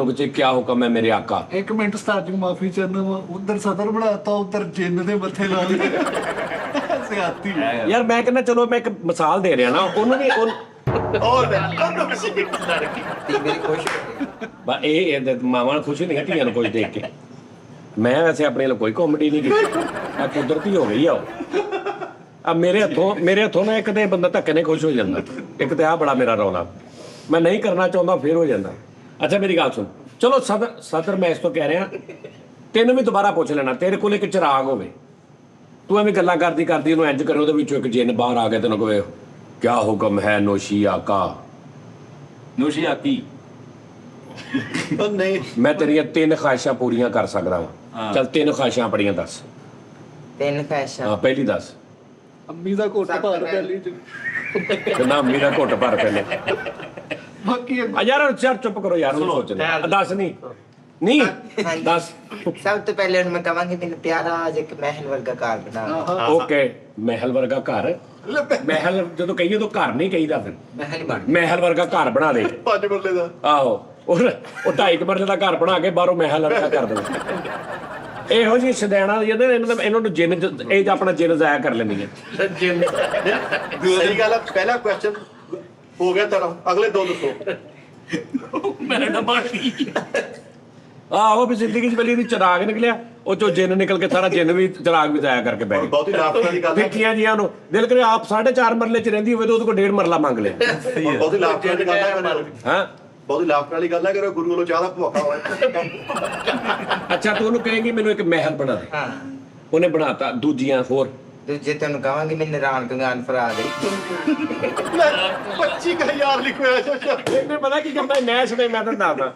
ਪੁੱਛੇ ਕਿਆ ਹੁਕਮ ਹੈ ਮੇਰੇ ਆਕਾ। ਇੱਕ ਮਿੰਟ ਉਸਤਾਦ ਜੀ ਮਾਫੀ ਚਾਹੁੰਦਾ ਵਾ, ਉਧਰ ਸਦਰ ਬਣਾਤਾ, ਉਧਰ ਜਿੰਨ ਦੇ ਮੱਥੇ ਲਾ ਦੇ ਸਿਆਤੀ। ਯਾਰ ਮੈਂ ਕਹਿੰਦਾ ਚਲੋ ਮੈਂ ਇੱਕ ਮਿਸਾਲ ਦੇ ਰਿਹਾ ਨਾ, ਉਹਨੂੰ ਵੀ ਔਰ ਤੀ ਮੇਰੀ ਖੁਸ਼ ਹੋ ਗਈ। ਇਹ ਮਾਵਾਂ ਖੁਸ਼ ਨਹੀਂ ਧੀਆਂ ਨੂੰ ਕੁਝ ਦੇਖ ਕੇ। ਮੈਂ ਵੈਸੇ ਆਪਣੇ ਲਈ ਕੋਈ ਕਾਮੇਡੀ ਨਹੀਂ ਕੀਤੀ, ਆ ਕੁਦਰਤੀ ਹੋ ਗਈ ਆ ਆ ਮੇਰੇ ਹੱਥੋਂ ਨਾ ਇੱਕ ਤੇ ਬੰਦਾ ਧੱਕੇ ਨੇ ਖੁਸ਼ ਹੋ ਜਾਂਦਾ, ਇੱਕ ਤੇ ਆ ਬੜਾ ਮੇਰਾ ਰੌਲਾ ਮੈਂ ਨਹੀਂ ਕਰਨਾ ਚਾਹੁੰਦਾ ਫਿਰ ਹੋ ਜਾਂਦਾ। ਅੱਛਾ ਮੇਰੀ ਗੱਲ ਸੁਣ, ਚਲੋ ਸਦਰ ਮੈਂ ਇਸ ਤੋਂ ਕਹਿ ਰਿਹਾ ਤੈਨੂੰ ਵੀ ਦੁਬਾਰਾ ਪੁੱਛ ਲੈਣਾ, ਤੇਰੇ ਕੋਲ ਇੱਕ ਚਿਰਾਗ ਹੋਵੇ, ਤੂੰ ਐਵੇਂ ਗੱਲਾਂ ਕਰਦੀ ਉਹਨੂੰ ਇੰਜ ਕਰੇ ਉਹਦੇ ਵਿੱਚੋਂ ਇੱਕ ਜਿੰਨ ਬਾਹਰ ਆ ਗਿਆ, ਤੈਨੂੰ ਕਹੇ ਕਿਆ ਹੁਕਮ ਹੈ ਨੋਸ਼ੀ ਆਕਾ। ਨੋਸ਼ੀ ਆਕੀ ਨਹੀਂ ਮੈਂ ਤੇਰੀਆਂ 3 ਖਾਹਿਸ਼ਾਂ ਪੂਰੀਆਂ ਕਰ ਸਕਦਾ ਵਾਂ। ਚੱਲ 3 ਖਾਹਿਸ਼ਾਂ ਆਪਣੀਆਂ ਦੱਸ। 3 ਖਾਹਿਸ਼ਾਂ। ਹਾਂ ਪਹਿਲੀ ਦੱਸ। ਅੰਮੀ ਦਾ ਘੁੱਟ ਭਾਰ ਪਹਿਲੀ ਚ ਕਹਿੰਦਾ ਅੰਮੀ ਦਾ ਘੁੱਟ ਭਰ ਪਹਿਲੇ। ਬਾਕੀ ਯਾਰ ਚੁੱਪ ਕਰੋ ਯਾਰ, ਉਹਨੂੰ ਸੋਚਣਾ ਦੱਸ। ਨਹੀਂ ਦੱਸ। ਸਭ ਤੋਂ ਪਹਿਲੇ ਮੈਂ ਕਹਾਂਗੀ ਮੈਨੂੰ ਪਿਆਰਾ ਅੱਜ ਇੱਕ ਮਹਿਲ ਵਰਗਾ ਘਰ ਬਣਾ। ਓਕੇ ਮਹਿਲ ਵਰਗਾ ਘਰ। ਮਹਿਲ ਜਦੋਂ ਕਹੀਏ ਤਾਂ ਘਰ ਨਹੀਂ ਕਹੀਦਾ, ਫਿਰ ਮਹਿਲ ਵਰਗਾ ਘਰ ਬਣਾ ਦੇ। 5 ਮਰਲੇ ਦਾ। ਆਹੋ ਉਹ 2.5 ਮਰਲੇ ਦਾ ਘਰ ਬਣਾ ਕੇ ਬਾਹਰੋਂ ਮਹਿਲ ਵਰਗਾ ਕਰ ਦੇ। ਇਹੋ ਜਿਹੀ ਸ਼ਦੈਣਾ ਇਹਨਾਂ ਨੂੰ ਜਿੰਨ ਇਹ ਆਪਣਾ ਜਿੰਨ ਜ਼ਾਇਆ ਕਰ ਲੈਂਦੀਆਂ। ਸਹੀ ਗੱਲ ਹੈ। ਪਹਿਲਾ ਕੁਐਸਚਨ ਹੋ ਗਿਆ ਤੇਰਾ, ਅਗਲੇ 2 ਦੱਸੋ। ਮੈਂ ਨਾ ਬਾਕੀ ਆਹੋ ਵੀ ਜ਼ਿੰਦਗੀ 'ਚ ਪਹਿਲੀ ਦੀ ਚਿਰਾਗ ਨਿਕਲਿਆ, ਉਹ ਚੋਂ ਜਿੰਨ ਨਿਕਲ ਕੇ ਸਾਰਾ ਜਿੰਨ ਵੀ ਚਿਰਾਗ ਵੀ ਜ਼ਾਇਆ ਕਰਕੇ ਬਹਿ ਗਏ। ਬਹੁਤੀ ਲਾਫਟਰ ਵਾਲੀ ਗੱਲ ਹੈ। ਫਿੱਕੀਆਂ ਜੀਆਂ ਨੂੰ ਦਿਲ ਕਰੇ ਆਪ 4.5 ਮਰਲੇ 'ਚ ਰਹਿੰਦੀ ਹੋਵੇ ਤਾਂ ਉਹਦੇ ਕੋਲ 1.5 ਮਰਲਾ ਮੰਗ ਲਿਆ। ਬਹੁਤੀ ਲਾਫਟਰ ਵਾਲੀ ਗੱਲ ਹੈ। ਹਾਂ ਬਹੁਤੀ ਲਾਫਟਰ ਵਾਲੀ ਗੱਲ ਹੈ ਕਿ ਗੁਰੂ ਵੱਲੋਂ ਜ਼ਿਆਦਾ ਭੁੱਖਾ ਹੋਇਆ। ਅੱਛਾ ਤੂੰ ਉਹਨੂੰ ਕਹੇਂਗੀ ਮੈਨੂੰ ਇੱਕ ਮਹਿਲ ਬਣਾ ਦੇ, ਹਾਂ ਉਹਨੇ ਬਣਾਤਾ। ਦੂਜੀਆਂ ਹੋਰ ਦੂਜੇ ਤੈਨੂੰ ਕਹਾਂਗੀ ਮੈਨੂੰ ਰਾਨ ਕੰਗਾਨ ਫਰਾ ਦੇ। 25,000 ਲਿਖਿਆ ਇਹਨੇ ਪਤਾ ਕੀ ਕਰਦਾ ਨੈਸ਼ ਨੇ, ਮੈਂ ਤਾਂ ਦੱਸਦਾ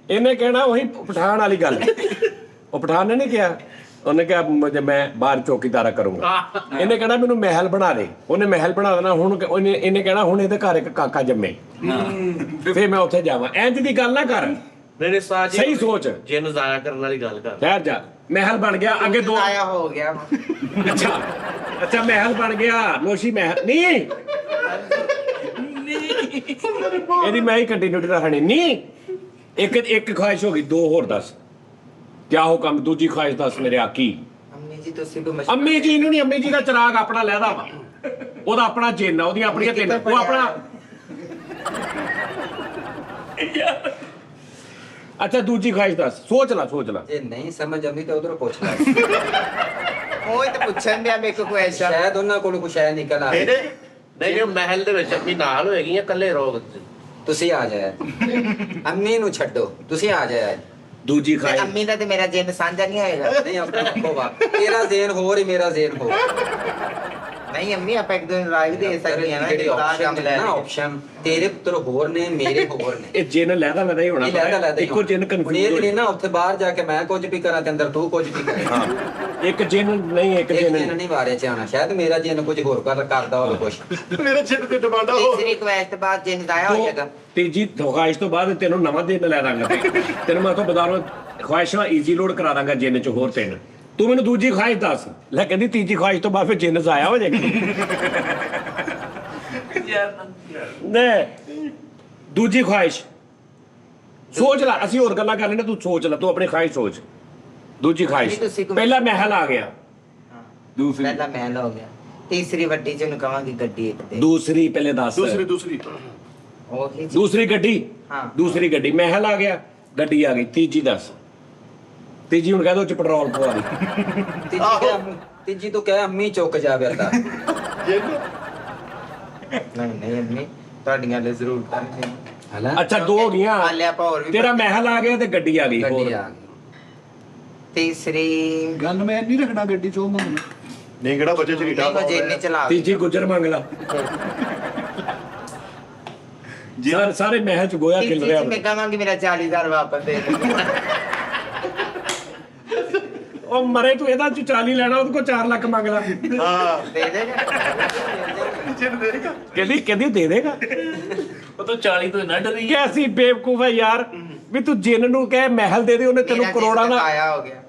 ਇਹਨੇ ਕਹਿਣਾ ਉਹੀ ਪਠਾਨ ਵਾਲੀ ਗੱਲ। ਉਹ ਪਠਾਨ ਨੇ ਨਹੀਂ ਕਿਹਾ, ਉਹਨੇ ਕਿਹਾ ਮੈਂ ਬਾਹਰ ਚੌਕੀਦਾਰਾ ਕਰੂੰਗਾ। ਇਹਨੇ ਕਹਿਣਾ ਮੈਨੂੰ ਮਹਿਲ ਬਣਾ ਦੇ, ਉਹਨੇ ਮਹਿਲ ਬਣਾ ਦੇਣਾ। ਹੁਣ ਇਹਨੇ ਕਹਿਣਾ ਹੁਣ ਇਹਦੇ ਘਰ ਇੱਕ ਕਾਕਾ ਜੰਮੇ, ਫੇਰ ਮੈਂ ਉੱਥੇ ਜਾਵਾਂ। ਇੰਜ ਦੀ ਗੱਲ ਨਾ ਕਰ, ਨਹੀਂ ਸਾਜੀ ਸਹੀ ਸੋਚ। ਜਿੰਨ ਜ਼ਾਇਆ ਕਰਨ ਵਾਲੀ ਗੱਲ ਕਰ। ਠਹਿਰ ਜਾ। ਮਹਿਲ ਬਣ ਗਿਆ, ਅੱਗੇ 2 ਆਇਆ ਹੋ ਗਿਆ। ਅੱਛਾ ਮਹਿਲ ਬਣ ਗਿਆ। ਨੋਸ਼ੀ ਮਹਿਲ ਨਹੀਂ, ਇਹਦੀ ਮੈਂ ਹੀ ਕੰਟੀਨਿਊਟੀ ਰੱਖਣੀ ਨਹੀਂ। ਇੱਕ ਖੁਆਇਸ਼ ਹੋ ਗਈ, 2 ਹੋਰ ਦੱਸ। ਕਿਆ ਹੁਕਮ? ਦੂਜੀ ਖੁਆਇਸ਼ ਦੱਸ ਮੇਰੇ ਆਕੀ। ਅੰਮੀ ਜੀ ਤੁਸੀਂ ਕੋਈ ਅੰਮੀ ਜੀ ਨੂੰ ਨਹੀਂ, ਅੰਮੀ ਜੀ ਦਾ ਚਿਰਾਗ ਆਪਣਾ ਲਹਿਦਾ ਵਾ, ਉਹਦਾ ਆਪਣਾ ਜਿੰਨ, ਉਹਦੀਆਂ ਆਪਣੀਆਂ 3। ਉਹ ਆਪਣਾ ਅੱਛਾ ਦੂਜੀ ਖੁਆਇਸ਼ ਦੱਸ। ਸੋਚ ਲਾ ਜੇ ਨਹੀਂ ਸਮਝ ਆਉਂਦੀ ਤਾਂ ਉਧਰੋਂ ਪੁੱਛ ਲੈ। ਉਹ ਤੇ ਪੁੱਛਣ ਦਿਆ ਮੇਰੇ ਕੋਲ ਕੁਐਸਚਨ। ਸ਼ਾਇਦ ਉਹਨਾਂ ਕੋਲ ਕੁਛ ਹੈ ਨਿਕਲ ਆਵੇ। ਨਹੀਂ ਮਹਿਲ ਦੇ ਵਿੱਚ ਆਪਣੀ ਨਾਲ ਹੋਏਗੀ, ਇਕੱਲੇ ਰੋਗ। ਤੁਸੀਂ ਆ ਜਾਇਆ, ਅੰਮੀ ਨੂੰ ਛੱਡੋ, ਤੁਸੀਂ ਆ ਜਾਇਆ। ਦੂਜੀ ਖੁਆਇਸ਼। ਅੰਮੀ ਦਾ ਤੇ ਮੇਰਾ ਜਿੰਨ ਸਾਂਝਾ ਨਹੀਂ ਹੋਏਗਾ। ਨਹੀਂ ਆਪਣਾ ਰੱਖੋ ਵਾ, ਤੇਰਾ ਜ਼ੇਨ ਹੋਰ ਹੀ ਮੇਰਾ ਜ਼ੇਨ ਹੋਰ। ਨਹੀਂ ਅੰਮੀ ਆਪਾਂ ਇੱਕ ਦਿਨ ਰਾਏ ਵੀ ਦੇ ਸਕਦੇ ਆ ਨਾ, ਜਿਹੜੇ ਜਿਹੜਾ ਆਪਸ਼ਨ ਕੰਮ ਨੇ ਲੈ ਨਾ, ਆਪਸ਼ਨ ਤੇਰੇ ਪੁੱਤਰ ਹੋਰ ਨੇ, ਮੇਰੇ ਹੋਰ ਨੇ। ਇਹ ਜਿੰਨ ਲਹਿਦਾ ਹੀ ਹੋਣਾ, ਇੱਕੋ ਜਿੰਨ ਕਨਫਿਊਜ਼ ਨਹੀਂ ਨਾ ਉੱਥੇ ਬਾਹਰ ਜਾ ਕੇ ਮੈਂ ਕੁਝ ਵੀ ਕਰਾਂ ਤੇ ਅੰਦਰ ਤੂੰ ਕੁਝ ਵੀ ਕਰੇ। ਹਾਂ ਇੱਕ ਜਿੰਨ ਨਹੀਂ, ਇੱਕ ਜਿੰਨ ਨਹੀਂ ਵਾਰੇ ਚ ਆਣਾ। ਸ਼ਾਇਦ ਮੇਰਾ ਜਿੰਨ ਕੁਝ ਹੋਰ ਕਰਦਾ ਹੋਵੇ ਕੁਝ। ਮੇਰੇ ਚਿੱਤ ਤੇ ਡਿਮਾਂਡ ਹੋ। ਤੀਸਰੀ ਕੁਐਸਟ ਤੋਂ ਬਾਅਦ ਜਿੰਨ ਜ਼ਾਇਆ ਹੋ ਜਾਏਗਾ। ਤੀਜੀ ਖੁਆਇਸ਼ ਤੋਂ ਬਾਅਦ ਤੈਨੂੰ ਨਵਾਂ ਜਿੰਨ ਲੈ ਦਾਂਗਾ। ਤੈਨੂੰ ਮੈਂ ਤੋਂ ਬਜ਼ਾਰੋਂ ਖੁਆਇਸ਼ਾਂ ਈਜ਼ੀ ਲੋਡ ਕਰਾ ਦਾਂਗਾ ਜਿੰਨ ਚ ਹੋਰ 3। ਤੂੰ ਮੈਨੂੰ ਦੂਜੀ ਖੁਆਇਸ਼ ਦੱਸ। ਲੈ ਕਹਿੰਦੀ ਤੀਜੀ ਖੁਆਇਸ਼ ਤੋਂ ਬਾਅਦ ਫਿਰ ਜਿੰਨ ਜ਼ਾਇਆ ਹੋ ਜਾਏਗਾ। ਨੇ ਦੂਜੀ ਖੁਆਇਸ਼ ਸੋਚ ਲੈ, ਅਸੀਂ ਹੋਰ ਗੱਲਾਂ ਕਰ ਲੈਣੇ, ਤੂੰ ਸੋਚ ਲੈ, ਤੂੰ ਆਪਣੀ ਖੁਆਇਸ਼ ਸੋਚ। ਦੂਜੀ ਖੁਆਇਸ਼, ਪਹਿਲਾ ਮਹਿਲ ਆ ਗਿਆ, ਦੂਸਰੀ ਪਹਿਲਾ ਮਹਿਲ ਹੋ ਗਿਆ, ਤੀਸਰੀ ਵੱਡੀ ਚ ਉਹਨੂੰ ਕਵਾਂਗੀ ਗੱਡੀ ਇੱਕ ਤੇ ਦੂਸਰੀ ਪਹਿਲੇ ਦੱਸ। ਦੂਸਰੀ ਉਹੀ ਦੂਸਰੀ ਗੱਡੀ, ਹਾਂ। ਦੂਸਰੀ ਗੱਡੀ, ਮਹਿਲ ਆ ਗਿਆ, ਗੱਡੀ ਆ ਗਈ, ਤੀਜੀ ਦੱਸ। ਤੀਜੀ ਹੁਣ ਕਹਿ ਦੋ ਚ ਪੈਟਰੋਲ ਪਵਾ ਦੇ। ਤੀਜੀ ਤੋਂ ਕਹਿ ਅੰਮੀ ਚੁੱਕ ਜਾ ਫਿਰਦਾ। ਨਹੀਂ ਅੰਮੀ ਤੁਹਾਡੀਆਂ ਲਈ ਜ਼ਰੂਰ ਕਰਾਂਗੇ। ਹਲਾ ਅੱਛਾ ਦੋ ਹੋ ਗਈਆਂ, ਹਾਲੇ ਆਪਾਂ ਹੋਰ ਵੀ ਤੇਰਾ ਮਹਿਲ ਆ ਗਿਆ ਤੇ ਗੱਡੀ ਆ ਗਈ। ਗੱਡੀ ਹੋਰ ਆ ਗਈ। ਤੀਸਰੀ ਗੱਲ ਮੈਂ ਨਹੀਂ ਰੱਖਣਾ ਗੱਡੀ ਚੋਂ ਮੰਗਣਾ। ਨਹੀਂ ਕਿਹੜਾ ਬੱਚੇ ਝਰੀਟਾ ਨਹੀਂ ਜੇ ਨਹੀਂ ਚਲਾ ਤੀਜੀ ਗੁੱਜਰ ਮੰਗ ਲਾ। ਸਾਰੇ ਮਹਿਲ ਚ ਗੋਇਆ ਖਿਲ ਰਿਹਾ। ਮੈਂ ਕਹਾਂਗੀ ਮੇਰਾ 40,000 ਵਾਪਸ ਦੇ ਦੇ। ਉਹ ਮਰੇ ਤੂੰ ਇਹਦਾ ਚ 40 ਲੈਣਾ, ਉਹਦੇ ਕੋਲ 4 ਲੱਖ ਮੰਗ ਲਾ। ਹਾਂ ਦੇ ਦੇਗਾ ਕਹਿੰਦੀ ਦੇ ਦੇਗਾ। ਉਹ ਤਾਂ 40 ਤੋਂ ਨਾ ਡਰੀ। ਕੈਸੀ ਬੇਵਕੂਫ ਹੈ ਯਾਰ, ਵੀ ਤੂੰ ਜਿੰਨ ਨੂੰ ਕਹਿ ਮਹਿਲ ਦੇ ਦੇ, ਉਹਨੇ ਤੈਨੂੰ ਕਰੋੜਾਂ ਦਾ। ਆਇਆ ਹੋ ਗਿਆ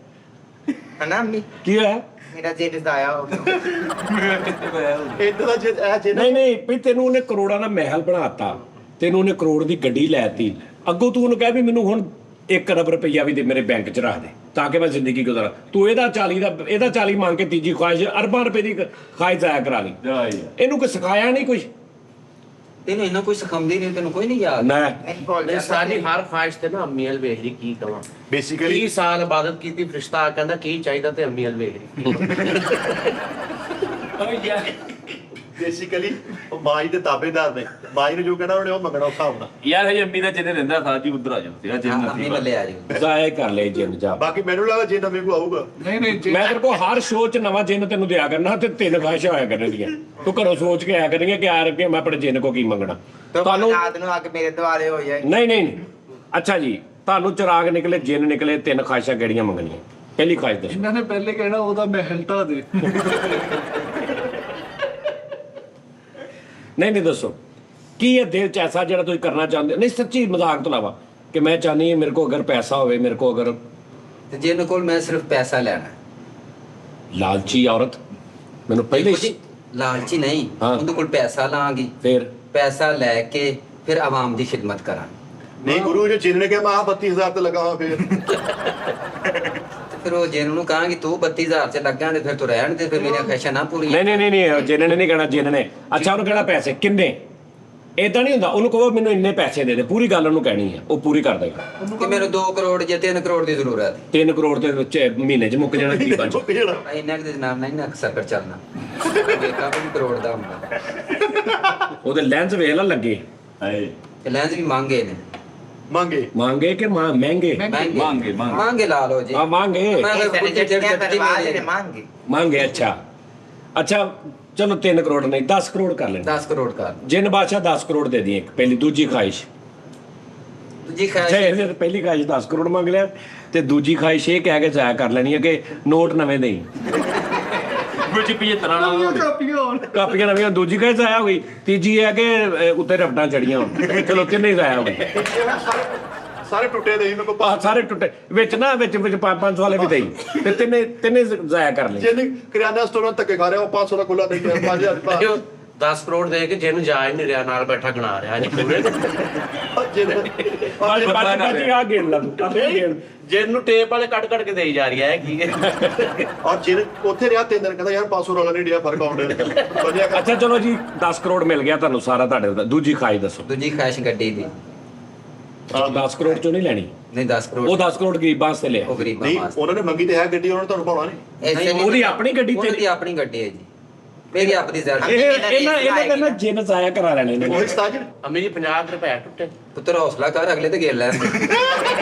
ਹਨਾ ਅੰਮੀ, ਕੀ ਹੋਇਆ? ਮੇਰਾ ਜਿੰਨ ਦਾ ਆਇਆ ਹੋ ਗਿਆ। ਇਦਾਂ ਦਾ ਜੇ ਨਹੀਂ ਵੀ ਤੈਨੂੰ ਉਹਨੇ ਕਰੋੜਾਂ ਦਾ ਮਹਿਲ ਬਣਾਤਾ, ਤੈਨੂੰ ਉਹਨੇ ਕਰੋੜ ਦੀ ਗੱਡੀ ਲੈਤੀ, ਅੱਗੋਂ ਤੂੰ ਉਹਨੂੰ ਕਹਿ ਵੀ ਮੈਨੂੰ ਹੁਣ 1 ਅਰਬ ਰੁਪਈਆ ਵੀ ਦੇ ਮੇਰੇ ਬੈਂਕ 'ਚ ਰੱਖ ਦੇ ਤਾਂ ਕਿ ਮੈਂ ਜ਼ਿੰਦਗੀ ਗੁਜ਼ਾਰਾਂ। ਤੂੰ ਇਹਦਾ 40 ਮੰਗ ਕੇ ਤੀਜੀ ਖੁਆਇਸ਼ ਅਰਬਾਂ ਰੁਪਏ ਦੀ ਖੁਆਇਸ਼ ਜ਼ਾਇਆ ਕਰਾ ਲਈ। ਇਹਨੂੰ ਕੋਈ ਸਿਖਾਇਆ ਨਹੀਂ ਕੁਝ। ਤੈਨੂੰ ਇਹਨਾਂ ਕੋਈ ਸਿਖਾਉਂਦੀ ਨਹੀਂ, ਤੈਨੂੰ ਕੋਈ ਨਹੀਂ ਯਾਦ। ਨਾ ਨਹੀਂ ਬੋਲ ਨਹੀਂ ਸਾਡੀ ਹਰ ਖੁਆਇਸ਼ ਤੇ ਨਾ ਅੰਮੀ ਅਲ ਵੇਖ ਰਹੀ ਕੀ ਕਵਾਂ। ਬੇਸਿਕਲੀ 30 ਸਾਲ ਇਬਾਦਤ ਕੀਤੀ, ਫਰਿਸ਼ਤਾ ਆ ਕਹਿੰਦਾ ਕੀ ਚਾਹੀਦਾ ਤੇ ਅੰਮੀ ਅਲ ਵੇਖ ਰਹੀ। ਬੇਸਿਕਲੀ ਉਹ ਮਾਈ ਦੇ ਤਾਬੇਦਾਰ ਨੇ, ਮਾਈ ਨੇ ਜੋ ਕਹਿਣਾ ਉਹਨੇ ਉਹ ਮੰਗਣਾ ਉਸ ਹਿਸਾਬ ਨਾਲ। ਯਾਰ ਹਜੇ ਅੰਮੀ ਦਾ ਜਿਹਨੇ ਰਹਿੰਦਾ ਸਾਹ ਜੀ ਉਧਰ ਆ ਜਾਓ ਤੇਰਾ ਜਿੰਨ ਅੰਮੀ ਵੱਲੇ ਆ ਜਾਓ। ਜ਼ਾਇਆ ਕਰ ਲੈ ਜਿੰਨ ਜਾ। ਬਾਕੀ ਮੈਨੂੰ ਲੱਗਦਾ ਜੇ ਨਵੇਂ ਕੋ ਆਊਗਾ ਨਹੀਂ ਮੈਂ ਤੇਰੇ ਕੋਲ ਹਰ ਸ਼ੋਅ 'ਚ ਨਵਾਂ ਜਿੰਨ ਤੈਨੂੰ ਦਿਆ ਕਰਨਾ ਤੇ 3 ਖੁਆਇਸ਼ਾਂ ਹੋਇਆ ਕਰਨਗੀਆਂ। ਤੂੰ ਘਰੋਂ ਸੋਚ ਕੇ ਆਇਆ ਕਰਨੀਆਂ ਕਿ ਯਾਰ ਕਿ ਮੈਂ ਆਪਣੇ ਜਿੰਨ ਕੋ ਕੀ ਮੰਗਣਾ। ਤੁਹਾਨੂੰ ਰਾਤ ਨੂੰ ਆ ਕੇ ਮੇਰੇ ਦੁਆਲੇ ਹੋ ਜਾਏ। ਨਹੀਂ। ਅੱਛਾ ਜੀ, ਤੁਹਾਨੂੰ ਚਿਰਾਗ ਨਿਕਲੇ, ਜਿੰਨ ਨਿਕਲੇ, 3 ਖੁਆਇਸ਼ਾਂ ਕਿਹੜੀਆਂ ਮੰਗਣੀਆਂ? ਪਹਿਲੀ ਖੁਆਇਸ਼ ਦੱਸੋ। ਇਹਨਾਂ ਨੇ ਪਹਿਲੇ ਕਹਿਣਾ ਉਹਦਾ ਮਹਿਲ ਢਾ ਦੇ। ਨਹੀਂ ਦੱਸੋ ਕੀ ਹੈ ਦਿਲ 'ਚ ਐਸਾ ਜਿਹੜਾ ਤੁਸੀਂ ਕਰਨਾ ਚਾਹੁੰਦੇ? ਨਹੀਂ ਸੱਚੀ, ਮਜ਼ਾਕ ਤੋਂ ਇਲਾਵਾ, ਕਿ ਮੈਂ ਚਾਹਨੀ ਹਾਂ ਮੇਰੇ ਕੋਲ ਅਗਰ ਪੈਸਾ ਹੋਵੇ, ਮੇਰੇ ਕੋਲ ਅਗਰ। ਤੇ ਜਿਹਨਾਂ ਕੋਲ ਮੈਂ ਸਿਰਫ ਪੈਸਾ ਲੈਣਾ। ਲਾਲਚੀ ਔਰਤ ਮੈਨੂੰ ਪਹਿਲੇ ਕੁਝ ਲਾਲਚੀ ਨਹੀਂ, ਹਾਂ। ਉਹਦੇ ਕੋਲ ਪੈਸਾ ਲਾਂਗੀ, ਫਿਰ ਪੈਸਾ ਲੈ ਕੇ ਫਿਰ ਆਵਾਮ ਦੀ ਖਿਦਮਤ ਕਰਾਂ। ਨਹੀਂ ਗੁਰੂ ਜੀ ਜਿੰਨ ਨੇ ਕਿਹਾ ਮੈਂ 32,000 ਤੇ ਲਗਾ ਹੋਇਆ ਫੇਰ ਤੇ ਫਿਰ ਉਹ ਜਿਹਨਾਂ ਨੂੰ ਕਹਾਂਗੀ ਤੂੰ 32,000 ਚ ਲੱਗਾ ਤੇ ਫਿਰ ਤੂੰ ਰਹਿਣ ਦੇ, ਫਿਰ ਮੇਰੀਆਂ ਖੁਆਇਸ਼ਾਂ ਨਾ ਪੂਰੀਆਂ। ਨਹੀਂ ਜਿੰਨ ਨੇ ਨਹੀਂ ਕਹਿਣਾ, ਜਿੰਨ ਨੇ। ਅੱਛਾ ਉਹਨੂੰ ਕਹਿਣਾ ਪੈਸੇ ਕਿੰਨੇ? ਏਦਾਂ ਨਹੀਂ ਹੁੰਦਾ। ਉਹਨੂੰ ਕਹੋ ਮੈਨੂੰ ਇੰਨੇ ਪੈਸੇ ਦੇ ਦੇ, ਪੂਰੀ ਗੱਲ ਉਹਨੂੰ ਕਹਿਣੀ ਹੈ, ਉਹ ਪੂਰੀ ਕਰ ਦੇਗਾ। ਕਿ ਮੈਨੂੰ 2 ਕਰੋੜ ਜਾਂ 3 ਕਰੋੜ ਦੀ ਜ਼ਰੂਰਤ ਹੈ। 3 ਕਰੋੜ ਦੇ ਵਿੱਚ ਮਹੀਨੇ 'ਚ ਮੁੱਕ ਜਾਣਾ ਕੀ ਬਣ ਮੁੱਕ ਜਾਣਾ। ਇੰਨਾ ਕੁ ਨਾਮ ਨਹੀਂ ਨਾ ਸਰਕਟ ਚੱਲਣਾ। ਵੇਖਾ ਵੀ ਕਰੋੜ ਦਾ ਹੁੰਦਾ। ਉਹਦੇ ਲੈਂਸ ਵੇਖ ਲਾ ਲੱਗੇ। ਤੇ ਲੈਂਸ ਵੀ ਮੰਗੇ ਨੇ। ਮੰਗੇ ਕਿ ਮਹਿੰਗੇ? ਮੰਗੇ ਲਾ ਲਓ ਜੀ। ਆ ਮੰਗੇ ਮੰਗੇ। ਅੱਛਾ ਚਲੋ 3 ਕਰੋੜ ਨਹੀਂ 10 ਕਰੋੜ ਕਰ ਲੈਣਾ। 10 ਕਰੋੜ ਕਰ। ਜਿੰਨ ਬਾਦਸ਼ਾਹ 10 ਕਰੋੜ ਦੇ ਦੀ ਇੱਕ ਪਹਿਲੀ। ਦੂਜੀ ਖੁਆਇਸ਼ ਦੂਜੀ ਅੱਛਾ, ਖੁਆਇਸ਼ ਇਹਨੇ ਪਹਿਲੀ ਖੁਆਇਸ਼ 10 ਕਰੋੜ ਮੰਗ ਲਿਆ ਤੇ ਦੂਜੀ ਖੁਆਇਸ਼ ਇਹ ਕਹਿ ਕੇ ਜ਼ਾਇਆ ਕਰ ਲੈਣੀ ਹੈ ਕਿ ਨੋਟ ਨਵੇਂ ਦੇਈ, ਵਿੱਚ ਪੀਏ ਤਰਾਣਾ ਕਾਪੀਆਂ ਨਵੀਆਂ। ਦੂਜੀ ਖੁਆਇਸ਼ ਜ਼ਾਇਆ ਹੋ ਗਈ। ਤੀਜੀ ਹੈ ਕਿ ਉੱਤੇ ਰਫਟਾਂ ਚੜੀਆਂ ਹੋਣ। ਚਲੋ ਤਿੰਨੇ ਹੀ ਜ਼ਾਇਆ ਹੋ ਗਏ। ਸਾਰੇ ਟੁੱਟੇ ਦੇ ਮੇਰੇ ਕੋਲ ਸਾਰੇ ਟੁੱਟੇ ਵਿੱਚ 500 ਵਾਲੇ ਵੀ ਦੇਈ ਤੇ ਤਿੰਨੇ ਜ਼ਾਇਆ ਕਰ ਲਏ। ਜਿੰਨ ਕਿਰਿਆਨਾ ਸਟੋਰਾਂ ਧੱਕੇ ਖਾ ਰਿਹਾ ਉਹ 500 ਦਾ ਖੁੱਲਾ ਦੇ ਗਿਆ 5,000 ਦਾ। 10 ਕਰੋੜ ਦੇ ਕੇ ਜਿਹਨੂੰ ਜਾ ਹੀ ਨਹੀਂ ਰਿਹਾ, ਨਾਲ ਬੈਠਾ ਗਣਾ ਰਿਹਾ ਜੀ ਪੂਰੇ। ਬਾਜੀ ਆ ਗੇੜ ਲਾ ਤੂੰ ਆਪੇ ਗੇੜ। ਜਿਹਨੂੰ ਟੇਪ ਵਾਲੇ ਕੱਟ ਕੇ ਦੇਈ ਜਾ ਰਹੀ ਹੈ ਕੀ ਹੈ। ਔਰ ਜਿੰਨ ਉੱਥੇ ਰਿਹਾ 3 ਦਿਨ ਕਹਿੰਦਾ ਯਾਰ 500 ਵਾਲਾ ਨਹੀਂ ਡਿਆ ਫਰਕ ਆਉਂਦਾ। ਅੱਛਾ ਚਲੋ ਜੀ 10 ਕਰੋੜ ਮਿਲ ਗਿਆ ਤੁਹਾਨੂੰ ਸਾਰਾ ਤੁਹਾਡੇ ਦਾ। ਦੂਜੀ ਖੁਆਇਸ਼ ਦੱਸੋ। ਦੂਜੀ ਖੁਆਇਸ਼ ਗੱਡੀ ਦੀ। 10 ਕਰੋੜ ਚੋਂ ਨਹੀਂ ਲੈਣੀ। ਨਹੀਂ 10 ਕਰੋੜ ਉਹ 10 ਕਰੋੜ ਗਰੀਬਾਂ ਵਾਸਤੇ ਲਿਆ। ਉਹ ਗਰੀਬਾਂ ਨਹੀਂ ਵਾਸਤੇ। ਉਹਨਾਂ ਨੇ ਮੰਗੀ ਤੇ ਹੈ ਗੱਡੀ, ਉਹਨਾਂ ਨੇ ਤੁਹਾਨੂੰ ਪਾਉਣਾ ਨਹੀਂ। ਉਹਦੀ ਆਪਣੀ ਗੱਡੀ ਉਹਨਾਂ ਤੇਰੀ। ਦੀ ਆਪਣੀ ਗੱਡੀ ਹੈ ਜੀ, ਮੇਰੀ ਆਪਣੀ ਜ਼ਰੂਰਤ। ਇਹਨਾਂ ਦਾ ਜਿੰਨ ਜ਼ਾਇਆ ਕਰਾ ਲੈਣੇ ਇਹਨਾਂ ਨੇ। ਉਹ ਸਤਾਜ ਅੰਮੀ ਜੀ 50 ਰੁਪਏ ਟੁੱਟੇ। ਪੁੱਤਰ ਹੌਸਲਾ ਕਰ, ਅਗਲੇ ਤੇ ਗੇਰ ਲੈ।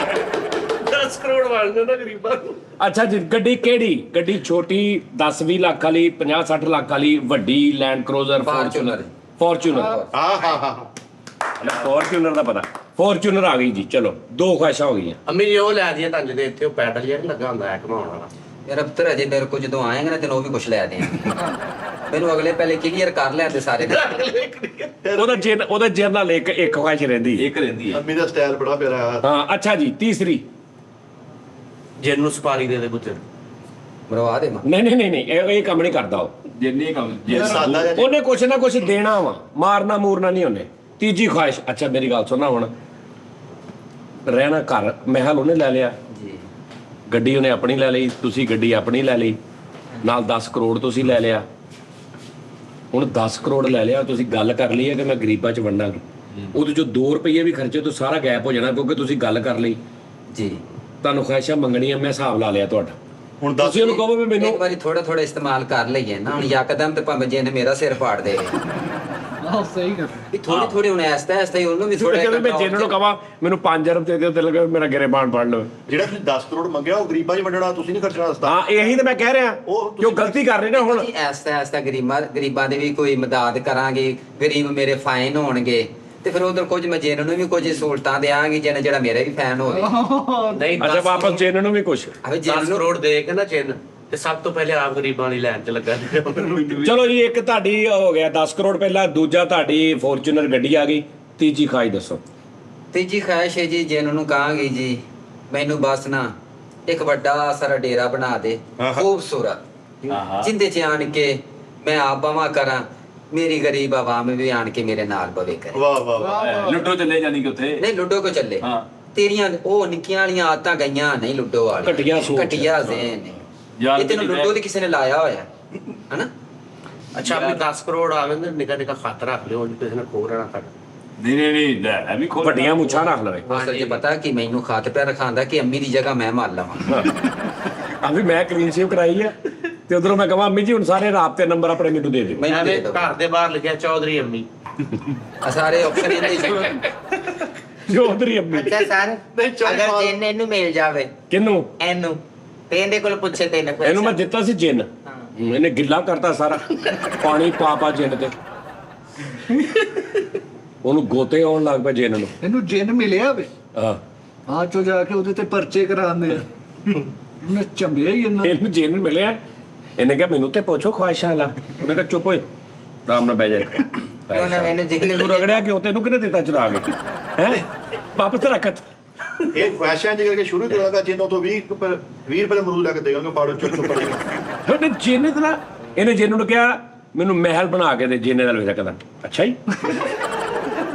10 ਕਰੋੜ ਵਾਲਦੇ ਨਾ ਗਰੀਬਾਂ ਨੂੰ। ਅੱਛਾ ਜੀ ਗੱਡੀ ਕਿਹੜੀ? ਗੱਡੀ ਛੋਟੀ 10-20 ਲੱਖ ਵਾਲੀ, 50-60 ਲੱਖ ਵਾਲੀ, ਵੱਡੀ ਲੈਂਡ ਕਰੂਜ਼ਰ, ਫੋਰਚੂਨਰ? ਫੋਰਚੂਨਰ ਦਾ ਪਤਾ। ਫੋਰਚੂਨਰ ਆ ਗਈ ਜੀ। ਚਲੋ 2 ਖੁਆਇਸ਼ਾਂ ਹੋ ਗਈਆਂ। ਅੰਮੀ ਜੀ ਉਹ ਲੈ ਦਈਏ ਤਾਂ ਜਿਹਦੇ ਇੱਥੇ ਉਹ ਪੈਡਲ ਜਿਹੜਾ ਲੱਗਾ ਹੁੰਦਾ ਹੈ ਘਮਾਉਣ ਵਾਲਾ। ਮੇਰਾ ਪੁੱਤਰ ਅਜੇ ਮੇਰੇ ਕੋਲ ਜਦੋਂ ਆਏਗਾ ਨਾ ਤੈਨੂੰ ਉਹ ਵੀ ਕੁਛ ਲੈ ਦੇ। ਮੈਨੂੰ ਅਗਲੇ ਪਹਿਲੇ ਕਲੀਅਰ ਕਰ ਲਿਆ ਤੇ ਸਾਰੇ। ਉਹਦਾ ਜਿੰਨ ਨਾਲ ਇੱਕ ਖੁਆਇਸ਼ ਰਹਿੰਦੀ ਹੈ। ਇੱਕ ਰਹਿੰਦੀ ਹੈ। ਅੰਮੀ ਦਾ ਸਟਾਈਲ ਬੜਾ ਪਿਆਰਾ ਹੈ। ਹਾਂ ਅੱਛਾ ਜੀ ਤੀਸਰੀ। ਜਿਹਨੂੰ ਸਪਾਰੀ ਦੇ ਗੁੱਜਰ ਮਰਵਾ ਦੇ। ਨਹੀਂ ਇਹ ਕੰਮ ਨਹੀਂ ਕਰਦਾ ਉਹ। ਜਿੰਨੇ ਕੰਮ ਇਹ ਸਾਦਾ ਜਿਹਾ ਉਹਨੇ ਕੁਛ ਨਾ ਕੁਛ ਦੇਣਾ ਵਾ, ਮਾਰਨਾ ਮੂਰਨਾ ਨਹੀਂ ਉਹਨੇ। ਤੀਜੀ ਖੁਆਇਸ਼, ਅੱਛਾ ਮੇਰੀ ਗੱਲ ਸੁਣਨਾ ਹੁਣ, ਰਹਿਣਾ ਘਰ ਮਹਿਲ ਉਹਨੇ ਲੈ ਲਿਆ, ਜੀ ਗੱਡੀ ਉਹਨੇ ਆਪਣੀ ਲੈ ਲਈ, ਤੁਸੀਂ ਗੱਡੀ ਆਪਣੀ ਲੈ ਲਈ, ਨਾਲ 10 ਕਰੋੜ ਤੁਸੀਂ ਲੈ ਲਿਆ। ਹੁਣ 10 ਕਰੋੜ ਲੈ ਲਿਆ, ਤੁਸੀਂ ਗੱਲ ਕਰ ਲਈ ਹੈ ਕਿ ਮੈਂ ਗਰੀਬਾਂ 'ਚ ਵੰਡਾਂਗੀ, ਉਹਦੇ 'ਚੋਂ 2 ਰੁਪਏ ਵੀ ਖਰਚੇ ਤੋਂ ਸਾਰਾ ਗੈਪ ਹੋ ਜਾਣਾ, ਕਿਉਂਕਿ ਤੁਸੀਂ ਗੱਲ ਕਰ ਲਈ। ਜੀ ਤੁਹਾਨੂੰ ਖੁਆਇਸ਼ਾਂ ਮੰਗਣੀਆਂ, ਮੈਂ ਹਿਸਾਬ ਲਾ ਲਿਆ ਤੁਹਾਡਾ। ਹੁਣ ਦੱਸ ਤੁਸੀਂ ਉਹਨੂੰ ਕਹੋ ਵੀ ਮੈਨੂੰ ਇੱਕ ਵਾਰੀ ਥੋੜਾ ਥੋੜਾ ਇਸਤੇਮਾਲ ਕਰ ਲਈਏ ਨਾ, ਹੁਣ ਯਕਦਮ ਤੇ ਭਾਵੇਂ ਜਿਹਨੇ ਮੇਰਾ ਸਿਰ ਪਾੜ ਦੇ ਆਹ ਸਹੀ ਗੱਲ ਵੀ ਥੋੜੀ ਥੋੜੀ ਹੁਣ ਐਸਤਾ ਐਸਤਾ ਹੀ ਉਹਨੂੰ ਵੀ ਥੋੜਾ ਥੋੜਾ ਮੈਂ ਜਿਹਨਾਂ ਨੂੰ ਕਹਾਂ ਮੈਨੂੰ 5 ਅਰਬ ਦੇ ਦਿਓ ਤੇ ਲੱਗੇ ਮੇਰਾ ਗਰੇਬਾਨ ਫੜ ਲਓ। ਜਿਹੜਾ ਤੁਸੀਂ 10 ਕਰੋੜ ਮੰਗਿਆ ਉਹ ਗਰੀਬਾਂ 'ਚ ਵੰਡਣਾ, ਤੁਸੀਂ ਨਹੀਂ ਖਰਚਣਾ ਦੱਸਦਾ। ਹਾਂ ਇਹੀ ਤਾਂ ਮੈਂ ਕਹਿ ਰਿਹਾ ਉਹ ਕਿ ਉਹ ਗਲਤੀ ਕਰ ਰਹੇ ਨੇ ਹੁਣ। ਜੀ ਐਸਤਾ ਐਸਤਾ ਗਰੀਬਾਂ ਦੇ ਵੀ ਕੋਈ ਮਦਦ ਕਰਾਂਗੇ, ਗਰੀਬ ਮੇਰੇ ਫਾਈਨ ਹੋਣਗੇ ਤੇ ਫਿਰ ਉਧਰ ਕੁਝ ਮੈਂ ਜਿਹਨਾਂ ਨੂੰ ਵੀ ਕੁਝ ਸਹੂਲਤਾਂ ਦੇਾਂਗੀ, ਜਿਹੜਾ ਮੇਰਾ ਵੀ ਫੈਨ ਹੋਵੇ। ਨਹੀਂ ਅੱਛਾ ਵਾਪਸ ਚੇਨ ਨੂੰ ਵੀ ਕੁਛ। ਅਬੇ 10 ਕਰੋੜ ਦੇ ਕੇ ਨਾ ਚਿੰਨ ਤੇ ਸਭ ਤੋਂ ਪਹਿਲੇ ਆਪ ਗਰੀਬਾਂ ਵਾਲੀ ਲਾਈਨ 'ਚ ਲੱਗਾ। ਚਲੋ ਜੀ, ਇੱਕ ਤੁਹਾਡੀ ਹੋ ਗਿਆ 10 ਕਰੋੜ ਪਹਿਲਾਂ, ਦੂਜਾ ਤੁਹਾਡੀ ਫੋਰਚੂਨਰ ਗੱਡੀ ਆ ਗਈ, ਤੀਜੀ ਖਾਈ ਦੱਸੋ। ਤੀਜੀ ਖਾਹਿਸ਼ ਹੈ ਜੀ ਜਿਹਨਾਂ ਨੂੰ ਕਹਾਂਗੀ ਜੀ ਮੈਨੂੰ ਬਸ ਨਾ ਇੱਕ ਵੱਡਾ ਸਾਰਾ ਡੇਰਾ ਬਣਾ ਦੇ, ਖੂਬਸੂਰਤ, ਜਿੰਦੇ 'ਚ ਆਣ ਕੇ ਮੈਂ ਆਪ ਬਵਾ ਕਰਾਂ, ਮੇਰੀ ਗਰੀਬ ਆਵਾਮ ਵੀ ਆਣ ਕੇ ਮੇਰੇ ਨਾਲ ਬਵੇ ਕਰੇ। ਵਾਹ ਵਾਹ ਵਾਹ। ਲੁੱਟੋ ਚੱਲੇ ਜਾਣੀ ਕਿ ਉੱਥੇ ਨਹੀਂ ਲੁੱਡੋ ਕੋ ਚੱਲੇ, ਹਾਂ। ਤੇਰੀਆਂ ਉਹ ਨਿੱਕੀਆਂ ਵਾਲੀਆਂ ਆਦਤਾਂ ਗਈਆਂ ਨਹੀਂ ਲੁੱਡੋ ਵਾਲੀ, ਘਟੀਆ ਸੋਚ। ਘਟੀਆ ਜ਼ਹਿਨ ਨੇ। ਯਾਰ ਇਹ ਤੈਨੂੰ ਲੁੱਡੋ ਦੀ ਕਿਸੇ ਨੇ ਲਾਇਆ ਹੋਇਆ ਹਨਾ। ਅੱਛਾ ਆਪਣੇ 10 ਕਰੋੜ ਆਵੇ ਨਾ, ਨਿੱਕਾ ਨਿੱਕਾ ਖੱਤ ਰੱਖ ਲਿਓ, ਕਿਸੇ ਨੇ ਖੋਹ ਰਹਿਣਾ ਕਰ। ਨਹੀਂ ਲੈ ਇਹ ਵੀ ਖੋਲ ਵੱਡੀਆਂ ਮੁੱਛਾਂ ਰੱਖ ਲਵੇ। ਅਸਲ 'ਚ ਪਤਾ ਕਿ ਮੈਨੂੰ ਖਾਤ ਪਿਆ ਰਖਾਂਦਾ ਕਿ ਅੰਮੀ ਦੀ ਜਗ੍ਹਾ ਮੈਂ ਮਾਰ ਲਵਾਂ। ਆ ਵੀ ਮੈਂ ਕਲੀਨ ਸ਼ੇਵ ਕਰਾਈ ਆ ਤੇ ਉਧਰੋਂ ਮੈਂ ਕਹਾਂ ਅੰਮੀ ਜੀ ਹੁਣ ਸਾਰੇ ਰਾਬਤੇ ਨੰਬਰ ਆਪਣੇ ਮੈਨੂੰ ਦੇ ਦਿਓ। ਮੈਨੂੰ ਦੇ ਐਵੇਂ ਦਿਓ। ਘਰ ਦੇ ਬਾਹਰ ਲਿਖਿਆ ਚੌਧਰੀ ਅੰਮੀ। ਆ ਸਾਰੇ ਆਪਸ਼ਨ ਇਹਦੇ 'ਚ ਜੋ ਉਧਰੀ ਅੰਮੀ। ਅੱਛਾ ਸਰ, ਨਹੀਂ, ਚੱਲ ਅਗਰ ਬਾਹਰ। ਜਿੰਨ ਇਹਨੂੰ ਮਿਲ ਜਾਵੇ, ਕਿਹਨੂੰ? ਇਹਨੂੰ ਤੇ ਇਹਦੇ ਕੋਲ ਪੁੱਛੇ ਤੇ ਇਹਨੂੰ ਮੈਂ ਦਿੱਤਾ ਸੀ ਜਿੰਨ, ਇਹਨੇ ਗਿੱਲਾ ਕਰਤਾ ਸਾਰਾ, ਪਾਣੀ ਪਾ ਜਿੰਨ ਤੇ, ਉਹਨੂੰ ਗੋਤੇ ਆਉਣ ਲੱਗ ਪਏ ਜਿੰਨ ਨੂੰ। ਇਹਨੂੰ ਜਿੰਨ ਮਿਲਿਆ ਵੇ, ਹਾਂ ਬਾਅਦ ਚੋਂ ਜਾ ਕੇ ਉਹਦੇ ਤੇ ਪਰਚੇ ਕਰਾਉਂਦੇ ਆ। ਮੈਂ ਚੰਬਿਆ ਹੀ ਇਹਨਾਂ ਇਹਨੂੰ ਜਿੰਨ ਮਿਲਿਆ, ਇਹਨੇ ਕਿਹਾ ਮੈਨੂੰ ਤੇ ਪੁੱਛੋ ਖੁਆਇਸ਼ਾਂ ਲਾ। ਉਹਨੇ ਕਿਹਾ ਚੁੱਪ ਹੋਏ, ਆਰਾਮ ਨਾਲ ਬਹਿ ਜਾ। ਉਹਨੇ ਮੈਨੂੰ ਜਿੰਨ ਤੂੰ ਰਗੜਿਆ ਕਿਉਂ? ਤੈਨੂੰ ਕਿਹਨੇ ਦਿੱਤਾ ਚੁਰਾ ਕੇ? ਹੈ ਵਾਪਸ ਰੱਖਤ। ਇਹ ਖੁਆਇਸ਼ਾਂ ਜਿਹੜੇ ਸ਼ੁਰੂ ਕਰਾਂਗਾ, ਜਿੰਨੋਂ ਤੋਂ 20 ਰੁਪਏ ਦਾ ਅਮਰੂਦ ਲੈ ਕੇ ਦੇਵਾਂਗੇ, ਪਾੜੋ ਚੁੱਪ ਚੁੱਪ ਕਰਕੇ। ਉਹਨੇ ਜਿੰਨ ਦਾ, ਇਹਨੇ ਜਿੰਨ ਨੂੰ ਕਿਹਾ ਮੈਨੂੰ ਮਹਿਲ ਬਣਾ ਕੇ ਦੇ, ਜਿੰਨੇ ਨਾਲ ਵੇਖ ਸਕਦਾ। ਅੱਛਾ ਜੀ,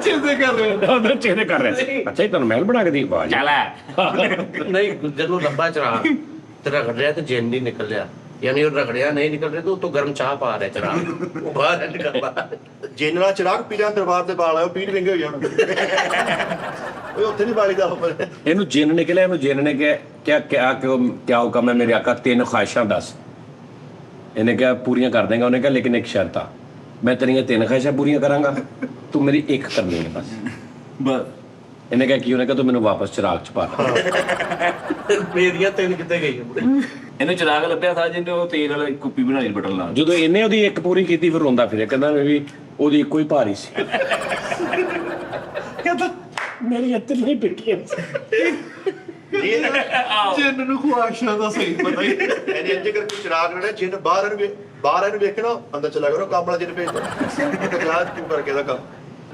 ਚਿੰਤੇ ਕਰ ਰਹੇ ਹੋ। ਉਹਨੇ ਚੇਤੇ ਕਰ ਰਿਹਾ ਸੀ। ਅੱਛਾ ਜੀ, ਤੁਹਾਨੂੰ ਮਹਿਲ ਬਣਾ ਕੇ ਦੀ ਆਵਾਜ਼। ਨਹੀਂ ਗੁੱਜਰ ਨੂੰ ਲੰਬਾ ਚਰਾ ਤੇ ਰਗੜ ਰਿਹਾ ਤੇ ਜਿੰਨ ਨਹੀਂ ਨਿਕਲ ਰਿਹਾ, ਯਾਨੀ ਉਹ ਰਗੜਿਆ ਨਹੀਂ ਨਿਕਲ ਰਿਹਾ ਤੇ ਉਤੋਂ ਗਰਮ ਚਾਹ ਪਾ ਰਿਹਾ ਚਰਾ, ਉਹ ਬਾਹਰ ਨਿਕਲਦਾ। ਜਿੰਨ ਨਾਲ ਚਿਰਾਗ ਪੀ ਲਿਆ, ਦਰਬਾਰ ਦੇ ਬਾਲ ਆਇਓ, ਪੀੜ ਵਿੰਗੇ ਹੋ ਜਾਣ। ਓਏ ਉੱਥੇ ਨਹੀਂ ਬਾਲੀ ਦਾ ਉੱਪਰ। ਇਹਨੂੰ ਜਿੰਨ ਨਿਕਲਿਆ, ਇਹਨੂੰ ਜਿੰਨ ਨੇ ਕਿਹਾ ਕਿਆ ਹੁਕਮ ਹੈ ਮੇਰੇ ਆਕਾ, 3 ਖੁਆਇਸ਼ਾਂ ਦੱਸ। ਇਹਨੇ ਕਿਹਾ ਪੂਰੀਆਂ ਕਰ ਦੇਗਾ। ਉਹਨੇ ਕਿਹਾ ਲੇਕਿਨ ਇੱਕ ਸ਼ਰਤ ਆ, ਮੈਂ ਤੇਰੀਆਂ 3 ਖੁਆਇਸ਼ਾਂ ਪੂਰੀਆਂ ਕਰਾਂਗਾ, ਤੂੰ ਮੇਰੀ ਇੱਕ ਕਰਨੀ ਹੈ ਬਸ। ਬਸ ਇਹਨੇ ਕਿਹਾ ਕੀ? ਉਹਨੇ ਕਿਹਾ ਤੂੰ ਮੈਨੂੰ ਵਾਪਸ ਚਿਰਾਗ ਚ ਪਾ। ਮੇਰੀਆਂ 3 ਕਿੱਥੇ ਗਈਆਂ? ਇਹਨੂੰ ਚਿਰਾਗ ਲੱਭਿਆ ਥਾ ਜਿਹਨੇ ਉਹ ਤੇਲ ਵਾਲੀ ਕੁੱਪੀ ਬਣਾਈ ਬਟਨ ਨਾਲ। ਜਦੋਂ ਇਹਨੇ ਉਹਦੀ ਇੱਕ ਪੂਰੀ ਕੀਤੀ, ਫਿਰ ਰੋਂਦਾ ਫਿਰਿਆ, ਕਹਿੰਦਾ ਮੈਂ ਵੀ ਉਹਦੀ ਇੱਕੋ ਹੀ ਭਾਰੀ ਸੀ। ਕਹਿੰਦਾ ਮੇਰੀ ਇੱਥੇ ਨਹੀਂ ਪਿੱਟੀਆਂ। ਜਿੰਨ ਨੂੰ ਖੁਆਇਸ਼ਾਂ ਦਾ ਸਹੀ ਪਤਾ ਹੀ। ਇਹਨੇ ਇੰਜ ਕਰਕੇ ਚਿਰਾਗ ਰੜਿਆ, ਜਿੰਨ ਬਾਹਰ ਇਹਨੂੰ ਵੇਖਣਾ, ਅੰਦਰ ਚਲਾ ਗਿਆ, ਕੰਮ ਵਾਲਾ ਜਿੰਨ ਭੇਜਦਾ। ਕਲਾਸ ਕਿਉਂ ਕਰਕੇ ਦਾ ਕੰਮ।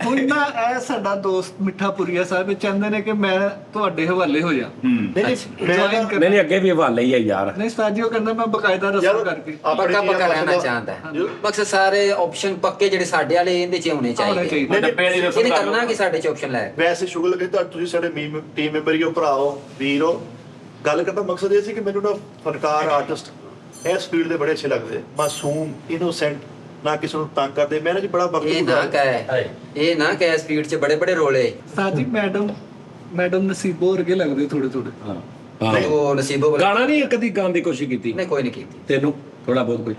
ਹੁਣ ਨਾ ਇਹ ਸਾਡਾ ਦੋਸਤ ਮਿੱਠਾਪੁਰੀਆ ਸਾਹਿਬ ਚਾਹੁੰਦੇ ਨੇ ਕਿ ਮੈਂ ਤੁਹਾਡੇ ਹਵਾਲੇ ਹੋ ਜਾ। ਨਹੀਂ ਮੈਂ Join ਕਰ- ਨਹੀਂ ਅੱਗੇ ਵੀ ਹਵਾਲੇ ਹੀ ਆ ਯਾਰ। ਨਹੀਂ ਉਸਤਾਦ ਜੀ, ਉਹ ਕਹਿੰਦਾ ਮੈਂ ਬਕਾਇਦਾ ਰਸਮ ਕਰਕੇ। ਪੱਕਾ ਪੱਕਾ ਰਹਿਣਾ ਚਾਹੁੰਦਾ ਹੈ। ਮਕਸਦ ਸਾਰੇ ਆਪਸ਼ਨ ਪੱਕੇ ਜਿਹੜੇ ਸਾਡੇ ਵਾਲੇ ਇਹਦੇ 'ਚ ਹੋਣੇ ਚਾਹੀਦੇ। ਡੱਬੇ ਦੀ ਰਸਮ ਇਹਨੇ ਕਰ ਕਰਨਾ ਲਓ। ਕਿ ਸਾਡੇ 'ਚ ਆਪਸ਼ਨ ਲੈ ਵੈਸੇ ਸ਼ੁਗਰ ਲੱਗੇ ਤਾਂ ਤੁਸੀਂ ਸਾਡੇ ਟੀਮ ਮੈਂਬਰ ਹੀ ਹੋ, ਭਰਾ ਹੋ, ਵੀਰ ਹੋ। ਗੱਲ ਕਰਨ ਦਾ ਮਕਸਦ ਇਹ ਸੀ ਕਿ ਮੈਨੂੰ ਨਾ ਫਨਕਾਰ ਆਰਟਿਸਟ ਇਸ ਫੀਲਡ ਦੇ ਬੜੇ ਅੱਛੇ ਲੱਗਦੇ, ਮਾਸੂਮ, ਇਨੋਸੈਂਟ, ਨਾ ਕਿਸੇ ਨੂੰ ਤੰਗ ਕਰਦੇ। ਮੈਂ ਜੀ ਬੜਾ ਵਕਤ ਇਹ ਨਾ ਕਹੇ, ਇਹ ਨਾ ਕਹੇ ਸਪੀਡ 'ਚ ਬੜੇ ਬੜੇ ਰੋਲੇ। ਉਸਤਾਦ ਜੀ ਮੈਡਮ ਨਸੀਬੋ ਵਰਗੇ ਲੱਗਦੇ ਥੋੜੇ ਥੋੜੇ। ਹਾਂ ਉਹ ਨਸੀਬੋ ਵਾਲਾ- ਗਾਣਾ ਨਹੀਂ ਕਦੀ ਗਾਉਣ ਦੀ ਕੋਸ਼ਿਸ਼ ਕੀਤੀ? ਨਹੀਂ ਕੋਈ ਨਹੀਂ ਕੀਤੀ। ਤੈਨੂੰ ਥੋੜਾ ਬਹੁਤ ਕੋਈ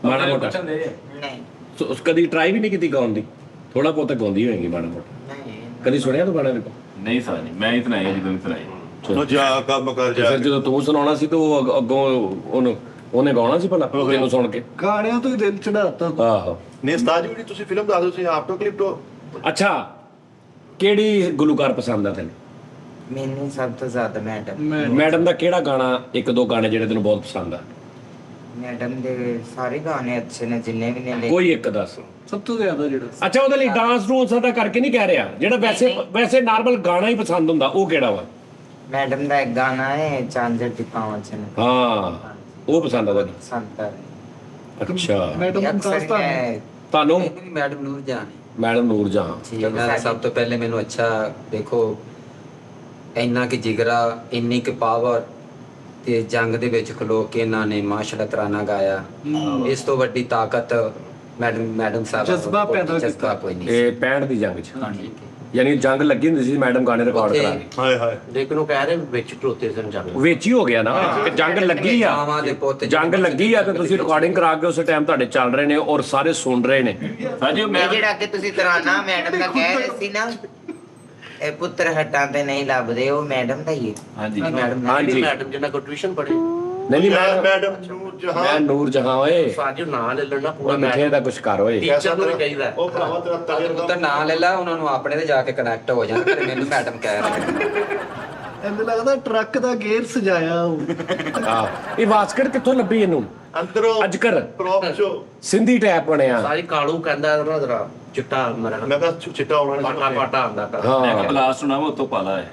ਮਾੜਾ ਮੋਟਾ ਨਹੀਂ ਉਸ ਕਦੀ ਟਰਾਈ ਵੀ ਨਹੀਂ ਕੀਤੀ ਗਾਉਣ ਦੀ? ਥੋੜਾ ਬਹੁਤ ਗਾਉਂਦੀ ਹੋਏਗੀ ਮਾੜਾ ਮੋਟਾ। ਨਹੀਂ ਕਦੀ ਸੁਣਿਆ ਤੂੰ ਗਾਣਾ? ਨਹੀਂ ਸਰ ਨਹੀਂ, ਮੈਂ ਇਤਨਾ ਹੀ ਜਦੋਂ ਇਤਨਾ ਹੀ। ਉਹ ਜਾ ਕੰਮ ਕਰ ਤੇ ਜਾ। ਫਿਰ ਜਦੋਂ ਤੂੰ ਸੁਣਾਉਣਾ ਸੀ ਤਾਂ ਉਹ ਅੱਗੋਂ ਉਹਨੇ ਗਾਉਣਾ ਸੀ ਭਲਾ ਤੈਨੂੰ ਸੁਣ ਕੇ? ਗਾਣਿਆਂ ਤੋਂ ਹੀ ਦਿਲ ਚੜਾਤਾ। ਆਹੋ। ਨੇ ਉਸਤਾਦ ਜੀ, ਤੁਸੀਂ ਫਿਲਮ ਦੱਸ ਦਿਓ, ਤੁਸੀਂ ਆਪ ਤੋਂ ਕਲਿੱਪ ਤੋਂ। ਅੱਛਾ, ਕਿਹੜੀ ਗੁਲੂਕਾਰ ਪਸੰਦ ਆ ਤੈਨੂੰ? ਮੈਨੂੰ ਸਭ ਤੋਂ ਜ਼ਿਆਦਾ ਮੈਡਮ ਮੈਡਮ ਦਾ ਕਿਹੜਾ ਗਾਣਾ, ਇੱਕ ਦੋ ਗਾਣੇ ਜਿਹੜੇ ਤੈਨੂੰ ਬਹੁਤ ਪਸੰਦ ਆ? ਮੈਡਮ ਦੇ ਸਾਰੇ ਗਾਣੇ ਅੱਛੇ ਨੇ, ਜਿੰਨੇ ਵੀ ਨੇ। ਕੋਈ ਇੱਕ ਦੱਸ। ਸਭ ਤੋਂ ਜ਼ਿਆਦਾ ਜਿਹੜਾ ਅੱਛਾ, ਉਹਦੇ ਲਈ ਡਾਂਸ ਨੂੰ ਦਾ ਕਰਕੇ ਨਹੀਂ ਕਹਿ ਰਿਹਾ, ਜਿਹੜਾ ਵੈਸੇ ਨਾਰਮਲ ਗਾਣਾ ਹੀ ਪਸੰਦ ਹੁੰਦਾ, ਉਹ ਕਿਹੜਾ ਵਾ? ਮੈਡਮ ਦਾ ਇੱਕ ਗਾਣਾ ਹੈ ਚਾਂਜਰ ਦੀ ਪਾਵਾਂ ਚ। ਹਾਂ, ਉਹ ਪਸੰਦ ਆ ਤੈਨੂੰ? ਸੰਤਰ ਅੱਛਾ ਮੈਡਮ ਅਕਸਰ ਮੁਮਤਾਜ਼ ਮੈਂ ਤੁਹਾਨੂੰ ਮੈਡਮ ਨੂਰ ਜਾਨ ਮੈਡਮ ਨੂਰ ਜਹਾਂ ਜੀ ਇਹਨਾਂ ਨੇ ਸਭ ਤੋਂ ਪਹਿਲੇ ਮੈਨੂੰ ਅੱਛਾ ਦੇਖੋ ਇੰਨਾ ਕਿ ਜਿਗਰਾ ਇੰਨੀ ਕਿ ਪਾਵਰ ਤੇ ਜੰਗ ਦੇ ਵਿੱਚ ਖਲੋ ਕੇ ਇਹਨਾਂ ਨੇ ਮਾਸ਼ਾਅੱਲਾ ਤਰਾਨਾ ਗਾਇਆ ਇਸ ਤੋਂ ਵੱਡੀ ਤਾਕਤ ਮੈਡਮ ਸਾਹਿਬ ਜਜ਼ਬਾ ਪੈਦਾ ਕੀਤਾ। ਕੋਈ ਨਹੀਂ ਇਹ 65 ਦੀ ਜੰਗ 'ਚ ਯਾਨੀ ਜੰਗ ਲੱਗੀ ਹੁੰਦੀ ਸੀ ਮੈਡਮ ਗਾਣੇ ਰਿਕਾਰਡ ਉੱਥੇ ਕਰਾ ਕੇ ਹਾਏ ਹਾਏ ਲੇਕਿਨ ਉਹ ਕਹਿ ਰਹੇ ਵਿੱਚ ਟੋਤੇ ਸਨ ਜੰਗ ਵਿੱਚ ਹੀ ਹੋ ਗਿਆ ਨਾ ਕਿ ਜੰਗ ਲੱਗੀ ਆ ਮਾਵਾਂ ਦੇ ਪੁੱਤ ਜੰਗ ਲੱਗੀ ਆ ਤੇ ਤੁਸੀਂ ਰਿਕਾਰਡਿੰਗ ਕਰਾ ਕੇ ਉਸੇ ਟਾਈਮ ਤੁਹਾਡੇ ਚੱਲ ਰਹੇ ਨੇ ਔਰ ਸਾਰੇ ਸੁਣ ਰਹੇ ਨੇ ਹਾਂਜੀ ਇਹ ਮੈਂ ਜਿਹੜਾ ਕਿ ਤੁਸੀਂ ਤਰਾਨਾ ਮੈਡਮ ਦਾ ਕਹਿ ਰਹੇ ਸੀ ਨਾ, ਇਹ ਪੁੱਤਰ ਹਟਾਂ ਤੇ ਨਹੀਂ ਲੱਭਦੇ, ਉਹ ਮੈਡਮ ਦਾ ਹੀ ਹੈ। ਹਾਂਜੀ ਮੈਡਮ ਹਾਂਜੀ ਮੈਡਮ ਜਿਹਨਾਂ ਕੋ ਟਿਊਸ਼ਨ ਪੜ੍ਹੀ ਨਹੀਂ ਮੈਡਮ ਨੂਰ ਮੈਂ ਜਹਾਂ ਨੂਰ ਜਹਾਂ ਓਏ ਸਾਜੋ ਨਾਂ ਲੈ ਲੈਣਾ ਉਹ ਪੂਰਾ ਮਿੱਠੇ ਦਾ ਕੁਛ ਕਰ ਓਏ ਟੀਚਰ ਨੂੰ ਵੀ ਕਹੀਦਾ ਉਹ ਭਰਾਵਾ ਤੇਰਾ ਅਗਰ ਪੁੱਤਰ ਨਾਂ ਲੈ ਲਾ ਉਹਨਾਂ ਨੂੰ ਆਪਣੇ ਤੇ ਜਾ ਕੇ ਕਨੈਕਟ ਹੋ ਜਾਣ ਫਿਰ ਮੈਨੂੰ ਮੈਡਮ ਕਹਿ ਰਹੇ ਐਵੇਂ ਲੱਗਦਾ ਟਰੱਕ ਦਾ ਗੇਅਰ ਸਜਾਇਆ ਉਹ। ਆ ਇਹ ਵਾਸਕਟ ਕਿੱਥੋਂ ਲੱਭੀ ਇਹਨੂੰ ਅੰਦਰੋਂ ਅਜਕਰ ਪ੍ਰੋਪ ਚੋ ਸਿੰਧੀ ਟੈਪ ਬਣਿਆ ਸਾਰੀ ਕਾਲੂ ਕਹਿੰਦਾ ਨਾ ਜਰਾ ਚਿੱਟਾ ਮਰਾ ਮੈਂ ਕਿਹਾ ਚਿੱਟਾ ਆਉਣਾ ਪਾਟਾ ਨਹੀਂ ਪਾਟਾ ਆਉਂਦਾ ਕਰ ਮੈਂ ਕਿਹਾ ਹਾਂ ਬਲਾਸਟ ਹੋਣਾ ਵਾ ਉਤੋਂ ਪਾਲਾ ਹੈ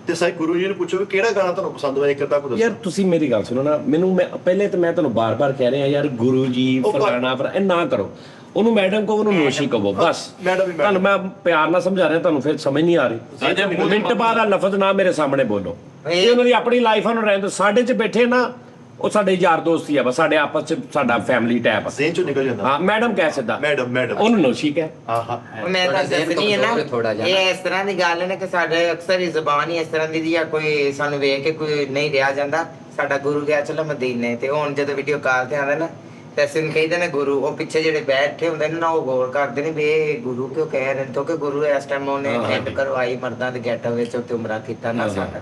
ਤੇ ਸਾਈ ਗੁਰੂ ਜੀ ਨੂੰ ਪੁੱਛੋ ਵੀ ਕਿਹੜਾ ਗਾਣਾ ਤੁਹਾਨੂੰ ਪਸੰਦ ਹੋਇਆ ਇੱਕ ਅੱਧਾ ਕੋ ਯਾਰ ਦੱਸੋ ਤੁਸੀਂ ਮੇਰੀ ਗੱਲ ਸੁਣੋ ਨਾ ਮੈਨੂੰ ਮੈਂ ਪਹਿਲੇ ਤਾਂ ਮੈਂ ਤੁਹਾਨੂੰ ਬਾਰ-ਬਾਰ ਕਹਿ ਰਿਹਾ ਯਾਰ ਗੁਰੂ ਜੀ ਉਹ ਪਰ- ਫਲਾਣਾ ਪਰ ਇਹ ਨਾ ਕਰੋ ਉਹਨੂੰ ਮੈਡਮ ਕਹੋ ਉਹਨੂੰ ਨੋਸ਼ੀ ਕਹੋ ਬਸ ਮੈਡਮ ਹੀ ਤੁਹਾਨੂੰ ਮੈਂ ਪਿਆਰ ਨਾਲ ਸਮਝਾ ਰਿਹਾ ਤੁਹਾਨੂੰ ਫਿਰ ਸਮਝ ਨਹੀਂ ਆ ਰਹੀ ਮਿੰਟ ਬਾਅਦ ਆ ਲਫ਼ਜ਼ ਨਾ ਮੇਰੇ ਸਾਹਮਣੇ ਬੋਲੋ ਇਹ ਉਹਨਾਂ ਦੀ ਆਪਣੀ ਲਾਈਫ ਆ, ਉਹਨੂੰ ਰਹਿਣ ਦਿਓ ਸਾਡੇ 'ਚ ਬੈਠੇ ਨਾ ਉਹ ਸਾਡੇ ਯਾਰ ਦੋਸਤ ਹੀ ਆ ਬਸ ਸਾਡੇ ਆਪਸ 'ਚ ਸਾਡਾ ਫੈਮਿਲੀ ਟੈਪ ਆ ਜ਼ੇਨ ਚੋਂ ਨਿਕਲ ਜਾਂਦਾ ਹਾਂ ਮੈਡਮ ਕਹਿ ਸਿੱਧਾ ਮੈਡਮ ਉਹਨੂੰ ਨੋਸ਼ੀ ਕਹਿ ਆਹਾ ਮੈਂ ਤਾਂ ਥੋੜ੍ਹਾ ਜ਼ਿਹਨ ਦੱਸਣੀ ਹੈ ਨਾ, ਕਮਜ਼ੋਰ ਹੈ ਥੋੜ੍ਹਾ ਜਿਹਾ। ਇਹ ਇਸ ਤਰ੍ਹਾਂ ਦੀ ਗੱਲ ਹੈ ਨਾ ਕਿ ਸਾਡੇ ਅਕਸਰ ਹੀ ਜ਼ਬਾਨ ਹੀ ਇਸ ਤਰ੍ਹਾਂ ਦੀ ਜਾਂ ਕੋਈ ਸਾਨੂੰ ਵੇਖ ਕੇ ਕੋਈ ਨਹੀਂ ਰਿਹਾ ਜਾਂਦਾ। ਸਾਡਾ ਗੁਰੂ ਗਿਆ ਚਲੋ ਮਦੀਨੇ, ਤੇ ਹੁਣ ਜਦੋਂ ਵੀਡੀਓ ਕਾਲ ਤੇ ਆਉਂਦਾ ਨਾ ਤੇ ਅਸੀਂ ਨੂੰ ਕਹਿੰਦੇ ਨੇ ਗੁਰੂ, ਉਹ ਪਿੱਛੇ ਜਿਹੜੇ ਬੈਠੇ ਹੁੰਦੇ ਨੇ ਨਾ ਉਹ ਗੌਰ ਕਰਦੇ ਨੇ ਵੀ ਇਹ ਗੁਰੂ ਕਿਉਂ ਕਹਿ ਰਹੇ ਨੇ, ਕਿਉਂਕਿ ਗੁਰੂ ਇਸ ਟਾਈਮ ਉਹਨੇ ਐਡ ਕਰਵਾਈ ਮਰਦਾਂ ਦੇ ਗੈਟਅਪ ਵਿੱਚ ਉੱਤੇ ਉਮਰਾ ਕੀਤਾ ਨਾ ਸਾਡਾ।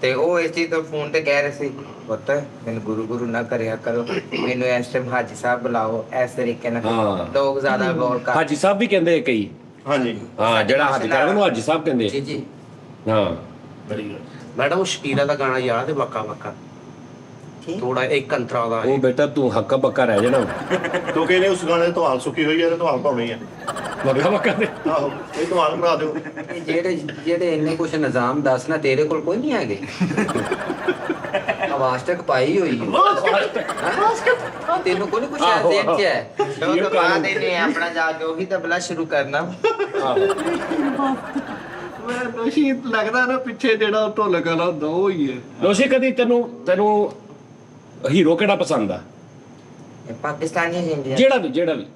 ਤੇ ਉਹ ਇਸ ਚੀਜ਼ ਤੋਂ ਫੋਨ ਤੇ ਕਹਿ ਰਹੇ ਸੀ ਪੁੱਤ ਮੈਨੂੰ ਗੁਰੂ ਨਾ ਕਰਿਆ ਕਰੋ, ਮੈਨੂੰ ਇਸ ਟਾਈਮ ਹਾਜੀ ਸਾਹਿਬ ਬੁਲਾਓ, ਇਸ ਤਰੀਕੇ ਨਾਲ ਹਾਂ। ਲੋਕ ਜ਼ਿਆਦਾ ਗੌਰ ਕਰ ਹਾਜੀ ਸਾਹਿਬ ਵੀ ਕਹਿੰਦੇ ਕਈ ਹਾਂਜੀ ਹਾਂ ਜਿਹੜਾ ਹਾਜੀ ਕਰਦੇ ਉਹਨੂੰ ਹਾਜੀ ਸਾਹਿਬ ਕਹਿੰਦੇ ਜੀ ਜੀ ਹਾਂ ਬੜੀ ਮੈਡਮ ਉਹ ਸ਼ਕੀਲਾ ਦਾ ਗਾਣਾ ਯਾਦ ਹੈ ਵਕਾ ਵਕਾ ਥੋੜਾ ਇੱਕ ਅੰਤਰਾ ਦਾ ਉਹ ਬੇਟਾ ਤੂੰ ਹੱਕਾ ਬੱਕਾ ਰਹਿ ਜਾਣਾ ਕਿਉਂਕਿ ਇਹਨੇ ਉਸ ਗਾਣੇ ਤੋਂ ਹਾਲ ਸੁੱਕੀ ਹੋਈ ਹੈ ਤੇ ਤੁਹਾਲ ਪਾਉਣੀ ਹੈ ਬੱਕਾ ਬੱਕਾ ਦੇ ਆਹੋ ਇਹ ਤੁਹਾਲ ਬਣਾ ਦਿਓ ਜਿਹੜੇ ਇੰਨੇ ਕੁਛ ਨਿਜ਼ਾਮ ਦੱਸਣਾ ਤੇਰੇ ਕੋਲ ਕੋਈ ਨਹੀਂ ਹੈਗੇ ਆਵਾਜ਼ ਤੱਕ ਪਾਈ ਹੋਈ ਤੈਨੂੰ ਕੋਈ ਕੁਛ ਐਸੇ ਚ ਹੈ ਉਹ ਤੋਂ ਬਾਅਦ ਇਹਨੇ ਆਪਣਾ ਜਾ ਕੇ ਉਹੀ ਤਬਲਾ ਸ਼ੁਰੂ ਕਰਨਾ। ਮੈਂ ਨੋਸ਼ੀ ਲੱਗਦਾ ਨਾ ਪਿੱਛੇ ਜਿਹੜਾ ਉਹ ਢੋਲਕ ਵਾਲਾ ਹੁੰਦਾ ਉਹ ਹੀ ਹੈ। ਨੋਸ਼ੀ ਕਦੀ ਤੈਨੂੰ ਹੀਰੋ ਕਿਹੜਾ ਪਸੰਦ ਆ ਇਹ ਪਾਕਿਸਤਾਨੀ ਇੰਡੀਆ ਜਿਹੜਾ ਵੀ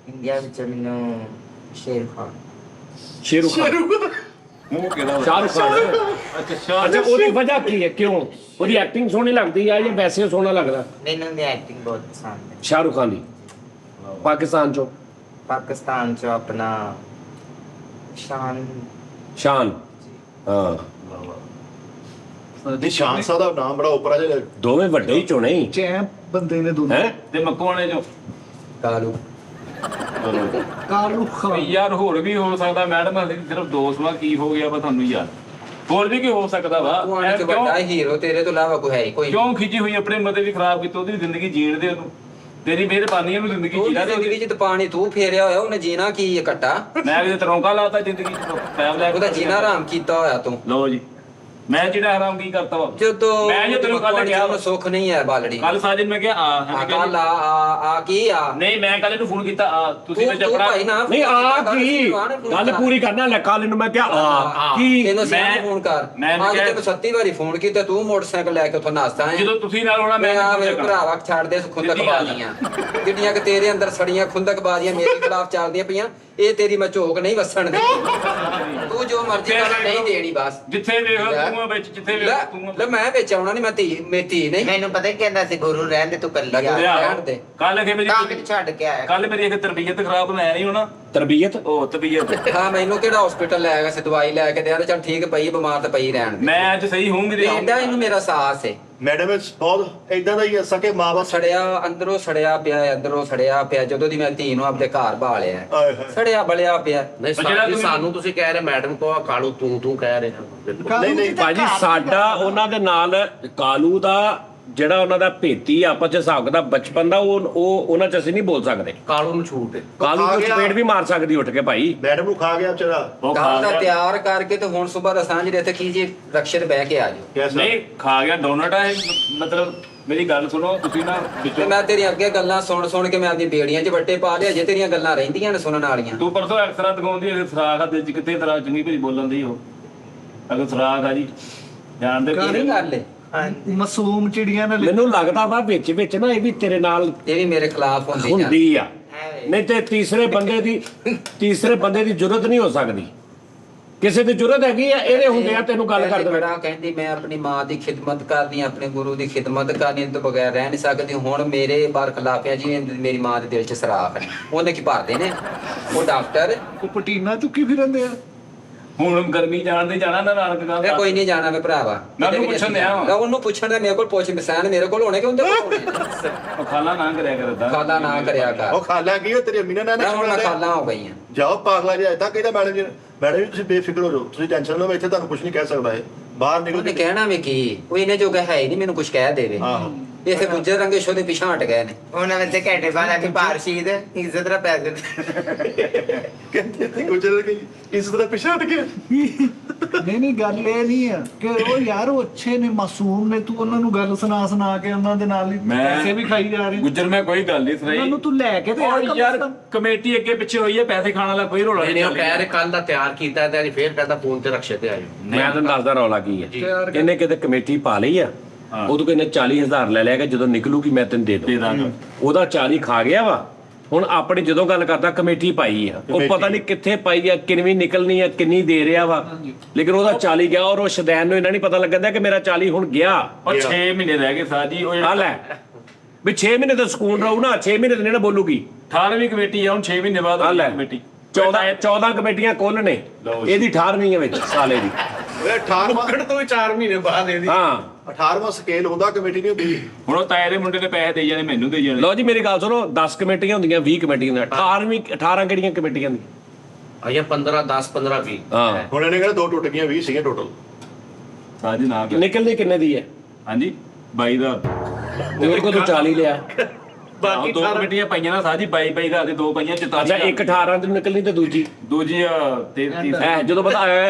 ਇੰਡੀਆ ਵਿੱਚ ਮੈਨੂੰ ਸ਼ੇਰ ਖਾਨ ਸ਼ੇਰੂਖ ਖਾਨ ਮੂੰਹ ਕਿਹੜਾ ਸ਼ਾਹਰੁਖ ਖਾਨ ਅੱਛਾ ਉਹਦੀ ਵਜ੍ਹਾ ਕੀ ਹੈ ਕਿਉਂ ਉਹਦੀ ਐਕਟਿੰਗ ਸੋਹਣੀ ਲੱਗਦੀ ਆ ਜਾਂ ਵੈਸੇ ਸੋਹਣਾ ਲੱਗਦਾ ਮੈਨੂੰ ਦੀ ਐਕਟਿੰਗ ਬਹੁਤ ਪਸੰਦ ਹੈ। ਸ਼ਾਹਰੁਖ ਖਾਨ ਦੀ ਪਾਕਿਸਤਾਨ ਚੋਂ ਪਾਕਿਸਤਾਨ ਚ ਆਪਣਾ ਸ਼ਾਨ ਸ਼ਾਨ ਹਾਂ ਨਿਸ਼ਾਨ ਸਾਹਿਬ ਦਾ ਨਾਮ ਬੜਾ ਉਪਰਾ ਜਿਹਾ ਦੋਵੇਂ ਵੱਡੇ ਹੀ ਚੋਣੇ ਹੀ ਚੈਂਪ ਬੰਦੇ ਨੇ ਦੋਨੋਂ। ਹੈ ਤੇ ਮਕਵਾਣੇ ਜੋ ਕਾਲੂ ਕਾਲੂ ਖਾਨ ਯਾਰ ਹੋਰ ਵੀ ਹੋ ਸਕਦਾ ਮੈਡਮ ਹਲੇ ਸਿਰਫ ਦੋਸਤ ਵਾ ਕੀ ਹੋ ਗਿਆ ਵਾ ਤੁਹਾਨੂੰ ਯਾਰ ਹੋਰ ਵੀ ਕੀ ਹੋ ਸਕਦਾ ਵਾ ਉਹ ਆਣ ਕੇ ਵੱਡਾ ਹੀਰੋ ਤੇਰੇ ਤੋਂ ਇਲਾਵਾ ਕੋਈ ਹੈ ਹੀ ਕੋਈ ਕਿਉਂ ਖਿੱਚੀ ਹੋਈ ਆਪਣੇ ਮਤੇ ਵੀ ਖਰਾਬ ਕੀਤੀ ਉਹਦੀ ਜ਼ਿੰਦਗੀ ਜੀਣ ਦੇ ਉਹਨੂੰ ਤੇਰੀ ਮਿਹਰਬਾਨੀ ਉਹਨੂੰ ਜ਼ਿੰਦਗੀ ਉਹਦੀ ਜੀਣਾ ਦੇ ਜ਼ਿੰਦਗੀ ਚ ਤਾਂ ਪਾਣੀ ਤੂੰ ਫੇਰਿਆ ਹੋਇਆ ਉਹਨੇ ਜੀਣਾ ਕੀ ਹੈ ਕੱਟਾ ਮੈਂ ਕਿਤੇ ਤਰੌਂਕਾ ਲਾਤਾ ਜ਼ਿੰਦਗੀ ਚ ਟਾਈਮ ਲੈ ਉਹਦਾ ਜੀਣਾ ਆਰਾਮ ਕੀਤਾ ਹੋਇਆ ਤੂੰ ਲਓ ਜੀ ਮੈਂ ਜਿਹੜਾ ਹਰਾਮ ਕੀ ਕਰਤਾ ਵਾ ਜਦੋਂ ਮੈਂ ਜੇ ਤੈਨੂੰ ਕੱਲ ਕਿਹਾ ਉਹਨੂੰ ਸੁੱਖ ਨਹੀਂ ਹੈ ਬਾਲੜੀ ਕੱਲ ਸਾਜਨ ਮੈਂ ਕਿਹਾ ਆ ਇਹਨੇ ਕਿਹਾ ਕੱਲ ਆ ਕੀ ਆ ਨਹੀਂ ਮੈਂ ਕੱਲ ਇਹਨੂੰ ਫੋਨ ਕੀਤਾ ਆ ਤੁਸੀਂ ਵਿੱਚ ਤੂੰ ਆਪਣਾ ਭਾਈ ਨਾ ਨਹੀਂ ਆ ਕੀ ਗੱਲ ਪੂਰੀ ਕਰਨਾ ਲੈ ਕੱਲ ਨੂੰ ਮੈਂ ਕਿਹਾ ਆ ਕੀ ਤੈਨੂੰ ਸਿਆਣ ਮੈਂ- ਫੋਨ ਕਰ ਮੈਂ ਅੱਜ ਕਿਹਾ- ਤੈਨੂੰ 37 ਵਾਰੀ ਫੋਨ ਕੀਤਾ ਤੂੰ ਮੋਟਰਸਾਈਕਲ ਲੈ ਕੇ ਉੱਥੋਂ ਨਾਸਤਾ ਹੈ ਜਦੋਂ ਤੁਸੀਂ ਨਾਲ ਹੋਣਾ ਮੈਂ ਆ ਵੇ ਚੱਕਣਾ। ਭਰਾਵਾ ਛੱਡ ਦੇ ਖੁੰਦਕ ਸਿੱਧੀ ਗੱਲ ਆ। ਬਾਜ਼ੀਆਂ ਜਿਹੜੀਆਂ ਕਿ ਤੇਰੇ ਅੰਦਰ ਸੜੀਆਂ ਖੁੰਦਕ ਬਾਜ਼ੀਆਂ ਮੇਰੇ ਖਿਲਾਫ ਚੱਲਦੀਆਂ ਪਈਆਂ ਇਹ ਤੇਰੀ ਮੈਂ ਝੋਕ ਨਹੀਂ ਵਸਣ ਦਿੱਤੀ ਤੂੰ ਜੋ ਮਰਜ਼ੀ ਕਰ ਨਹੀਂ ਦੇਣੀ ਬਸ ਜਿੱਥੇ ਵੇਖ ਲੈ। ਤੂੰ ਆ ਵਿੱਚ ਜਿੱਥੇ ਲੈ ਵੇਖ ਤੂੰ ਲੈ ਮੈਂ ਵਿੱਚ ਆਉਣਾ ਨਹੀਂ ਮੈਂ ਧੀ ਨਹੀਂ ਮੈਨੂੰ ਪਤਾ ਹੀ ਕਹਿੰਦਾ ਸੀ ਗੁਰੂ ਰਹਿਣ ਦੇ ਤੂੰ ਕੱਲੀ ਆ ਰਹਿਣ ਦੇ। ਕੱਲ ਕੇ ਮੇਰੀ ਤਾਂ ਮੈਨੂੰ ਛੱਡ ਕੇ ਆਇਆ। ਕੱਲ ਮੇਰੀ ਇੱਕ ਤਰਬੀਅਤ ਖਰਾਬ ਮੈਂ ਨਹੀਂ ਹੋਣਾ ਤਰਬੀਅਤ ਉਹ ਤਬੀਅਤ ਹਾਂ ਮੈਨੂੰ ਕਿਹੜਾ ਹਸਪੀਟਲ ਲੈ ਗਿਆ ਸੀ ਦਵਾਈ ਲੈ ਕੇ ਦੇ ਆਂਦੇ ਚੱਲ ਠੀਕ ਪਈ ਬਿਮਾਰ ਤਾਂ ਪਈ ਰਹਿਣ ਦੇ ਮੈਂ ਅੱਜ ਸਹੀ ਹੋਊਂਗੀ ਤੇ ਐਡਾ ਇਹਨੂੰ ਮੇਰਾ ਸਾਹਸ ਹੈ ਮੈਡਮ ਬਹੁਤ ਇਦਾਂ ਦਾ ਹੀ ਹੈ ਸਕੇ ਉਹ ਮਾਂ-ਬਾਪ ਸੜਿਆ ਅੰਦਰੋਂ ਸੜਿਆ ਪਿਆ ਹੈ, ਅੰਦਰੋਂ ਸੜਿਆ ਪਿਆ ਜਦੋਂ ਦੀ ਮੈਂ ਧੀ ਨੂੰ ਆਪਣੇ ਘਰ ਭਾਲਿਆ ਹੈ। ਆਏ ਹਾਏ ਸੜਿਆ ਬਲਿਆ ਪਿਆ ਨਹੀਂ ਜਿਹੜਾ ਤੁਸੀਂ- ਸਾਨੂੰ ਤੁਸੀਂ ਕਹਿ ਰਹੇ ਮੈਡਮ ਕੋ ਕਾਲੂ ਤੂੰ ਕਹਿ ਰਹੇ ਹੋ ਨਹੀਂ ਨਹੀਂ ਭਾਜੀ ਸਾਡਾ ਉਹਨਾਂ ਦੇ ਨਾਲ ਕਾਲੂ ਦਾ ਜਿਹੜਾ ਉਹਨਾਂ ਦਾ ਭੇਤੀ ਆਪਸ ਚ ਹਿਸਾਬ ਦਾ ਬਚਪਨ ਦਾ ਉਹ ਉਹਨਾਂ ਚ ਅਸੀਂ ਨਹੀਂ ਬੋਲ ਸਕਦੇ। ਕਾਲੂ ਨੂੰ ਛੂਟ ਹੈ। ਕੱਲ ਨੂੰ ਖਾ ਕੋਈ ਗਿਆ। ਚਪੇੜ ਵੀ ਮਾਰ ਸਕਦੀ ਉੱਠ ਕੇ ਭਾਈ। ਮੈਡਮ ਨੂੰ ਖਾ ਗਿਆ ਵਿਚਾਰਾ। ਉਹ ਖਾ ਦਾਲ ਦਾ ਗਿਆ ਤਿਆਰ ਕਰਕੇ ਤੇ ਹੁਣ ਸਵੇਰ ਦਾ ਸਾਂਝ ਦੇ ਤੇ ਕੀ ਜੀ ਰਕਸ਼ੇ ਬਹਿ ਕੇ ਆ ਜਾਓ। ਕੈਸਾ ਨਹੀਂ ਖਾ ਗਿਆ ਡੋਨਟ ਹੈ ਮਤਲਬ ਮੇਰੀ ਗੱਲ ਸੁਣੋ ਤੁਸੀਂ ਨਾ ਤੇ ਵਿੱਚੋਂ ਮੈਂ ਤੇਰੀਆਂ ਅੱਗੇ ਗੱਲਾਂ ਸੁਣ ਕੇ ਮੈਂ ਆਪਣੀ ਬੇੜੀਆਂ 'ਚ ਵੱਟੇ ਪਾ ਲਿਆ, ਜੇ ਤੇਰੀਆਂ ਗੱਲਾਂ ਰਹਿੰਦੀਆਂ ਨੇ ਸੁਣਨ ਵਾਲੀਆਂ। ਤੂੰ ਪਰਸੋਂ ਅਕਸਰਾਂ ਦਿਖਾਉਂਦੀ ਹੈ ਸਰਾਖ ਆ ਦਿਲ ਚ ਕਿਤੇ ਤਰ੍ਹਾਂ ਚੰਗੀ ਭਲੀ ਬੋਲਣ ਦੀ ਉਹ ਅਗਰ ਸਰਾਖ ਆ ਜੀ ਜਾਣਦੇ ਕਿਹੜੀ ਗੱਲ ਏ? ਮਾਸੂਮ ਚਿੜੀਆਂ ਨਾਲ ਮੈਨੂੰ ਲੱਗਦਾ ਵਾ ਵਿੱਚ ਵਿੱਚ ਨਾ ਇਹ ਵੀ ਤੇਰੇ ਨਾਲ ਇਹ ਵੀ ਮੇਰੇ ਖਿਲਾਫ ਹੁੰਦੀ ਹੁੰਦੀ ਆ, ਨਹੀਂ ਤੇ ਤੀਸਰੇ ਬੰਦੇ ਦੀ ਜ਼ਰੂਰਤ ਨਹੀਂ ਹੋ ਸਕਦੀ। ਕਿਸੇ ਦੀ ਜ਼ਰੂਰਤ ਹੈਗੀ ਆ, ਇਹਦੇ ਹੁੰਦੇ ਆ ਤੈਨੂੰ ਗੱਲ ਕਰ ਦੇਣਾ। ਬੜਾ ਕਹਿੰਦੀ ਮੈਂ ਆਪਣੀ ਮਾਂ ਦੀ ਖਿਦਮਤ ਕਰਨੀ, ਆਪਣੇ ਗੁਰੂ ਦੀ ਖਿਦਮਤ ਕਰਨੀ, ਤੋਂ ਬਗੈਰ ਰਹਿ ਨਹੀਂ ਸਕਦੀ। ਹੁਣ ਮੇਰੇ ਬਰਖਲਾਫਿਆ ਜੀ ਮੇਰੀ ਮਾਂ ਦੇ ਦਿਲ 'ਚ ਸਰਾਖ ਨੇ, ਉਹਨੇ ਕੀ ਭਰਦੇ ਨੇ? ਉਹ ਡਾਕਟਰ ਉਹ ਪਟੀਨਾ ਚੁੱਕੀ ਫਿਰਦੇ ਆ। ਹੁਣ ਗਰਮੀ ਜਾਣ ਦੇ ਜਾਣਾ ਨਾ ਨਾਨਕ ਮੈਂ ਗਾਂ ਕੋਈ ਨਹੀਂ ਜਾਣਾ ਵੇ ਭਰਾਵਾ। ਮੈਂ ਉਹਨੂੰ ਪੁੱਛਣ ਡਿਆ ਵਾਂ। ਮੈਂ ਉਹਨੂੰ ਪੁੱਛਣ ਦਾ ਮੇਰੇ ਕੋਲ ਪੁੱਛ ਮਿਸਾਨ ਮੇਰੇ ਕੋਲ ਹੋਣੇ ਕਿ ਉਹਦੇ ਕੋਲ ਹੋਣੇ? ਉਹ ਖਾਲਾ ਨਾ ਕਰਿਆ ਕਰਦਾ ਖਾਲਾ ਨਾ ਕਰਿਆ ਕਰ। ਉਹ ਖਾਲਾ ਕੀ ਉਹ ਤੇਰੀ ਅੰਮੀ ਨੇ ਨਾ ਮੈਂ ਹੁਣ ਮੈਂ ਖਾਲਾ ਹੋ ਗਈ ਆ। ਜਾਓ ਪਾਗਲਾ ਜਿਹਾ ਤਾਂ ਕਹਿੰਦਾ ਮੈਡਮ ਜੀ ਤੁਸੀਂ ਬੇਫਿਕਰ ਹੋ ਜਾਓ, ਤੁਸੀਂ ਟੈਨਸ਼ਨ ਲਓ, ਇੱਥੇ ਤੁਹਾਨੂੰ ਕੁਝ ਨਹੀਂ ਕਹਿ ਸਕਦਾ ਇਹ। ਬਾਹਰ ਨਿਕਲ ਉਹਨੇ ਕੇ ਕਹਿਣਾ ਵੀ ਕੀ, ਉਹ ਇਹਨੇ ਜੋਗਾ ਹੈ ਹੀ ਨਹੀਂ ਮੈਨੂੰ ਕੁਝ ਕਹਿ ਦੇਵੇ। ਆਹੋ ਇਥੇ ਗੁੱਜਰ ਰੰਗੇਸ਼ੋ ਦੇ ਪਿਛਾਂ ਹਟ ਗਏ ਨੇ। ਉਹਨਾਂ ਵਿੱਚ ਘੈਂਟੇ ਬਾਅਦ ਆ ਕੇ ਭਾਰ ਸ਼ਹੀਦ ਇੱਜ਼ਤ ਦਾ ਪੈਸੇ ਕਹਿੰਦੇ ਤੇ ਗੁਜਰ ਗਈ ਇਸ ਤਰ੍ਹਾਂ ਪਿਛੇ ਹਟ ਗਿਆ। ਨਹੀਂ ਗੱਲ ਇਹ ਨਹੀਂ ਆ ਕਿ ਉਹ ਯਾਰ ਉਹ ਅੱਛੇ ਨੇ, ਮਾਸੂਮ ਨੇ, ਤੂੰ ਉਹਨਾਂ ਨੂੰ ਗੱਲ ਸੁਣਾ ਕੇ ਉਹਨਾਂ ਦੇ ਨਾਲ ਹੀ ਪੈਸੇ ਵੀ ਖਾਈ ਜਾ ਰਹੇ। ਗੁੱਜਰ ਮੈਂ ਕੋਈ ਗੱਲ ਨਹੀਂ ਉਹਨਾਂ ਸੁਣਾਈ ਨੂੰ ਤੂੰ ਲੈ ਕੇ ਤੇ ਆ ਉਹ ਯਾਰ ਕਮੇਟੀ ਅੱਗੇ ਪਿੱਛੇ ਹੋਈ ਹੈ ਪੈਸੇ ਖਾਣ ਵਾਲਾ ਕੋਈ ਰੋਲਾ ਨਹੀਂ ਉਹ ਕਹਿ ਰਹੇ ਕੱਲ ਦਾ ਤਿਆਰ ਕੀਤਾ ਤੇ ਅੱਜ ਫੇਰ ਕਹਿੰਦਾ ਫੋਨ ਤੇ ਰਕਸ਼ੇ ਤੇ ਆਇਓ। ਮੈਂ ਤੈਨੂੰ ਦੱਸਦਾ ਰੌਲਾ ਕੀ ਹੈ। ਤਿਆਰ ਇਹਨੇ ਕਿਤੇ ਕਮੇਟੀ ਪਾ ਲਈ ਆ, ਉਦੋਂ ਕਹਿੰਦੇ 40,000 ਲੈ ਲਿਆ ਕਿ ਜਦੋਂ ਨਿਕਲੂਗੀ ਮੈਂ ਤੈਨੂੰ ਦੇ ਦੇ ਦੂੰ। ਦਾਂਗਾ ਉਹਦਾ 40 ਖਾ ਗਿਆ ਵਾ। ਹੁਣ ਆਪਣੀ ਜਦੋਂ ਗੱਲ ਕਰਦਾ ਕਮੇਟੀ ਪਾਈ ਆ, ਉਹ ਪਤਾ ਨਹੀਂ ਕਿੱਥੇ ਪਾਈ ਆ, ਕਿੰਨੀ ਨਿਕਲਣੀ ਆ, ਕਿੰਨੀ ਦੇ ਰਿਹਾ ਵਾ, ਲੇਕਿਨ ਉਹਦਾ 40 ਗਿਆ ਔਰ ਉਹ ਸ਼ਦੈਨ ਨੂੰ ਇਹਨਾਂ ਨਹੀਂ ਪਤਾ ਲੱਗਦਾ ਕਿ ਮੇਰਾ 40 ਹੁਣ ਗਿਆ। ਉਹ 6 ਮਹੀਨੇ ਰਹਿ ਗਏ ਸਾਹ ਜੀ ਉਹ ਆ ਲੈ ਵੀ 6 ਮਹੀਨੇ ਤਾਂ ਸਕੂਨ ਰਹੂ ਨਾ, 6 ਮਹੀਨੇ ਤਾਂ ਨਹੀਂ ਨਾ ਬੋਲੂਗੀ। 18ਵੀਂ ਕਮੇਟੀ ਆ ਹੁਣ 6 ਮਹੀਨੇ ਬਾਅਦ ਆ ਲੈ ਕਮੇਟੀ 14 ਕਮੇਟੀਆਂ ਕੁੱਲ ਨੇ, ਇਹਦੀ 18ਵੀਂ ਹੈ ਵਿੱਚ ਸਾਲੇ ਦੀ। ਓਏ 18ਵਾਂ ਮੁੱਕੜ ਤੋਂ 4 ਮਹੀਨੇ ਬਾਅਦ ਇਹਦੀ ਹਾਂ 18ਵਾਂ ਸਕੇਲ ਹੁੰਦਾ, ਕਮੇਟੀ ਨਹੀਂ ਹੁੰਦੀ। ਹੁਣ ਉਹ ਤਾਏ ਦੇ ਮੁੰਡੇ ਨੇ ਪੈਸੇ ਦੇ ਜਾਣੇ ਮੈਨੂੰ ਦੇ ਜਾਣੇ ਲਓ ਜੀ ਮੇਰੀ ਗੱਲ ਸੁਣੋ, 10 ਕਮੇਟੀਆਂ ਹੁੰਦੀਆਂ, 20 ਕਮੇਟੀਆਂ ਹੁੰਦੀਆਂ, 18 ਕਿਹੜੀਆਂ ਕਮੇਟੀਆਂ ਹੁੰਦੀਆਂ? ਆਇਆ 15 10 15 20 ਹਾਂ ਹੁਣ ਇਹਨੇ ਕਹਿੰਦਾ 2 ਟੁੱਟ ਗਈਆਂ, 20 ਸੀਗੇ ਟੋਟਲ। ਸਾਹ ਜੀ ਨਾ ਨਿਕਲਦੀ ਕਿੰਨੇ ਦੀ ਹੈ? ਹਾਂਜੀ 22 ਦਾ ਉਹਦੇ ਕੋਲ ਤੂੰ 40 ਲਿਆ। ਬਾਕੀ ਦੋ ਕਮੇਟੀਆਂ ਪਾਈਆਂ ਨਾ ਸਾਹ ਜੀ 22 ਦਾ ਤੇ ਦੋ ਪਈਆਂ 44 ਅੱਛਾ ਇੱਕ 18 ਦੀ ਨਿਕਲਣੀ ਤੇ ਦੂਜੀ ਦੂਜੀ 33 ਐ ਜਦੋਂ ਪਤਾ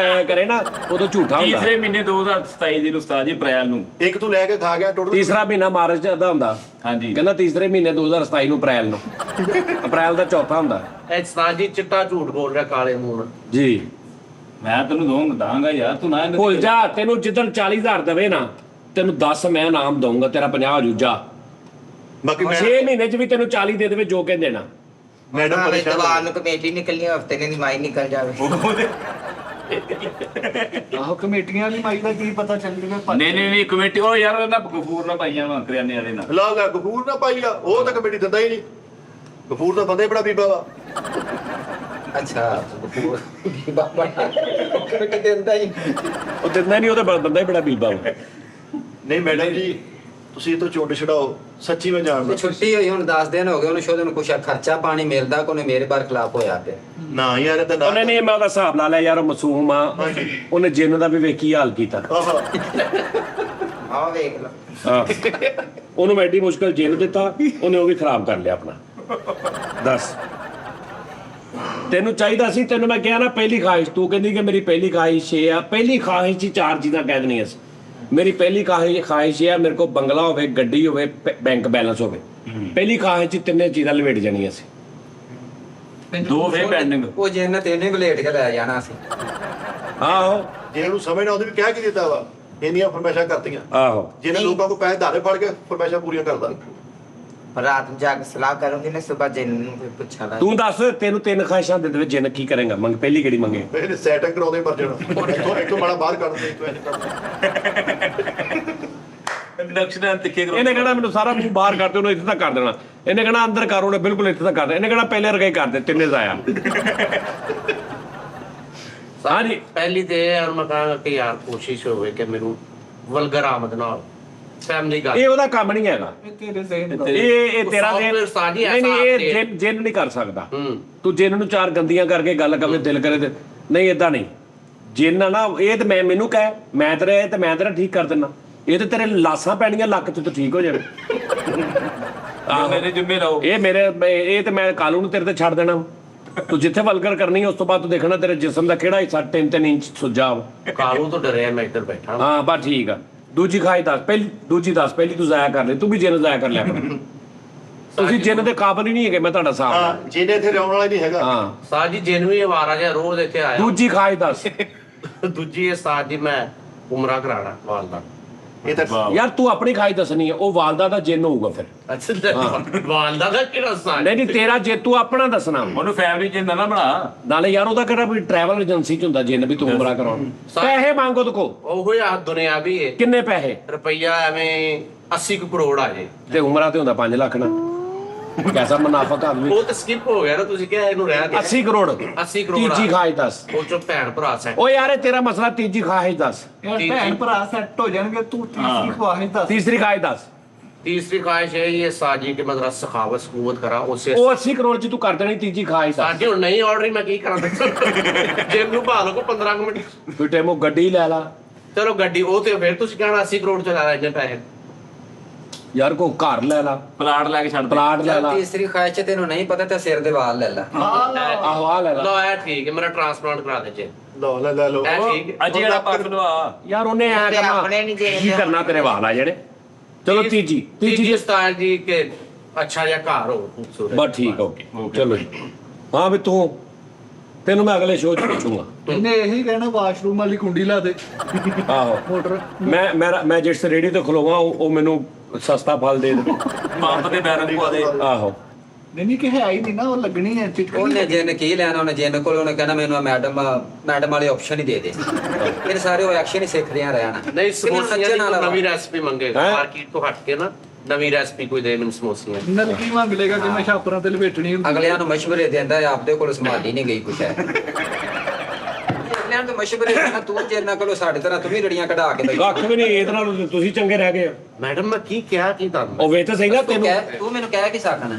ਕਰੇ ਨਾ ਉਦੋਂ ਝੂਠਾ ਹੁੰਦਾ। ਤੀਸਰੇ ਮਹੀਨੇ 2027 ਦੀ ਨੂੰ ਉਸਤਾਦ ਜੀ ਅਪ੍ਰੈਲ ਨੂੰ ਇੱਕ ਤੂੰ ਲੈ ਕੇ ਖਾ ਗਿਆ ਟੋਟਲ। ਤੀਸਰਾ ਮਹੀਨਾ ਮਾਰਚ ਦਾ ਹੁੰਦਾ। ਹਾਂਜੀ ਕਹਿੰਦਾ ਤੀਸਰੇ ਮਹੀਨੇ 2027 ਨੂੰ ਅਪ੍ਰੈਲ ਨੂੰ, ਅਪ੍ਰੈਲ ਦਾ ਚੌਥਾ ਹੁੰਦਾ ਇਹ ਸਾਜੀ ਚਿੱਟਾ ਝੂਠ ਬੋਲ ਰਿਹਾ ਕਾਲੇ ਮੂੰਹ ਨਾਲ। ਜੀ। ਮੈਂ ਤੈਨੂੰ ਦਾਂਗਾ ਯਾਰ ਤੂੰ ਨਾ ਭੁੱਲ ਜਾ, ਤੈਨੂੰ ਜਿੱਦਣ 40,000 ਦੇਵੇ ਨਾ ਤੈਨੂੰ 10 ਮੈਂ ਇਨਾਮ ਦਊਂਗਾ, ਤੇਰਾ 50 ਹੋ ਜੂ ਜਾ। ਬਾਕੀ 6 ਮਹੀਨੇ ਚ ਵੀ ਤੈਨੂੰ 40 ਦੇ ਦੇਵੇ ਜੋ ਕਹਿੰਦੇ ਨਾ। ਮੈਡਮ ਭਾਵੇਂ ਪਰੇਸ਼ਾਨ ਦਵਾਰ ਨੂੰ ਕਮੇਟੀ ਨਿਕਲਣੀ ਹਫਤੇ ਨੇ ਦੀ ਮਾਈ ਨਿਕਲ ਜਾਵੇ। ਆਹੋ ਕਮੇਟੀਆਂ ਵਾਲੀ ਮਾਈ ਦਾ ਕੀ ਪਤਾ ਚੱਲ ਜੂਗਾ। ਨਹੀਂ ਕਮੇਟੀ ਉਹ ਯਾਰ ਨਾ ਗਫੂਰ ਨਾ ਪਾਈਆਂ ਵਾ ਕਰਿਆਨੇ ਵਾਲੇ ਨਾਲ ਲਾਗਾ ਗਫੂਰ ਨਾ ਪਾਈ ਆ, ਉਹ ਤਾਂ ਕਮੇਟੀ ਦਿੰਦਾ ਹੀ ਨਹੀਂ। ਗਫੂਰ ਤਾਂ ਬੰਦਾ ਹੀ ਬੜਾ ਬੀਬਾ ਵਾ। ਅੱਛਾ ਬਾਬਾ ਕਮੇਟੀ ਦਿੰਦਾ ਹੀ ਉਹ ਦਿੰਦਾ ਨਹੀਂ, ਉਹਦੇ ਬੰਦਾ ਹੀ ਬੜਾ ਬੀਬਾ ਵਾ। ਨਹੀਂ ਮੈਡਮ ਜੀ ਤੁਸੀਂ ਇਹ ਤੋਂ ਚੁੰਡ ਛਡਾਓ, ਸੱਚੀ ਮੈਂ ਜਾਣਦਾ। ਤੇ ਛੁੱਟੀ ਹੋਈ ਹੁਣ 10 ਦਿਨ ਹੋ ਗਏ ਉਹਨੂੰ, ਸ਼ੋਧ ਨੂੰ ਕੁਛ ਖਰਚਾ ਪਾਣੀ ਮਿਲਦਾ ਕੋਨੇ ਮੇਰੇ ਬਾਰ ਖਿਲਾਫ ਹੋਇਆ ਪਿਆ। ਨਾ ਯਾਰ ਇਹ ਤਾਂ ਨਾ। ਉਹਨੇ ਨਹੀਂ, ਮੈਂ ਉਹਦਾ ਹਿਸਾਬ ਲਾ ਲਿਆ ਯਾਰ, ਉਹ ਮਾਸੂਮ ਆ। ਉਹਨੇ ਜਿੰਨ ਦਾ ਵੀ ਵੇਖੀ ਹਾਲ ਕੀਤਾ। ਆਹਾ ਆਹ ਵੇਖ ਲਓ ਹਾਂ ਉਹਨੂੰ ਮੈਂ ਐਡੀ ਮੁਸ਼ਕਲ ਜਿੰਨ ਦਿੱਤਾ, ਉਹਨੇ ਉਹ ਵੀ ਖਰਾਬ ਕਰ ਲਿਆ ਆਪਣਾ। ਦੱਸ ਤੈਨੂੰ ਚਾਹੀਦਾ ਸੀ, ਤੈਨੂੰ ਮੈਂ ਕਿਹਾ ਨਾ ਪਹਿਲੀ ਖਾਹਿਸ਼, ਤੂੰ ਕਹਿੰਦੀ ਕਿ ਮੇਰੀ ਪਹਿਲੀ ਖਾਹਿਸ਼ ਇਹ ਆ। ਪਹਿਲੀ ਖਾਹਿਸ਼ ਹੀ 4 ਚੀਜ਼ਾਂ ਕਹਿ ਦੇਣੀਆਂ ਸੀ। ਮੇਰੀ ਪਹਿਲੀ ਖਾਹਿਸ਼ ਇਹ ਆ, ਮੇਰੇ ਕੋਲ ਬੰਗਲਾ ਹੋਵੇ, ਗੱਡੀ ਹੋਵੇ, ਬੈਂਕ ਬੈਲੈਂਸ ਹੋਵੇ। ਪਹਿਲੀ ਖਾਹਿਸ਼ 'ਚ ਤਿੰਨੇ ਚੀਜ਼ਾਂ ਲਵੇਟ ਜਾਣੀਆਂ ਸੀ। ਦੋ ਫੇਰ ਪੈਂਡਿੰਗ ਉਹ ਜਿੰਨ ਤੈਨੂੰ ਹੀ ਬਲੇਟ ਕੇ ਲੈ ਜਾਣਾ ਸੀ। ਆਹੋ ਜੇ ਉਹਨੂੰ ਸਮਝ ਨਾ ਉਹਦੇ ਵੀ ਕਹਿ ਕੀ ਦਿੱਤਾ ਵਾ, ਇੰਨੀਆਂ ਫਰਮਾਇਸ਼ਾਂ ਕਰਤੀਆਂ। ਆਹੋ ਜਿਹਨੇ ਲੋਕਾਂ ਕੋਲ ਪੈਸੇ ਧਾਰੇ ਫੜ ਕੇ ਫਰਮਾਇਸ਼ਾਂ ਪੂਰੀਆਂ ਕਰਦਾ। ਰਾਤ ਨੂੰ ਜਾ ਕੇ ਸਲਾਹ ਕਰੂੰਗੀ ਨਾ, ਸਵੇਰ ਜਿੰਨ ਨੂੰ ਫਿਰ ਪੁੱਛਾਂਗਾ। ਤੂੰ ਦੱਸ, ਤੈਨੂੰ 3 ਖਾਹਿਸ਼ਾਂ ਦੇ ਦੇਵੇ, ਜਿੰਨ ਕੀ ਕਰੇਗਾ? ਮੰਗ ਪਹਿਲੀ ਕਿਹੜੀ ਮੰਗੇ? ਇਹਨੇ ਸੈਟਿੰਗ ਕਰਾਉਂਦੇ ਮਰ ਜਾਣਾ। ਇੱਕ ਤੋਂ ਮਾੜਾ ਬਾਹਰ ਕੱਢ ਦੇ, ਤੂੰ ਇੰਜ ਕਰ। ਨਕਸ਼ਾ ਤਿੱਖੇ ਕਰੋ ਇਹਨੇ ਕਹਿਣਾ ਮੈਨੂੰ ਸਾਰਾ ਮੂੰਹ ਬਾਹਰ ਕਰ ਦੇ, ਉਹਨੂੰ ਇੱਥੇ ਤੱਕ ਕਰ ਦੇਣਾ। ਇਹਨੇ ਕਹਿਣਾ ਅੰਦਰ ਕਰ, ਉਹਨੇ ਬਿਲਕੁਲ ਇੱਥੇ ਤੱਕ ਕਰ ਦੇ। ਇਹਨੇ ਕਹਿਣਾ ਪਹਿਲੇ ਰਗੇ ਕਰ ਦੇ, ਤਿੰਨੇ ਜ਼ਾਇਆ। ਹਾਂਜੀ ਪਹਿਲੀ ਤੇ ਇਹ ਮੈਂ ਕਹਾਂਗਾ ਕਿ ਯਾਰ ਕੋਸ਼ਿਸ਼ ਹੋਵੇ ਕਿ ਮੈਨੂੰ ਵਲਗਰ ਆਮਦ ਨਾਲ ਫੈਮਿਲੀ ਗੱਲ। ਇਹ ਉਹਦਾ ਕੰਮ ਨਹੀਂ ਹੈਗਾ। ਇਹ ਤੇਰੇ ਜ਼ਹਿਨ ਦਾ ਇਹ ਤੇਰਾ software ਸਾਜੀ ਨਹੀਂ ਐਸਾ ਇਹ update। ਜਿੰਨ ਨਹੀਂ ਕਰ ਸਕਦਾ। ਹੂੰ ਤੂੰ ਜਿੰਨ ਨੂੰ 4 ਗੰਦੀਆਂ ਕਰਕੇ ਗੱਲ ਕਰੇ, ਦਿਲ ਕਰੇ ਤੇ ਨਹੀਂ, ਏਦਾਂ ਨਹੀਂ। ਜਿੰਨ ਆ ਨਾ, ਇਹ ਤੇ ਮੈਨੂੰ ਕਹਿ, ਮੈਂ ਤੇਰਾ ਠੀਕ ਕਰ ਦਿੰਦਾ। ਇਹ ਤੇ ਤੇਰੇ ਲਾਸਾਂ ਪੈਣੀਆਂ ਲੱਕ 'ਚ ਤਾਂ ਠੀਕ ਹੋ ਜਾਵੇ। ਮੇਰੇ ਜੁੰਮੇ ਰਹੋ। ਇਹ ਤੇ ਮੈਂ ਕਾਲੂ ਨੂੰ ਤੇਰੇ ਤੇ ਛੱਡ ਦੇਣਾ। ਤੂੰ ਜਿੱਥੇ ਵਲਗਰ ਕਰਨੀ ਉਸ ਤੋਂ ਬਾਅਦ ਤੂੰ ਦੇਖਣਾ ਤੇਰੇ ਜਿਸਮ ਦਾ ਕਿਹੜਾ ਹਿੱਸਾ 3-3 ਇੰਚ ਸੁੱਜਾ ਵਾ। ਕਾਲੂ ਤੋਂ ਡਰਿਆ ਮੈਂ ਇੱਧਰ ਬੈਠਾ ਹਾਂ ਬਸ ਠੀਕ ਆ। ਦੂਜੀ ਖਾਈ ਦੱਸ, ਦੂਜੀ ਦੱਸ, ਪਹਿਲੀ ਤੂੰ ਜ਼ਾਇਆ ਕਰ ਲੈ। ਤੂੰ ਵੀ ਜਿੰਨ ਜ਼ਾਇਆ ਕਰ ਲਿਆ ਕਰ। ਤੁਸੀਂ ਜਿੰਨ ਦੇ ਕਾਬਲ ਹੀ ਨਹੀਂ ਹੈਗੇ, ਮੈਂ ਤੁਹਾਡਾ ਸਾਫ। ਹਾਂ ਜਿਹਨੇ ਇੱਥੇ ਰਹਿਣ ਵਾਲਾ ਨਹੀਂ ਹੈਗਾ। ਹਾਂ ਸਾਜੀ ਜਿੰਨ ਵੀ ਆਵਾਰਾ ਜਿਹਾ ਰੋਜ਼ ਇੱਥੇ ਆਇਆ। ਦੂਜੀ ਖਾਈ ਦੱਸ। ਦੂਜੀ ਇਹ ਸਾਜੀ ਮੈਂ ਉਮਰਾ ਕਰਾਣਾ ਵਾਲਦਾ। ਇਹ ਤਾਂ ਯਾਰ ਤੂੰ ਆਪਣੀ ਖਾਈ ਦੱਸਣੀ ਹੈ, ਉਹ ਵਾਲਦਾ ਦਾ ਜਿੰਨ ਹੋਊਗਾ ਫਿਰ। ਅੱਛਾ ਵਾਲਦਾ ਦਾ ਕਿਹੜਾ ਸਾਜ? ਨਹੀਂ ਤੇਰਾ ਜੇ ਤੂੰ ਆਪਣਾ ਦੱਸਣਾ। ਉਹਨੂੰ ਫੈਮਿਲੀ ਚ ਨਾ ਬਣਾ। ਨਾਲੇ ਯਾਰ ਉਹਦਾ ਕਿਹੜਾ ਵੀ ਟਰੈਵਲ ਏਜੰਸੀ ਚ ਹੁੰਦਾ ਜਿੰਨ ਵੀ ਤੂੰ ਉਮਰਾ ਕਰਾਉਣ। ਪੈਸੇ ਮੰਗੋ ਤੋ ਉਹ ਆ ਦੁਨੀਆ ਵੀ ਹੈ। ਕਿੰਨੇ ਪੈਸੇ? ਰੁਪਈਆ ਐਵੇਂ 80 ਕਰੋੜ ਆ ਜੇ। ਤੇ ਉਮਰਾ ਤੇ ਹੁੰਦਾ 5 ਲੱਖ ਨਾ। ਕੈਸਾ ਮੁਨਾਫਕ ਆਦਮੀ। ਉਹ ਤਾਂ ਸਕਿਪ ਹੋ ਗਿਆ ਨਾ, ਤੁਸੀਂ ਕਿਹਾ ਇਹਨੂੰ ਰਹਿ ਗਿਆ। 80 ਕਰੋੜ 80 ਕਰੋੜ ਤੀਜੀ ਖਾਈ ਦੱਸ। ਉਹ ਚੋਂ ਭੈਣ ਭਰਾ ਸੈਟ। ਓ ਯਾਰ ਇਹ ਤੇਰਾ ਮਸਲਾ ਤੀਜੀ ਖਾਈ ਦੱਸ। ਯਾਰ ਭੈਣ ਭਰਾ ਸੈੱਟ ਹੋ ਜਾਣਗੇ, ਤੂੰ ਤੀਸਰੀ ਖਵਾਹੀ ਦੱਸ। ਤੀਸਰੀ ਖਾਈ ਦੱਸ। तीसरी ख्वाहिश है ये साजी के मतलब सखावत सकूवत करा उससे ਉਹ 80 ਕਰੋੜ ਚ ਤੂੰ ਕਰ ਦੇਣੀ ਤੀਜੀ ਖਾਈ ਦੱਸ। साजी और नहीं ऑर्डर मैं की करा जेब नु भालो को 15 मिनट ਤੂੰ ਟੈਮੋ ਗੱਡੀ ਲੈ ਲਾ। चलो गड्डी ओ ते फिर तुसी कहना 80 करोड़ चला रहा है पैसे। ਯਾਰ ਕੋ ਘਰ ਲੈ ਲਾ, ਪਲਾਟ ਲੈ ਕੇ ਛੱਡ ਦੇ। ਪਲਾਟ ਲੈ ਲਾ। ਤੀਸਰੀ ਖਾਇਸ਼ ਚ ਤੈਨੂੰ ਨਹੀਂ ਪਤਾ ਤੇ ਸਿਰ ਦੇ ਵਾਲ ਲੈ ਲੈ। ਆਹੋ ਆ ਲੈ ਲਾ। लो है ठीक है मेरा ट्रांसप्लांट करा दे जे ਲਓ ਲੈ ਲਓ। है ठीक है। ਅੱਜ ਜਿਹੜਾ ਪੱਕ ਲਵਾ। ਯਾਰ ਉਹਨੇ ਐ ਤੇ ਕਰਨਾ ਆਪਣੇ ਨਹੀਂ ਦੇ ਕੀ ਕਰਨਾ ਤੇਰੇ ਵਾਲ ਆ ਜਿਹੜੇ। ਚਲੋ ਤੀਜੀ तीसरी उस्ताद जी के अच्छा या कार हो खूबसूरत। ਬਸ ਠੀਕ ਓਕੇ ਚਲੋ ਜੀ। ਹਾਂ ਵੀ ਤੂੰ ਤੈਨੂੰ ਮੈਂ ਅਗਲੇ ਸ਼ੋਅ 'ਚ ਪੁੱਛੂੰਗਾ। ਇਹਨੇ ਇਹੀ ਕਹਿਣਾ ਵਾਸ਼ਰੂਮ ਵਾਲੀ ਕੁੰਡੀ ਲਾ ਦੇ ਆਹੋ ਮੋਟਰ। ਮੈਂ ਜਿਸ ਰੇੜੀ ਤੇ ਖਲੋਵਾਂ ਉਹ ਮੈਨੂੰ ਸਸਤਾ ਫਲ ਦੇ ਦੇ। ਪੰਪ ਤੇ ਬੈਰਨ ਪਵਾ ਦੇ। ਆਹੋ ਨਹੀਂ ਕਿ ਹੈ ਹੀ ਨਹੀਂ ਨਾ, ਉਹ ਲੱਗਣੀ ਹੈ ਚਿਟਕਣੀ। ਉਹਨੇ ਜਿੰਨ ਕੀ ਲੈਣਾ, ਉਹਨੇ ਜਿੰਨ ਕੋਲ ਉਹਨੇ ਕਹਿਣਾ ਮੈਨੂੰ ਮੈਡਮ ਵਾਲੇ ਆਪਸ਼ਨ ਹੀ ਦੇ ਦੇ। ਫਿਰ ਸਾਰੇ ਉਹ ਐਕਸ਼ਨ ਹੀ ਸਿੱਖਦੇ ਆ ਰਹਿਣਾ। नहीं समोसियां नच्चन की वाला नवी रेसिपी मांगेगा हैं? मार्केट को हट के ना नवी रेसिपी कोई दे मैंने समोसियां। ਨਲਕੀ ਮੰਗ ਲੇਗਾ ਕਿ ਮੈਂ ਛਾਪਰਾਂ ਤੇ ਲਪੇਟਣੀ ਹੁੰਦੀ। ਅਗਲਿਆਂ ਨੂੰ ਮਸ਼ਵਰੇ ਦਿੰਦਾ ਹੈ, ਆਪਦੇ ਕੋਲ ਸੰਭਾਲੀ ਨਹੀਂ ਗਈ ਕੁਛ ਹੈ। ਅਗਲਿਆਂ ਨੂੰ ਮਸ਼ਵਰੇ ਦੇਣਾ, ਤੂੰ ਜਿੰਨਾ ਕੋਲੋਂ ਸਾਡੇ ਤਰ੍ਹਾਂ ਤੂੰ ਵੀ ਰੜੀਆਂ ਕਢਾ ਕੇ ਕੱਖ ਵੀ ਨਹੀਂ ਇਹਦੇ ਨਾਲ ਤੁਸੀਂ ਚੰਗੇ ਰਹਿ ਗਏ। मैडम मैं की क्या की तान ਉਹ ਵੇ ਤਾਂ ਸਹੀ ਨਾ ਤੈਨੂੰ। ਤੂੰ ਮੈਨੂੰ ਕਹਿ ਕੀ ਸਕਣਾ?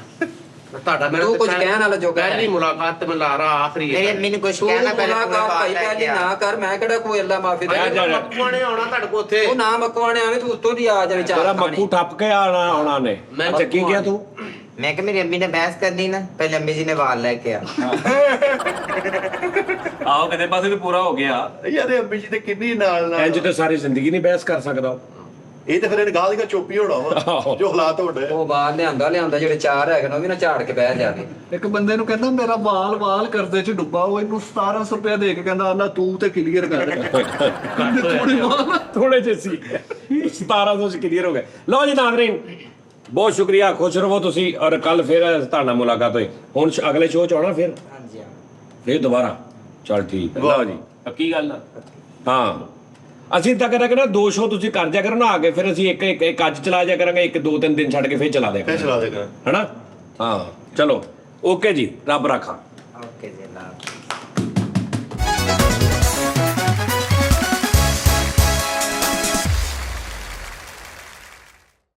ਤੁਹਾਡਾ ਮੇਰਾ ਤੂੰ ਕੁਝ ਕਹਿਣ ਵਾਲਾ ਜੋਗਾ ਹੈ। ਪਹਿਲੀ ਮੁਲਾਕਾਤ ਤੇ ਮੈਂ ਲਾ ਰਹਾ ਆਖਰੀ ਮੇਰੇ ਮੈਨੂੰ ਕੁਝ ਤੂੰ ਕਹਿਣਾ ਪਹਿਲਾਂ ਮੁਲਾਕਾਤ ਭਾਈ ਪਹਿਲੀ ਨਾ ਕਰ, ਮੈਂ ਕਿਹੜਾ ਕੋਈ ਅੱਲਾ ਮਾਫੀ ਦੇ। ਮੱਕੂਆਣੇ ਆਉਣਾ ਤੁਹਾਡੇ ਕੋਲ ਉੱਥੇ। ਤੂੰ ਨਾ ਮਕਵਾਣੇ ਆਵੇਂ, ਤੂੰ ਉੱਤੋਂ ਦੀ ਆ ਜਾਵੇ ਤੇਰਾ ਚਾਰ ਮੱਕੂ ਠੱਪ ਕੇ ਆਉਣਾ ਨੇ। ਮੈਂ ਚੱਕੀ ਗਿਆ ਤੂੰ। ਮੈਂ ਕਿ ਮੇਰੀ ਅੰਮੀ ਨੇ ਬਹਿਸ ਕਰਨੀ ਨਾ, ਪਹਿਲੇ ਅੰਮੀ ਜੀ ਨੇ ਵਾਲ ਲੈ ਕੇ ਆ। ਆਓ ਕਿਤੇ ਪਾਸੇ ਤੇ ਪੂਰਾ ਹੋ ਗਿਆ। ਯਾਰ ਇਹ ਅੰਬੀ ਜੀ ਤੇ ਕਿੰਨੀ ਨਾਲ ਇੰਜ ਤੇ ਸਾਰੀ ਜ਼ਿੰਦਗੀ ਨਹੀਂ ਬਹਿਸ ਕਰ ਸਕਦਾ। ਇਹ ਤਾਂ ਫਿਰ ਇਹਨੇ ਗਾਲ ਦੀ ਚੋਪੀ ਹੋਣਾ ਵਾ ਜੋ ਹਾਲਾਤ ਹੋਣੇ। ਉਹ ਬਾਹਰ ਲਿਆਂਦਾ ਜਿਹੜੇ ਚਾਰ ਹੈਗੇ ਨੇ ਉਹ ਵੀ ਨਾ ਝਾੜ ਕੇ ਬਹਿ ਜਾਵੇ। ਇੱਕ ਬੰਦੇ ਨੂੰ ਕਹਿੰਦਾ ਮੇਰਾ ਵਾਲ ਕਰਦੇ ਚ ਡੁੱਬਾ, ਉਹ ਇਹਨੂੰ 1700 ਰੁਪਇਆ ਦੇ ਕੇ ਕਹਿੰਦਾ ਅੱਲਾ ਤੂੰ ਤੇ ਕਲੀਅਰ ਕਰ। ਥੋੜੇ ਵਾਲ ਥੋੜੇ ਜਿਹੇ ਸੀ 1700 ਚ ਕਲੀਅਰ ਹੋ ਗਏ। ਲਓ ਜੀ ਨਾਜ਼ਰੀਨ, ਬਹੁਤ ਸ਼ੁਕਰੀਆ, ਖੁਸ਼ ਰਹੋ ਤੁਸੀਂ। ਔਰ ਕੱਲ ਫਿਰ ਤੁਹਾਡੇ ਨਾਲ ਮੁਲਾਕਾਤ ਹੋਈ। ਹੁਣ ਅਗਲੇ ਸ਼ੋਅ ਚ ਆਉਣਾ ਫਿਰ ਹਾਂਜੀ ਹਾਂ। ਫਿਰ ਦੁਬਾਰਾ। ਚਲ ਠੀਕ ਹੈ। ਲਓ ਜੀ ਪੱਕੀ ਗੱਲ ਆ। ਹਾਂ ਅਸੀਂ ਤਾਂ ਕਰਾਂਗੇ ਨਾ 2 ਸ਼ੋਅ ਤੁਸੀਂ ਕਰ ਜਾ ਕਰੋ ਨਾ ਆ ਕੇ, ਫਿਰ ਅਸੀਂ ਇੱਕ ਅੱਜ ਚਲਾ ਜਾ ਕਰਾਂਗੇ, 1-2-3 ਦਿਨ ਛੱਡ ਕੇ ਫਿਰ ਚਲਾ ਦਿਆ ਫੇਰ ਕਰਾਂਗੇ, ਚਲਾ ਦੇਗਾ। ਹੈਨਾ? ਹਾਂ ਚਲੋ ਓਕੇ ਜੀ, ਰੱਬ ਰਾਖਾ। ਓਕੇ ਜੀ, ਅੱਲਾ ਹਾਫਿਜ਼।